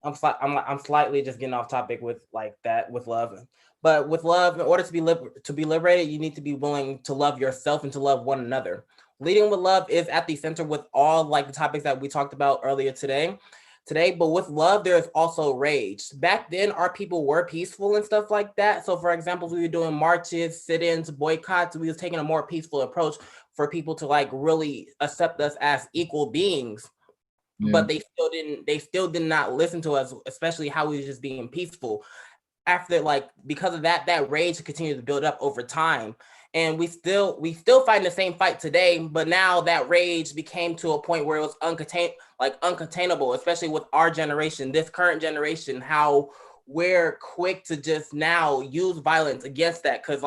I'm slightly just getting off topic with like that with love, but with love, in order to be liberated, you need to be willing to love yourself and to love one another. Leading with love is at the center with all like the topics that we talked about earlier today. But with love, there is also rage. Back then, our people were peaceful and stuff like that. So for example, we were doing marches, sit-ins, boycotts. We was taking a more peaceful approach for people to like really accept us as equal beings. Yeah. But they still did not listen to us, especially how we were just being peaceful. After because of that rage continued to build up over time. And we still fighting the same fight today, but now that rage became to a point where it was uncontainable, especially with our generation, this current generation, how we're quick to just now use violence against that, because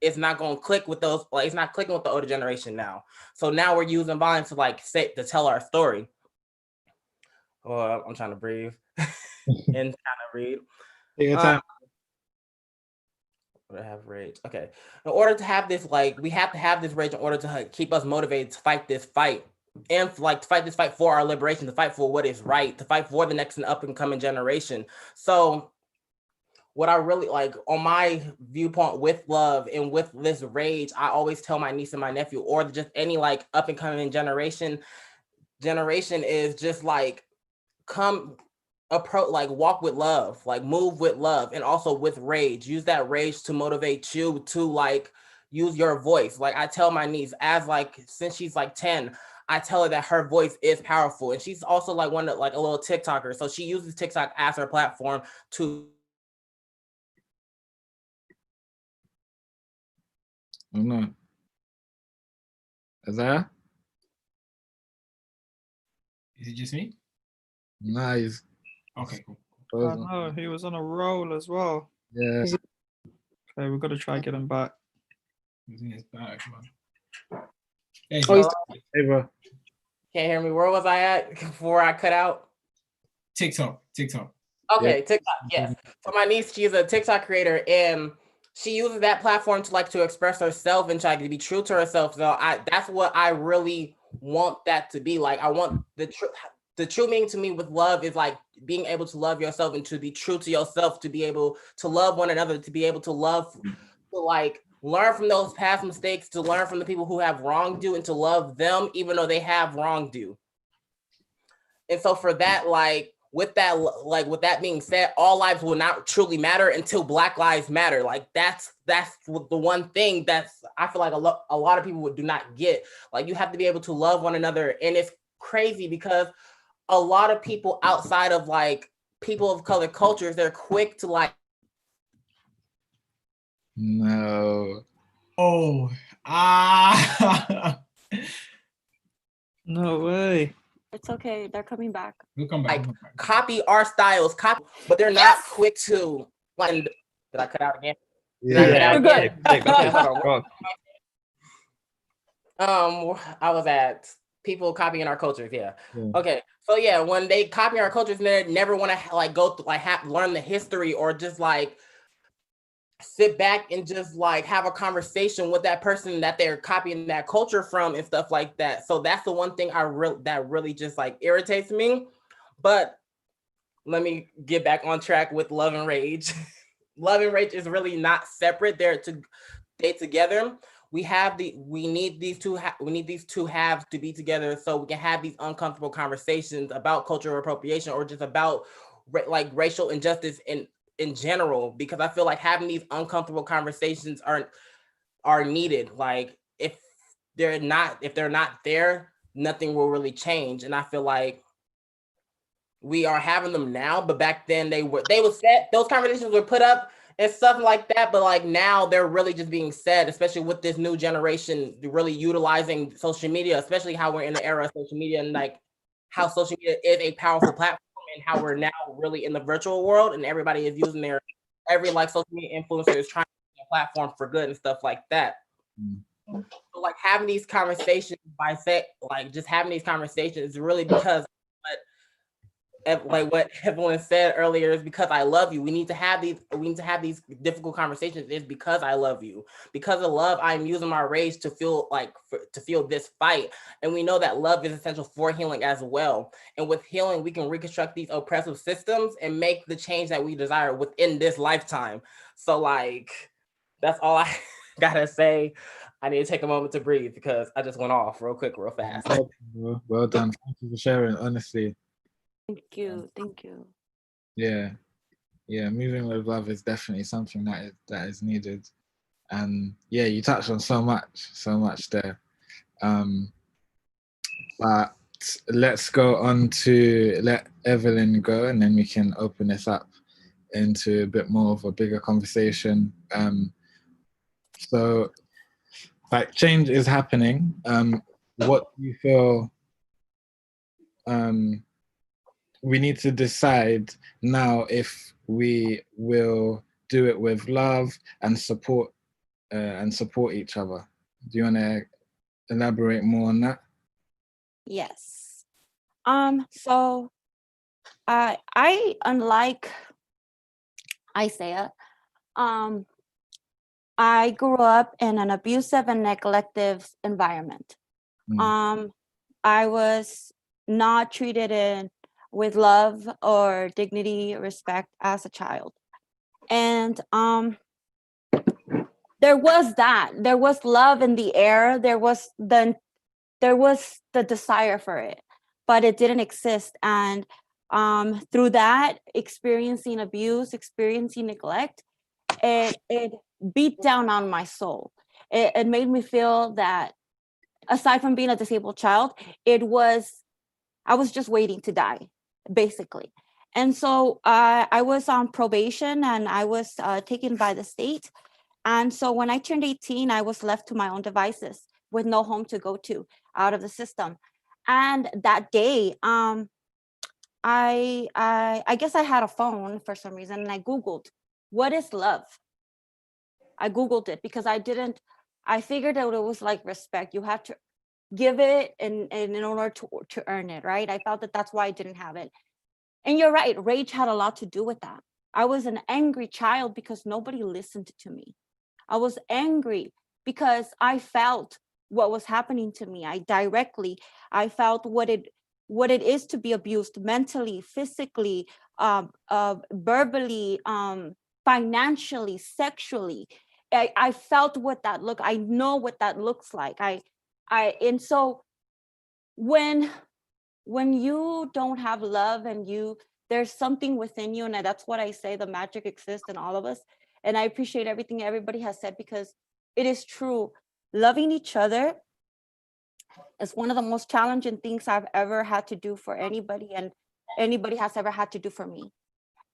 it's not going to click with those, it's not clicking with the older generation now. So now we're using violence to tell our story. Oh, I'm trying to breathe and kind of read. Take your time. I have rage. Okay. In order to have this, we have to have this rage in order to keep us motivated to fight this fight. And to fight this fight for our liberation, to fight for what is right, to fight for the next and up and coming generation. So what I really on my viewpoint with love and with this rage, I always tell my niece and my nephew, or just any up and coming generation is just walk with love, move with love, and also with rage. Use that rage to motivate you to use your voice. I tell my niece, since she's 10, I tell her that her voice is powerful, and she's also a little TikToker, so she uses TikTok as her platform to. Oh no, Isaiah? Is it just me? Nice. Okay, cool. I know, he was on a roll as well. Yeah. Okay, we've got to try get him back. He's in his bag, man. Hey, bro. Can't hear me. Where was I at before I cut out? TikTok. Okay, yeah. TikTok, yes. So my niece, she's a TikTok creator, and she uses that platform to express herself and try to be true to herself. So that's what I really want that to be. I want the true meaning to me with love is being able to love yourself and to be true to yourself, to be able to love one another, to be able to love, to learn from those past mistakes, to learn from the people who have wronged you, and to love them even though they have wronged you. And so for that, with that being said, all lives will not truly matter until Black Lives Matter. Like that's the one thing that's I feel like a lot of people do not get. Like you have to be able to love one another, and it's crazy because a lot of people outside of like people of color cultures, they're quick to like. No. Oh, No way. It's okay. They're coming back. We'll come back. Like copy our styles, but they're not quick to like. Did I cut out again? Yeah, You're good. Okay, hold on. I was at people copying our cultures. Yeah. Okay. So yeah, when they copy our cultures, they never want to like go through, like learn the history or just like sit back and just like have a conversation with that person that they're copying that culture from and stuff like that. So that's the one thing that really just like irritates me. But let me get back on track with Love and Rage. Love and Rage is really not separate. They're together. We need these two halves to be together so we can have these uncomfortable conversations about cultural appropriation or just about like racial injustice in general, because I feel like having these uncomfortable conversations are needed. Like if they're not there, nothing will really change. And I feel like we are having them now, but back then they were set, those conversations were put up and stuff like that, but like now they're really just being said, especially with this new generation really utilizing social media, especially how we're in the era of social media and like how social media is a powerful platform and how we're now really in the virtual world and everybody is using every like social media influencer is trying to use a platform for good and stuff like that. So like having these conversations just having these conversations is really because like what Evelyn said earlier is because I love you. We need to have these difficult conversations. It's because I love you. Because of love, I'm using my rage to feel this fight. And we know that love is essential for healing as well. And with healing, we can reconstruct these oppressive systems and make the change that we desire within this lifetime. So like, that's all I gotta say. I need to take a moment to breathe because I just went off real quick, real fast. Well done. Thank you for sharing, honestly. Thank you. Thank you. Yeah. Moving with love is definitely something that is needed. And yeah, you touched on so much there. But let's go on to let Evelyn go, and then we can open this up into a bit more of a bigger conversation. So, like, change is happening. What do you feel? We need to decide now if we will do it with love and support each other. Do you want to elaborate more on that? Yes. So I unlike Isaiah, I grew up in an abusive and neglective environment. I was not treated with love or dignity, respect as a child. And there was love in the air. There was the desire for it, but it didn't exist. And through that, experiencing abuse, experiencing neglect, it beat down on my soul. It made me feel that aside from being a disabled child, I was just waiting to die, basically. And so I was on probation and I was taken by the state. And so when I turned 18, I was left to my own devices with no home to go to out of the system. And that day, I guess I had a phone for some reason and I Googled, what is love? I Googled it because I figured out it was like respect. You have to give it in order to earn it, right? I felt that that's why I didn't have it. And you're right, rage had a lot to do with that. I was an angry child because nobody listened to me. I was angry because I felt what was happening to me. I felt what it is to be abused mentally, physically, verbally, financially, sexually. I felt what that looked. I know what that looks like. And so when you don't have love and you there's something within you, and that's what I say, the magic exists in all of us. And I appreciate everything everybody has said, because it is true. Loving each other is one of the most challenging things I've ever had to do for anybody, and anybody has ever had to do for me.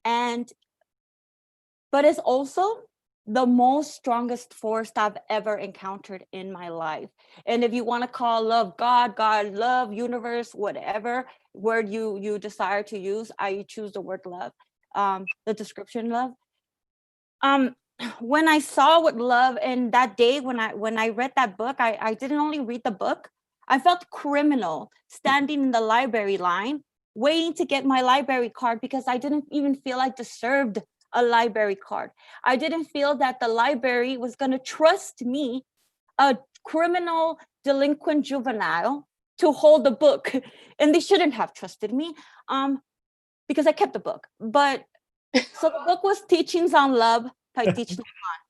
But it's also the most strongest force I've ever encountered in my life. And if you want to call love God, love, universe, whatever word you desire to use, I choose the word love, the description love. When I saw what love, and that day when I read that book, I didn't only read the book, I felt criminal standing in the library line, waiting to get my library card, because I didn't even feel I deserved a library card. I didn't feel that the library was going to trust me, a criminal, delinquent juvenile, to hold the book. And they shouldn't have trusted me, because I kept the book. But so the book was Teachings on Love by Teach No One.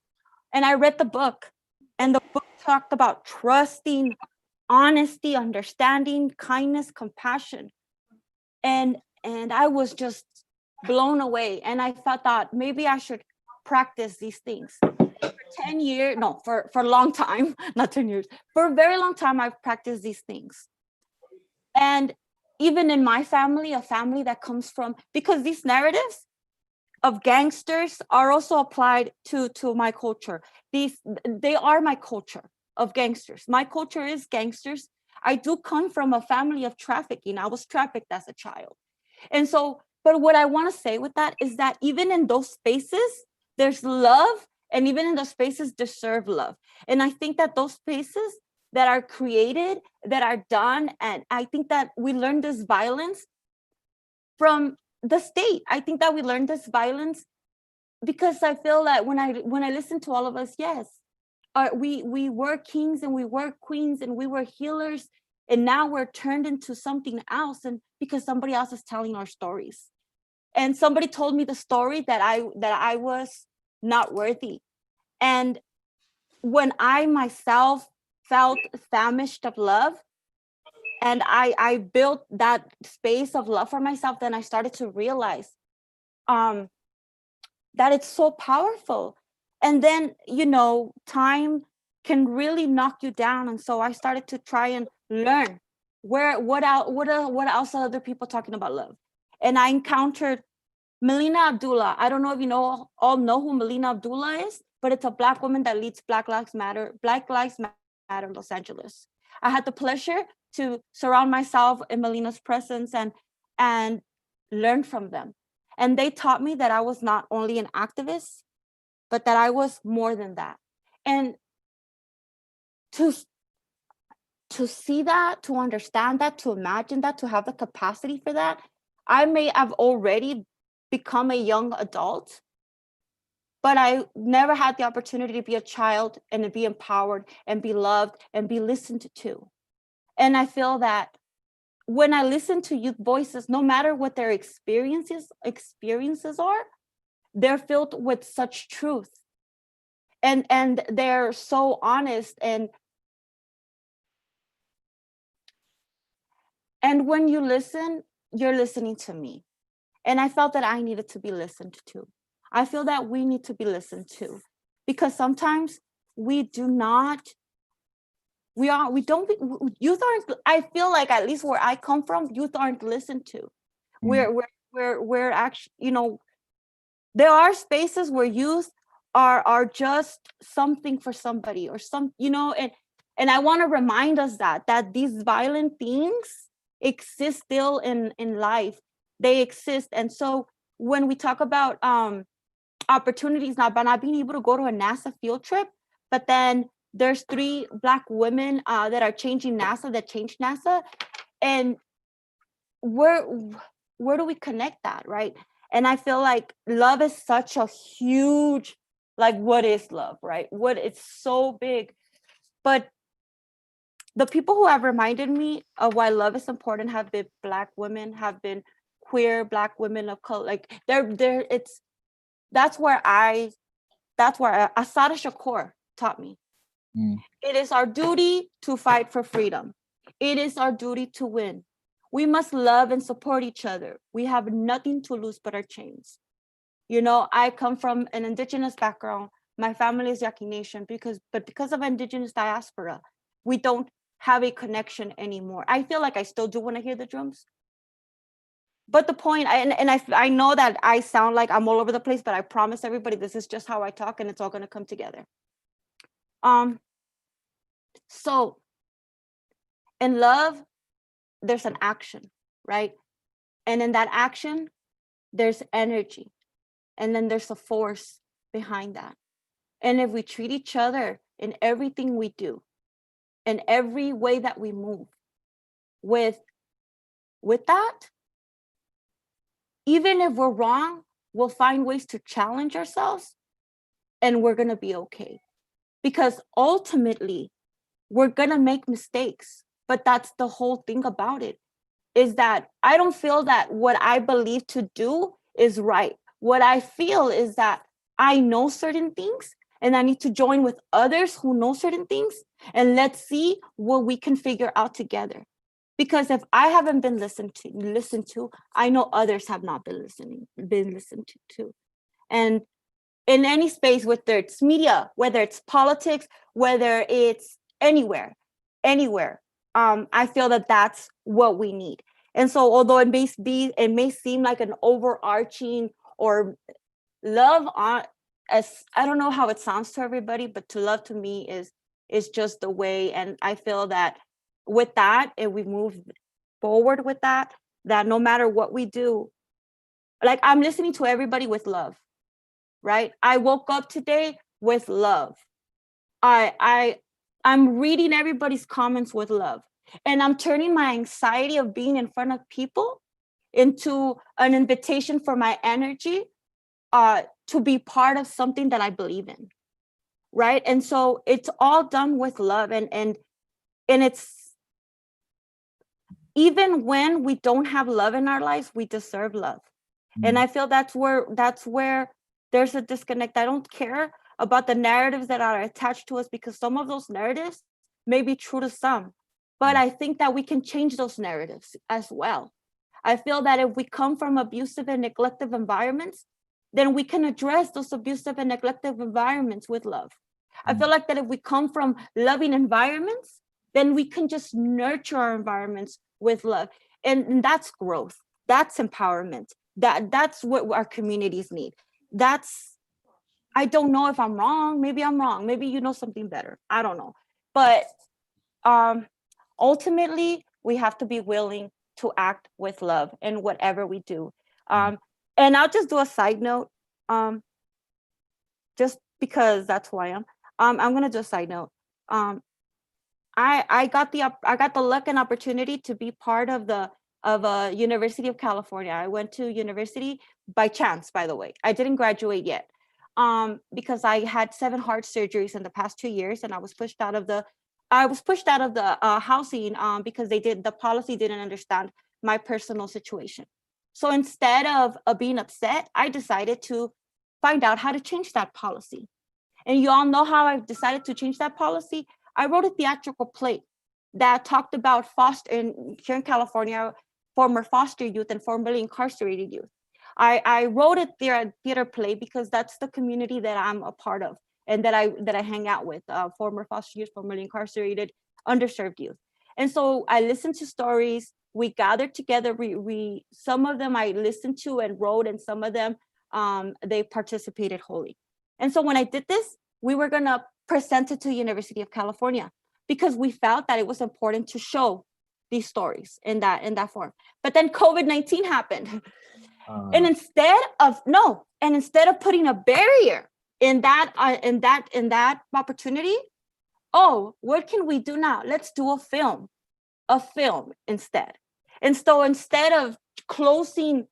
And I read the book, and the book talked about trusting, honesty, understanding, kindness, compassion. And I was just blown away. And I thought maybe I should practice these things. For 10 years, no, for a long time, not 10 years, for a very long time, I've practiced these things. And even in my family, a family that comes from, because these narratives of gangsters are also applied to my culture. They are my culture of gangsters. My culture is gangsters. I do come from a family of trafficking. I was trafficked as a child. And so, but what I want to say with that is that even in those spaces, there's love, and even in those spaces deserve love. And I think that those spaces that are created, that are done, and I think that we learn this violence from the state. I think that we learned this violence because I feel that when I listen to all of us, yes, we were kings and we were queens and we were healers, and now we're turned into something else, and because somebody else is telling our stories. And somebody told me the story that I was not worthy. And when I myself felt famished of love, and I built that space of love for myself, then I started to realize that it's so powerful. And then, time can really knock you down. And so I started to try and learn what else are other people talking about love. And I encountered Melina Abdullah. I don't know if you all know who Melina Abdullah is, but it's a Black woman that leads Black Lives Matter in Los Angeles. I had the pleasure to surround myself in Melina's presence and learn from them. And they taught me that I was not only an activist, but that I was more than that. And to see that, to understand that, to imagine that, to have the capacity for that, I may have already become a young adult, but I never had the opportunity to be a child and to be empowered and be loved and be listened to. And I feel that when I listen to youth voices, no matter what their experiences are, they're filled with such truth. And they're so honest, and when you listen, you're listening to me. And I felt that I needed to be listened to. I feel that we need to be listened to, because sometimes youth aren't, I feel like, at least where I come from, youth aren't listened to. We're actually, there are spaces where youth are just something for somebody or and I want to remind us that these violent things exist still in life. They exist. And so when we talk about opportunities, not being able to go to a NASA field trip, but then there's 3 Black women that are changing NASA, that changed NASA. And where do we connect that, right? And I feel like love is such a huge, like, what is love, right? It's so big. But the people who have reminded me of why love is important have been Black women, have been queer Black women of color. Like that's where Assata Shakur taught me. It is our duty to fight for freedom. It is our duty to win. We must love and support each other. We have nothing to lose but our chains. You know, I come from an indigenous background. My family is Yaqui Nation because of indigenous diaspora, we don't have a connection anymore. I feel like I still do when I hear the drums. But the point, I know that I sound like I'm all over the place, but I promise everybody this is just how I talk, and it's all going to come together. So in love, there's an action, right? And in that action, there's energy. And then there's a force behind that. And if we treat each other in everything we do, in every way that we move with that, even if we're wrong, we'll find ways to challenge ourselves and we're going to be okay. Because ultimately, we're going to make mistakes. But that's the whole thing about it, is that I don't feel that what I believe to do is right. What I feel is that I know certain things and I need to join with others who know certain things, and let's see what we can figure out together. Because if I haven't been listened to, I know others have not been listened to. And in any space, whether it's media, whether it's politics, whether it's anywhere, I feel that that's what we need. And so, although it may seem like an overarching or love as I don't know how it sounds to everybody, but to love to me is just the way. And I feel that with that, if we move forward with that no matter what we do, like I'm listening to everybody with love, right? I woke up today with love. I'm reading everybody's comments with love, and I'm turning my anxiety of being in front of people into an invitation for my energy to be part of something that I believe in, right? And so it's all done with love, and it's even when we don't have love in our lives, we deserve love. And I feel that's where there's a disconnect. I don't care about the narratives that are attached to us, because some of those narratives may be true to some, but I think that we can change those narratives as well. I feel that if we come from abusive and neglective environments, then we can address those abusive and neglective environments with love. I feel like that if we come from loving environments, then we can just nurture our environments with love. And that's growth. That's empowerment. That's what our communities need. I don't know if I'm wrong. Maybe I'm wrong. Maybe you know something better. I don't know. But ultimately, we have to be willing to act with love in whatever we do. And I'll just do a side note, just because that's who I am. I'm gonna do a side note. I got the luck and opportunity to be part of University of California. I went to university by chance, by the way. I didn't graduate yet, because I had 7 heart surgeries in the past 2 years, and I was pushed out of the housing because the policy didn't understand my personal situation. So instead of being upset, I decided to find out how to change that policy. And you all know how I decided to change that policy. I wrote a theatrical play that talked about here in California, former foster youth and formerly incarcerated youth. I wrote a theater play because that's the community that I'm a part of and that I hang out with, former foster youth, formerly incarcerated, underserved youth. And so I listened to stories. We gathered together. Some of them I listened to and wrote, and some of them they participated wholly. And so when I did this, we were going to present it to University of California because we felt that it was important to show these stories in that form. But then COVID-19 happened. And instead of putting a barrier in that opportunity, what can we do now? Let's do a film instead. And so instead of closing,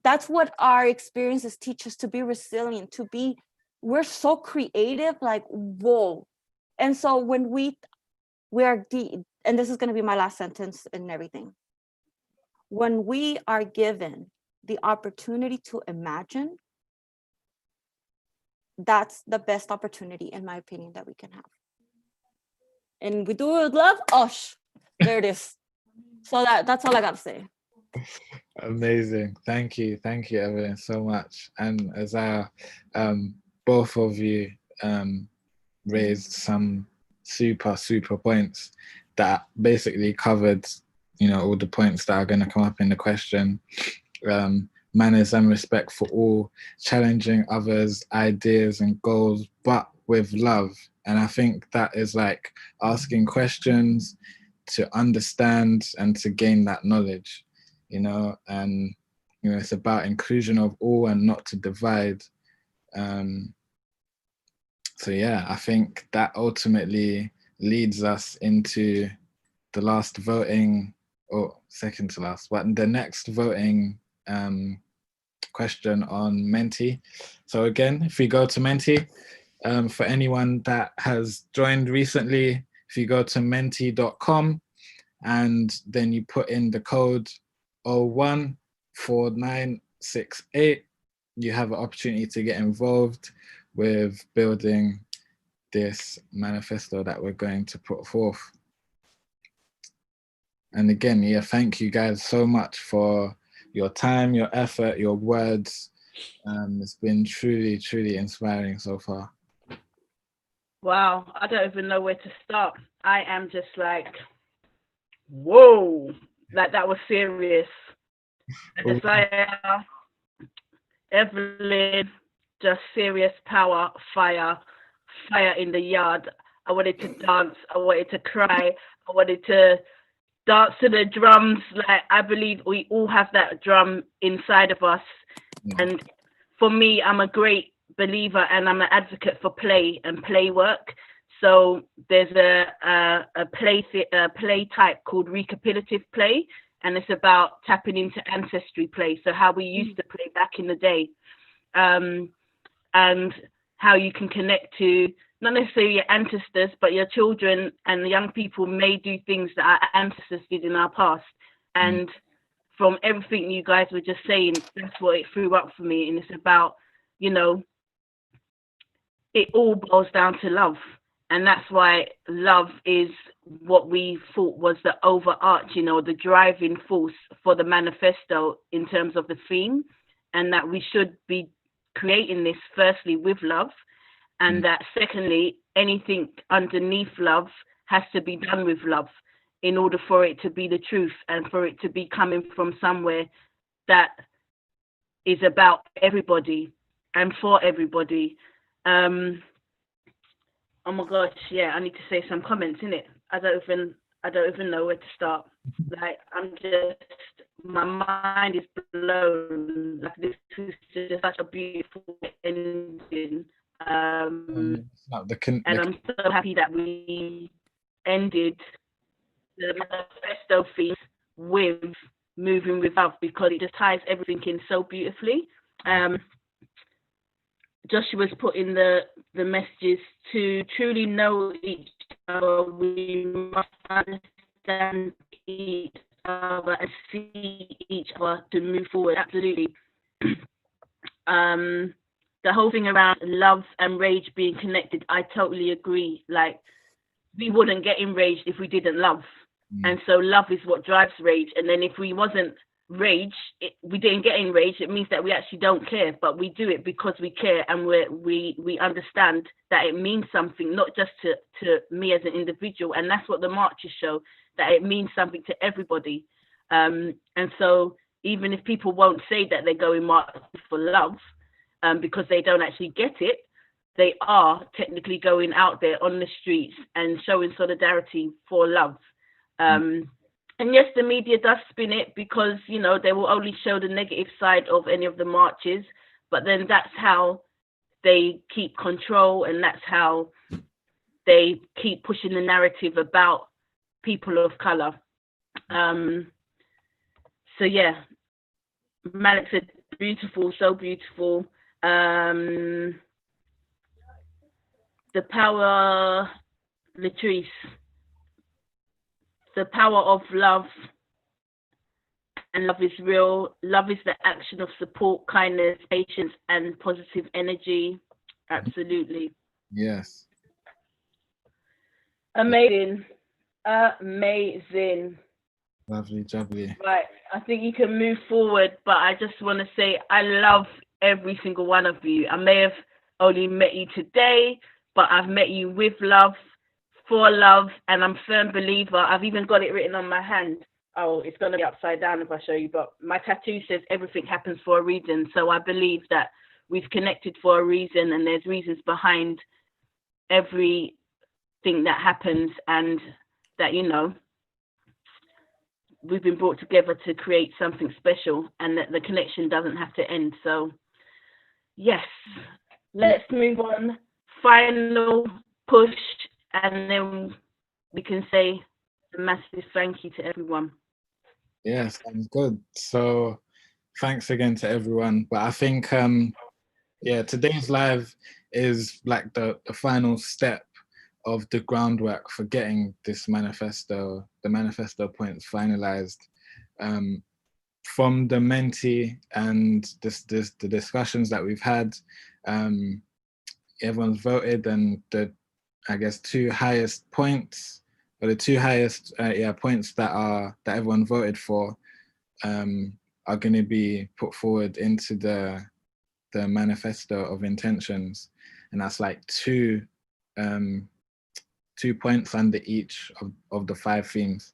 that's what our experiences teach us, to be resilient, we're so creative, like, whoa. And so when and this is going to be my last sentence and everything. When we are given the opportunity to imagine, that's the best opportunity, in my opinion, that we can have. And we do it with love. There it is. So that's all I got to say. Amazing. Thank you, Evelyn, so much. And as both of you raised some super points that basically covered, all the points that are going to come up in the question. Manners and respect for all, challenging others' ideas and goals, but with love. And I think that is like asking questions to understand and to gain that knowledge, and it's about inclusion of all and not to divide. So yeah, I think that ultimately leads us into the last voting, or second to last, but the next voting question on Menti. So again, if we go to Menti, for anyone that has joined recently, if you go to menti.com and then you put in the code 014968, you have an opportunity to get involved with building this manifesto that we're going to put forth. And again, yeah, thank you guys so much for your time, your effort, your words. It's been truly inspiring so far. Wow, I don't even know where to start. I am just like, whoa, like that was serious. The desire, Evelyn, just serious power, fire in the yard. I wanted to dance, I wanted to cry, I wanted to dance to the drums. Like, I believe we all have that drum inside of us. And for me, I'm a great believer and I'm an advocate for play and play work. So there's a play type called recapitulative play, and it's about tapping into ancestry play. So how we used to play back in the day, and how you can connect to not necessarily your ancestors, but your children and the young people may do things that our ancestors did in our past. And from everything you guys were just saying, that's what it threw up for me. And it's about, it all boils down to love. And that's why love is what we thought was the overarching, the driving force for the manifesto in terms of the theme, and that we should be creating this firstly with love, and that secondly, anything underneath love has to be done with love in order for it to be the truth and for it to be coming from somewhere that is about everybody and for everybody. Oh my gosh, yeah, I need to say some comments in it. I don't even know where to start. Like, my mind is blown. Like, this is just such a beautiful ending. And I'm so happy that we ended the manifesto theme with moving with love, because it just ties everything in so beautifully. Joshua's put in the messages to truly know each other. We must understand each other and see each other to move forward. Absolutely. The whole thing around love and rage being connected, I totally agree. Like, we wouldn't get enraged if we didn't love. And so love is what drives rage. And then if we wasn't rage, we didn't get enraged, it means that we actually don't care, but we do it because we care, and we understand that it means something, not just to me as an individual. And that's what the marches show, that it means something to everybody. And so even if people won't say that they're going marching for love, because they don't actually get it, they are technically going out there on the streets and showing solidarity for love. And yes, the media does spin it because, they will only show the negative side of any of the marches, but then that's how they keep control, and that's how they keep pushing the narrative about people of color. So yeah, Malik said beautiful, so beautiful. The power, Latrice, the power of love, and love is real. Love is the action of support, kindness, patience, and positive energy. Absolutely. Yes. Amazing. Amazing. Lovely, jubbly. Right, I think you can move forward, but I just want to say I love every single one of you. I may have only met you today, but I've met you with love, for love, and I'm a firm believer. I've even got it written on my hand. Oh, it's going to be upside down if I show you, but my tattoo says everything happens for a reason. So I believe that we've connected for a reason, and there's reasons behind everything that happens, and that, you know, we've been brought together to create something special, and that the connection doesn't have to end. So yes, let's move on. Final push, and then we can say a massive thank you to everyone. Yes, sounds good. So thanks again to everyone. But I think yeah, today's live is like the final step of the groundwork for getting this manifesto, the manifesto points finalized. From the mentee and the discussions that we've had, everyone's voted, and the, I guess, two highest points, or the two highest points that everyone voted for, are going to be put forward into the manifesto of intentions, and that's like two points under each of the 5 themes.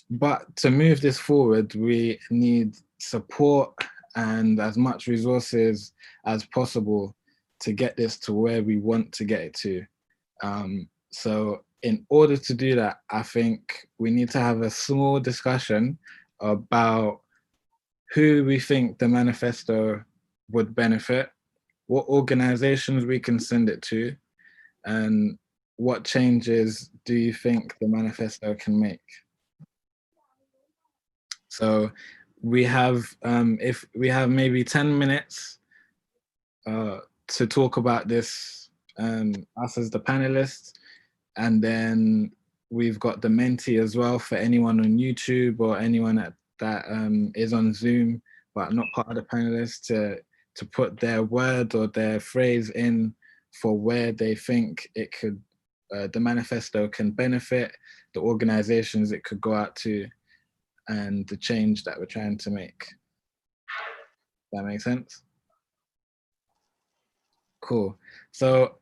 But to move this forward, we need support and as much resources as possible to get this to where we want to get it to. So in order to do that, I think we need to have a small discussion about who we think the manifesto would benefit, what organizations we can send it to, and what changes do you think the manifesto can make? So we have, if we have maybe 10 minutes to talk about this, us as the panelists, and then we've got the mentee as well for anyone on YouTube or anyone that is on Zoom but not part of the panelists to put their word or their phrase in for where they think it could, the manifesto can benefit the organizations it could go out to, and the change that we're trying to make. That makes sense? Cool. So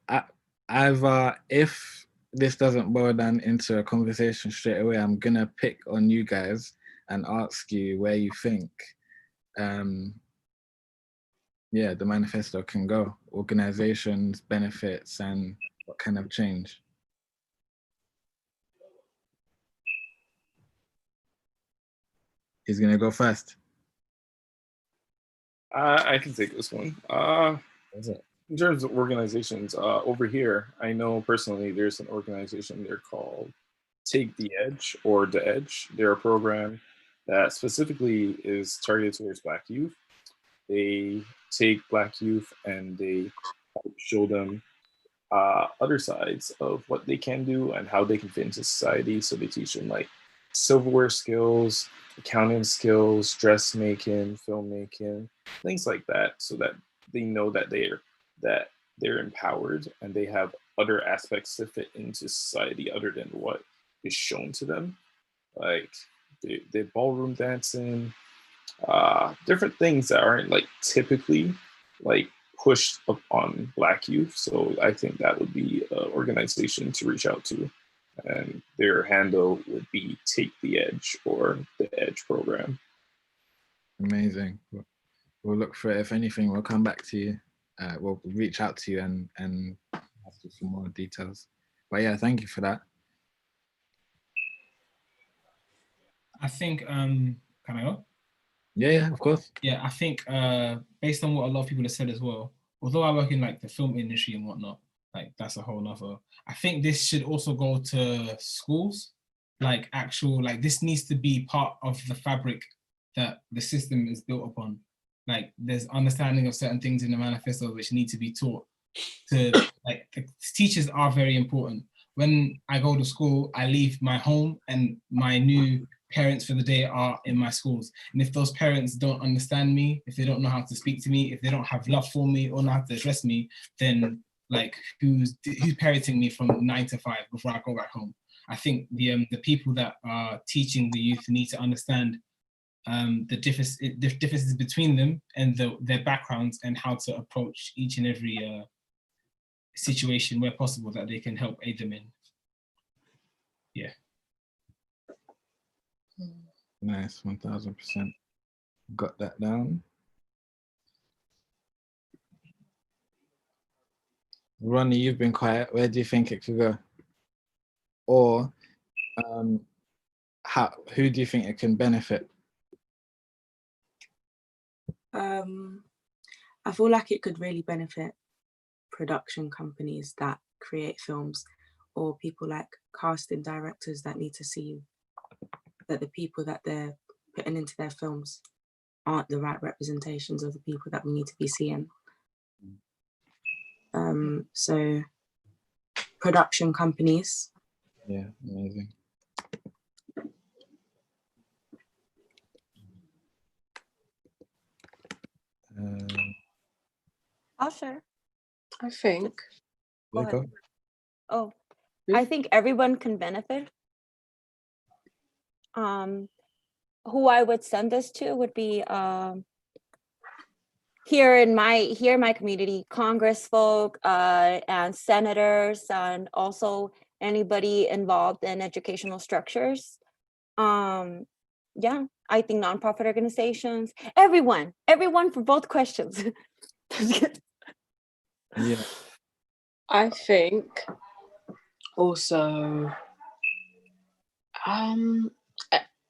if this doesn't boil down into a conversation straight away, I'm gonna pick on you guys and ask you where you think yeah, the manifesto can go, organizations, benefits, and what kind of change. He's gonna go first. I can take this one. In terms of organizations, over here, I know personally there's an organization, they're called Take the Edge, or The Edge. They're a program that specifically is targeted towards Black youth. They take Black youth and they show them other sides of what they can do and how they can fit into society. So they teach them like silverware skills, accounting skills, dressmaking, filmmaking, things like that, so that they know that they're empowered and they have other aspects to fit into society other than what is shown to them, like the ballroom dancing, different things that aren't like typically like pushed upon Black youth. So I think that would be an organization to reach out to, and their handle would be Take the Edge, or the Edge program. Amazing. We'll look for it. If anything, we'll come back to you. We'll reach out to you and ask you for more details. But yeah, thank you for that. I think, can I go? Yeah, of course. Yeah, I think based on what a lot of people have said as well, although I work in like the film industry and whatnot, like that's a whole nother, I think this should also go to schools, like actual, like this needs to be part of the fabric that the system is built upon. Like there's understanding of certain things in the manifesto which need to be taught to, like the teachers are very important. When I go to school, I leave my home and my new parents for the day are in my schools. And if those parents don't understand me, if they don't know how to speak to me, if they don't have love for me or know how to address me, then like who's parenting me from 9 to 5 before I go back home? I think the people that are teaching the youth need to understand the differences between them and their backgrounds, and how to approach each and every situation where possible that they can help aid them in. Yeah. Nice, 1000%. Got that down. Ronnie, you've been quiet. Where do you think it could go? Or who do you think it can benefit? I feel like it could really benefit production companies that create films, or people like casting directors that need to see that the people that they're putting into their films aren't the right representations of the people that we need to be seeing. So production companies. Yeah, amazing. I'll share. I think. Go ahead. Go. Oh, I think everyone can benefit. Who I would send this to would be here in my community, Congress folk and senators, and also anybody involved in educational structures. Yeah, I think nonprofit organizations, everyone for both questions. Yeah. I think also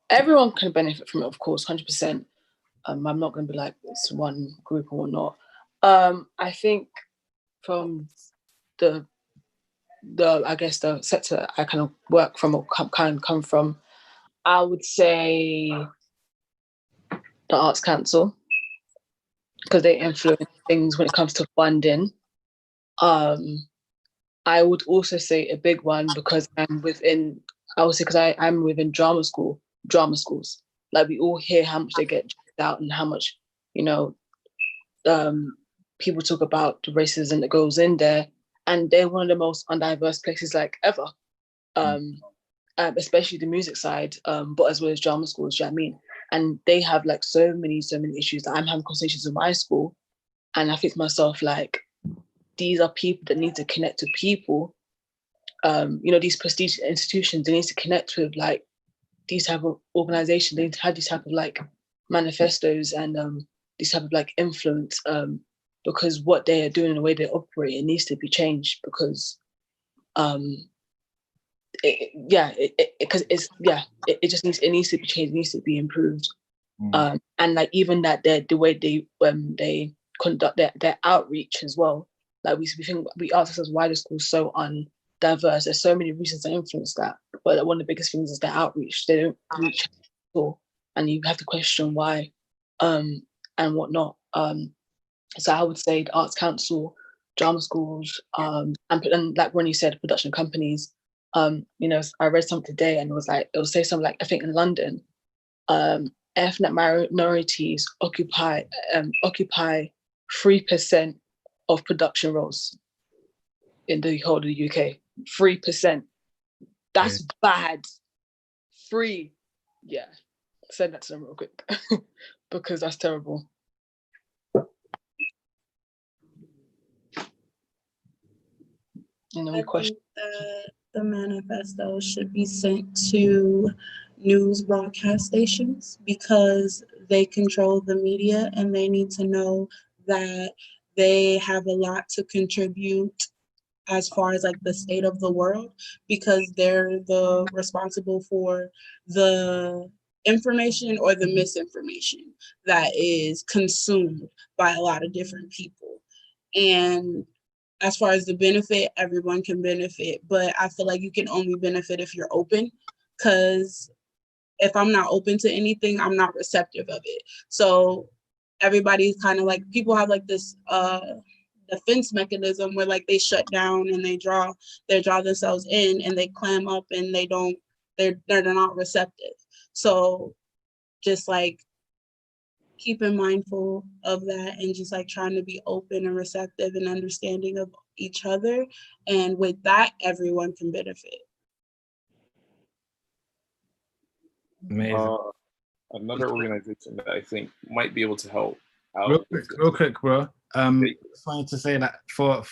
everyone can benefit from it, of course, 100%. I'm not going to be like it's one group or not. I think from the I guess the sector I kind of work from or come from, I would say the Arts Council, because they influence things when it comes to funding. I would also say a big one, because I'm within drama schools. Like, we all hear how much they get checked out and how much, people talk about the racism that goes in there, and they're one of the most undiverse places like ever. Especially the music side, but as well as drama schools, do you know what I mean? And they have like so many issues that I'm having conversations in my school, and I think to myself, like, these are people that need to connect to people. These prestigious institutions, they need to connect with like these type of organizations. They need to have these type of like manifestos and these type of like influence, because what they are doing and the way they operate, it needs to be changed, because it just needs to be changed, it needs to be improved. And like even that the way they conduct their outreach as well. Like we ask ourselves, why the school's so undiverse? There's so many reasons to influence that, but one of the biggest things is their outreach. They don't reach people, and you have to question why, and whatnot. So I would say the Arts Council, drama schools, and like when you said production companies. I read something today, and it will say something like, I think in London, ethnic minorities occupy 3% of production roles in the whole of the UK. 3%. That's bad. 3. Yeah. Send that to them real quick because that's terrible. I think that the manifesto should be sent to news broadcast stations, because they control the media and they need to know that they have a lot to contribute as far as like the state of the world, because they're the responsible for the information or the misinformation that is consumed by a lot of different people. And as far as the benefit, everyone can benefit, but I feel like you can only benefit if you're open, because if I'm not open to anything, I'm not receptive of it. So everybody's kind of like, people have like this defense mechanism where like they shut down and they draw themselves in and they clam up and they're not receptive. So just like keeping mindful of that and just like trying to be open and receptive and understanding of each other. And with that, everyone can benefit. Amazing. Another organization that I think might be able to help out. Real quick, bro. Just wanted to say that for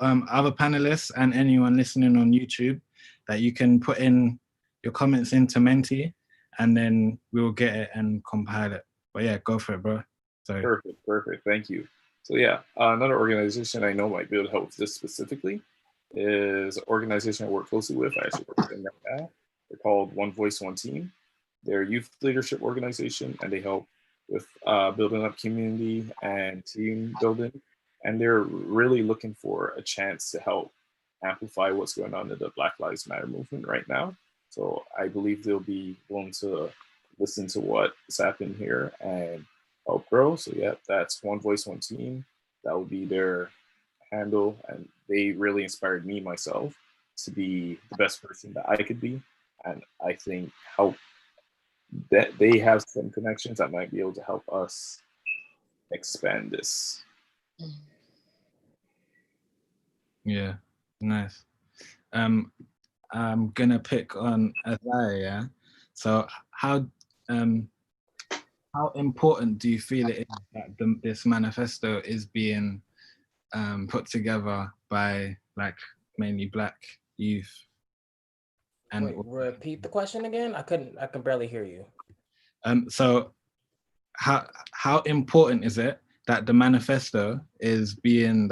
other panelists and anyone listening on YouTube, that you can put in your comments into Menti, and then we'll get it and compile it. But yeah, go for it, bro. Sorry. Perfect. Thank you. So yeah, another organization I know might be able to help with this specifically is an organization I work closely with. I actually work with them right now. They're called One Voice, One Team. They're a youth leadership organization, and they help with building up community and team building. And they're really looking for a chance to help amplify what's going on in the Black Lives Matter movement right now. So I believe they'll be willing to listen to what is happening here and help grow. So yeah, that's One Voice, One Team. That will be their handle. And they really inspired me myself to be the best person that I could be. And I think help that they have some connections that might be able to help us expand this. Yeah, nice. I'm gonna pick on Azariah. Yeah? So how important do you feel it is that this manifesto is being put together by like mainly Black youth? And wait, repeat the question again. I can barely hear you. So how important is it that this manifesto is being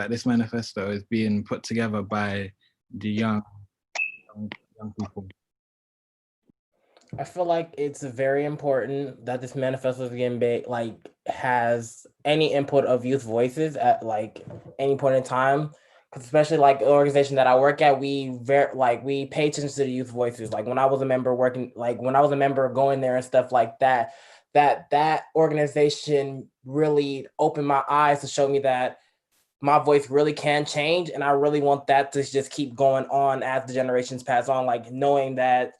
put together by the young people? I feel like it's very important that this manifesto is getting has any input of youth voices at like any point in time. Because especially like the organization that I work at, we pay attention to the youth voices. Like when I was a member going there and stuff like that, that organization really opened my eyes to show me that my voice really can change. And I really want that to just keep going on as the generations pass on, like knowing that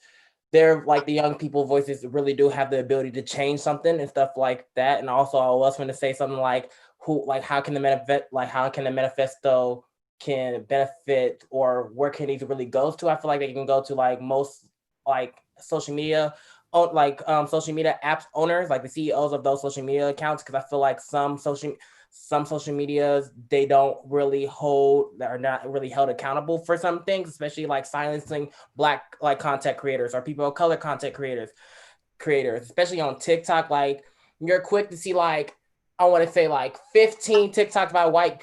they're like the young people voices really do have the ability to change something and stuff like that. And also I was going to say something like how can the manifesto can benefit, or where can these really go to? I feel like they can go to like most like social media social media apps owners, like the CEOs of those social media accounts, because I feel like some social medias, they don't really are not really held accountable for some things, especially like silencing Black like content creators or people of color content creators, especially on TikTok. Like you're quick to see like, I want to say like 15 TikToks by white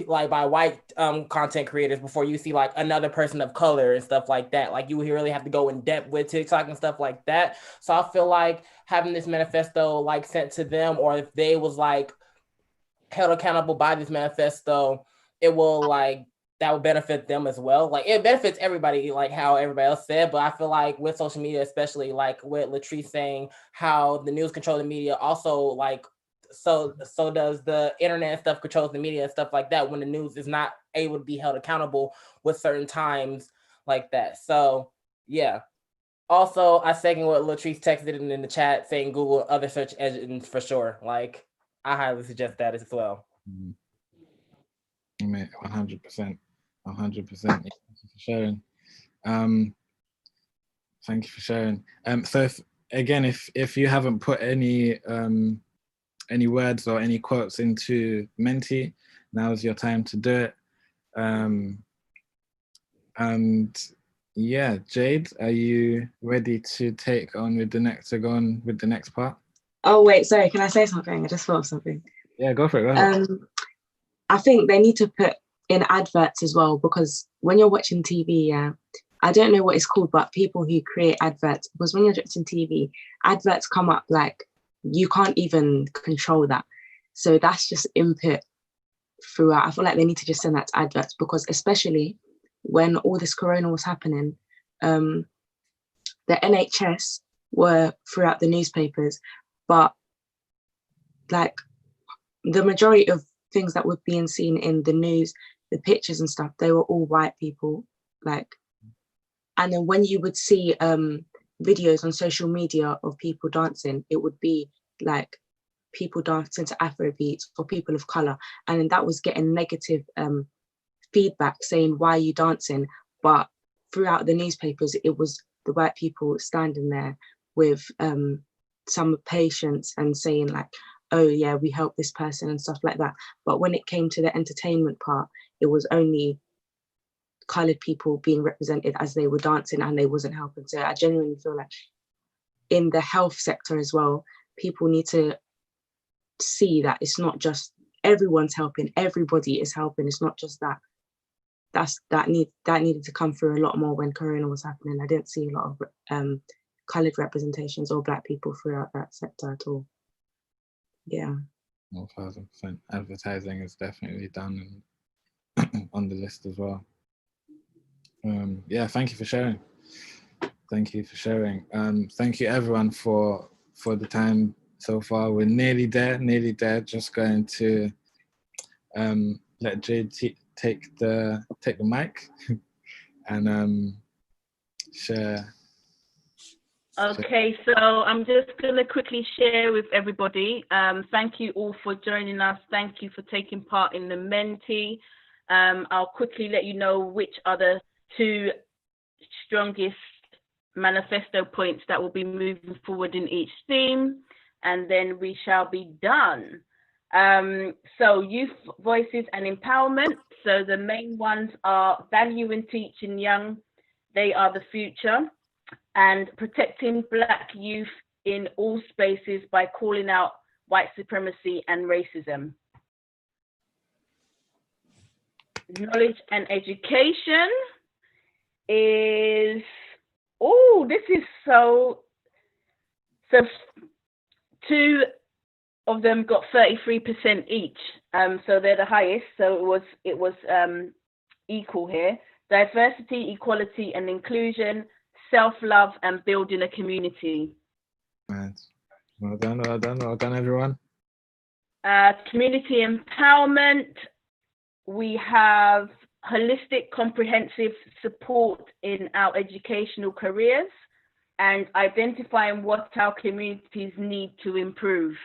content creators before you see like another person of color and stuff like that. Like you really have to go in depth with TikTok and stuff like that. So I feel like having this manifesto like sent to them, or if they was like held accountable by this manifesto, it will like that will benefit them as well. Like it benefits everybody, like how everybody else said. But I feel like with social media, especially like with Latrice saying how the news control the media, also like so does the internet and stuff controls the media and stuff like that, when the news is not able to be held accountable with certain times like that. So yeah. Also, I second what Latrice texted in the chat saying Google other search engines for sure. Like I highly suggest that as well. 100%. 100%. Thank you for sharing. Thank you for sharing. So if you haven't put any words or any quotes into Menti, now's your time to do it. And yeah, Jade, are you ready to go on with the next part? Oh wait, sorry, can I say something? I just thought of something. Yeah, go for it. Go ahead. I think they need to put in adverts as well, because when you're watching TV, yeah, I don't know what it's called, but people who create adverts, because when you're watching TV, adverts come up like you can't even control that. So that's just input throughout. I feel like they need to just send that to adverts, because especially when all this corona was happening, the NHS were throughout the newspapers, but like the majority of things that were being seen in the news, the pictures and stuff, they were all white people. Like, and then when you would see videos on social media of people dancing, it would be like people dancing to Afrobeats or people of color, and then that was getting negative feedback saying, why are you dancing? But throughout the newspapers, it was the white people standing there with some patience and saying like, oh yeah, we help this person and stuff like that. But when it came to the entertainment part, it was only coloured people being represented as they were dancing, and they wasn't helping. So I genuinely feel like in the health sector as well, people need to see that it's not just everyone's helping, everybody is helping. It's not just that. That needed to come through a lot more when Corona was happening. I didn't see a lot of coloured representations or Black people throughout that sector at all. Yeah. 1000%. Advertising is definitely done on the list as well. Yeah, thank you for sharing. Thank you for sharing. Thank you everyone for the time so far. We're nearly there. Just going to let Jade take the mic and share. Okay, so I'm just going to quickly share with everybody. Thank you all for joining us. Thank you for taking part in the Menti. I'll quickly let you know which are the 2 strongest manifesto points that will be moving forward in each theme, and then we shall be done. So youth voices and empowerment. So the main ones are value and teaching young, they are the future, and protecting Black youth in all spaces by calling out white supremacy and racism. Knowledge and education is, oh, this is so 2 of them got 33% each, so they're the highest, so it was equal here. Diversity, equality and inclusion, self-love and building a community. Nice. Well done everyone. Community empowerment, we have holistic comprehensive support in our educational careers and identifying what our communities need to improve.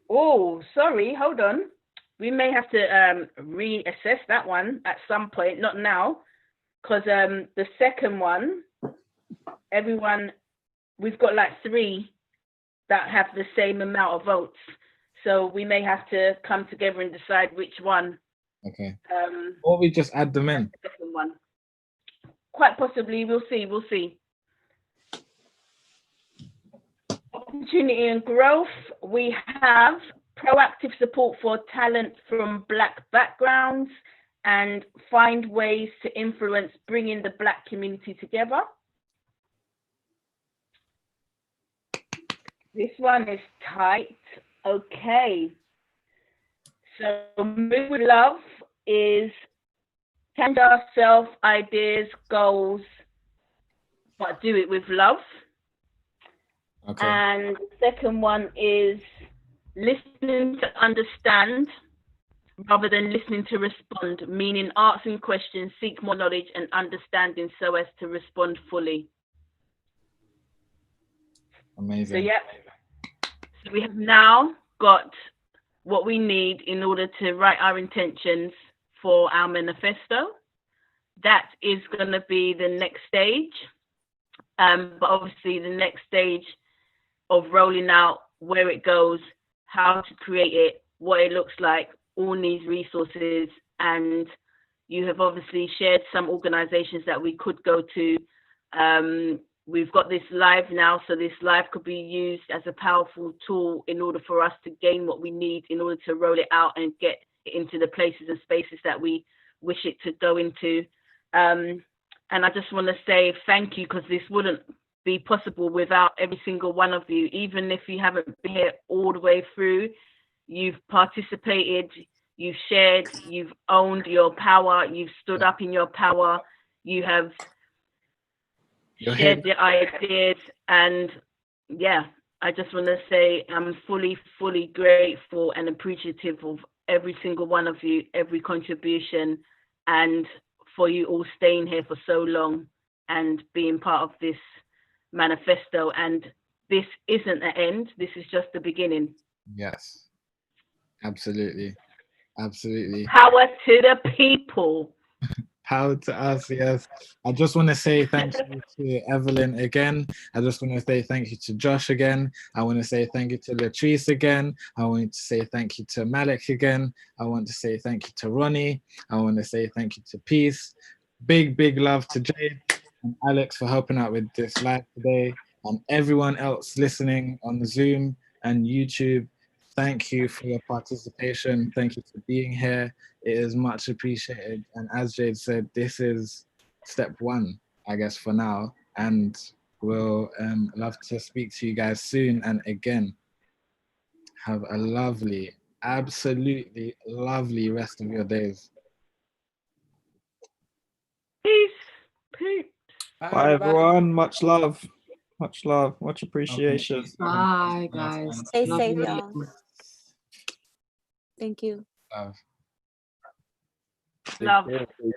Oh, sorry, hold on. We may have to reassess that one at some point, not now, because the second one, everyone, we've got like 3 that have the same amount of votes. So we may have to come together and decide which one. Okay. Or we just add them in. The second one. Quite possibly, we'll see. Opportunity and growth, we have proactive support for talent from Black backgrounds and find ways to influence bringing the Black community together. This one is tight. Okay. So Move with Love is change ourselves, ideas, goals, but do it with love. Okay. And the second one is listening to understand rather than listening to respond, meaning asking questions, seek more knowledge and understanding so as to respond fully. Amazing. So yeah, so we have now got what we need in order to write our intentions for our manifesto. That is going to be the next stage. But obviously the next stage of rolling out where it goes, how to create it, what it looks like, all needs resources. And you have obviously shared some organizations that we could go to. We've got this live now, so this live could be used as a powerful tool in order for us to gain what we need in order to roll it out and get it into the places and spaces that we wish it to go into. And I just want to say thank you, because this wouldn't be possible without every single one of you. Even if you haven't been here all the way through, you've participated, you've shared, you've owned your power, you've stood up in your power, you have shared your ideas. And yeah, I just want to say I'm fully grateful and appreciative of every single one of you, every contribution, and for you all staying here for so long and being part of this manifesto. And this isn't the end, this is just the beginning. Yes, absolutely. Power to the people. Power to us, yes. I just want to say thank you to Evelyn again. I just want to say thank you to Josh again. I want to say thank you to Latrice again. I want to say thank you to Malik again. I want to say thank you to Ronnie. I want to say thank you to Peace. Big love to Jade and Alex for helping out with this live today. And everyone else listening on Zoom and YouTube, thank you for your participation. Thank you for being here. It is much appreciated. And as Jade said, this is step one, I guess, for now. And we'll love to speak to you guys soon. And again, have a lovely, absolutely lovely rest of your days. Peace. Peace. Bye, everyone. Much love. Much love. Much appreciation. Bye, guys. Stay Love safe, you. y'all. Thank you. Love. Love.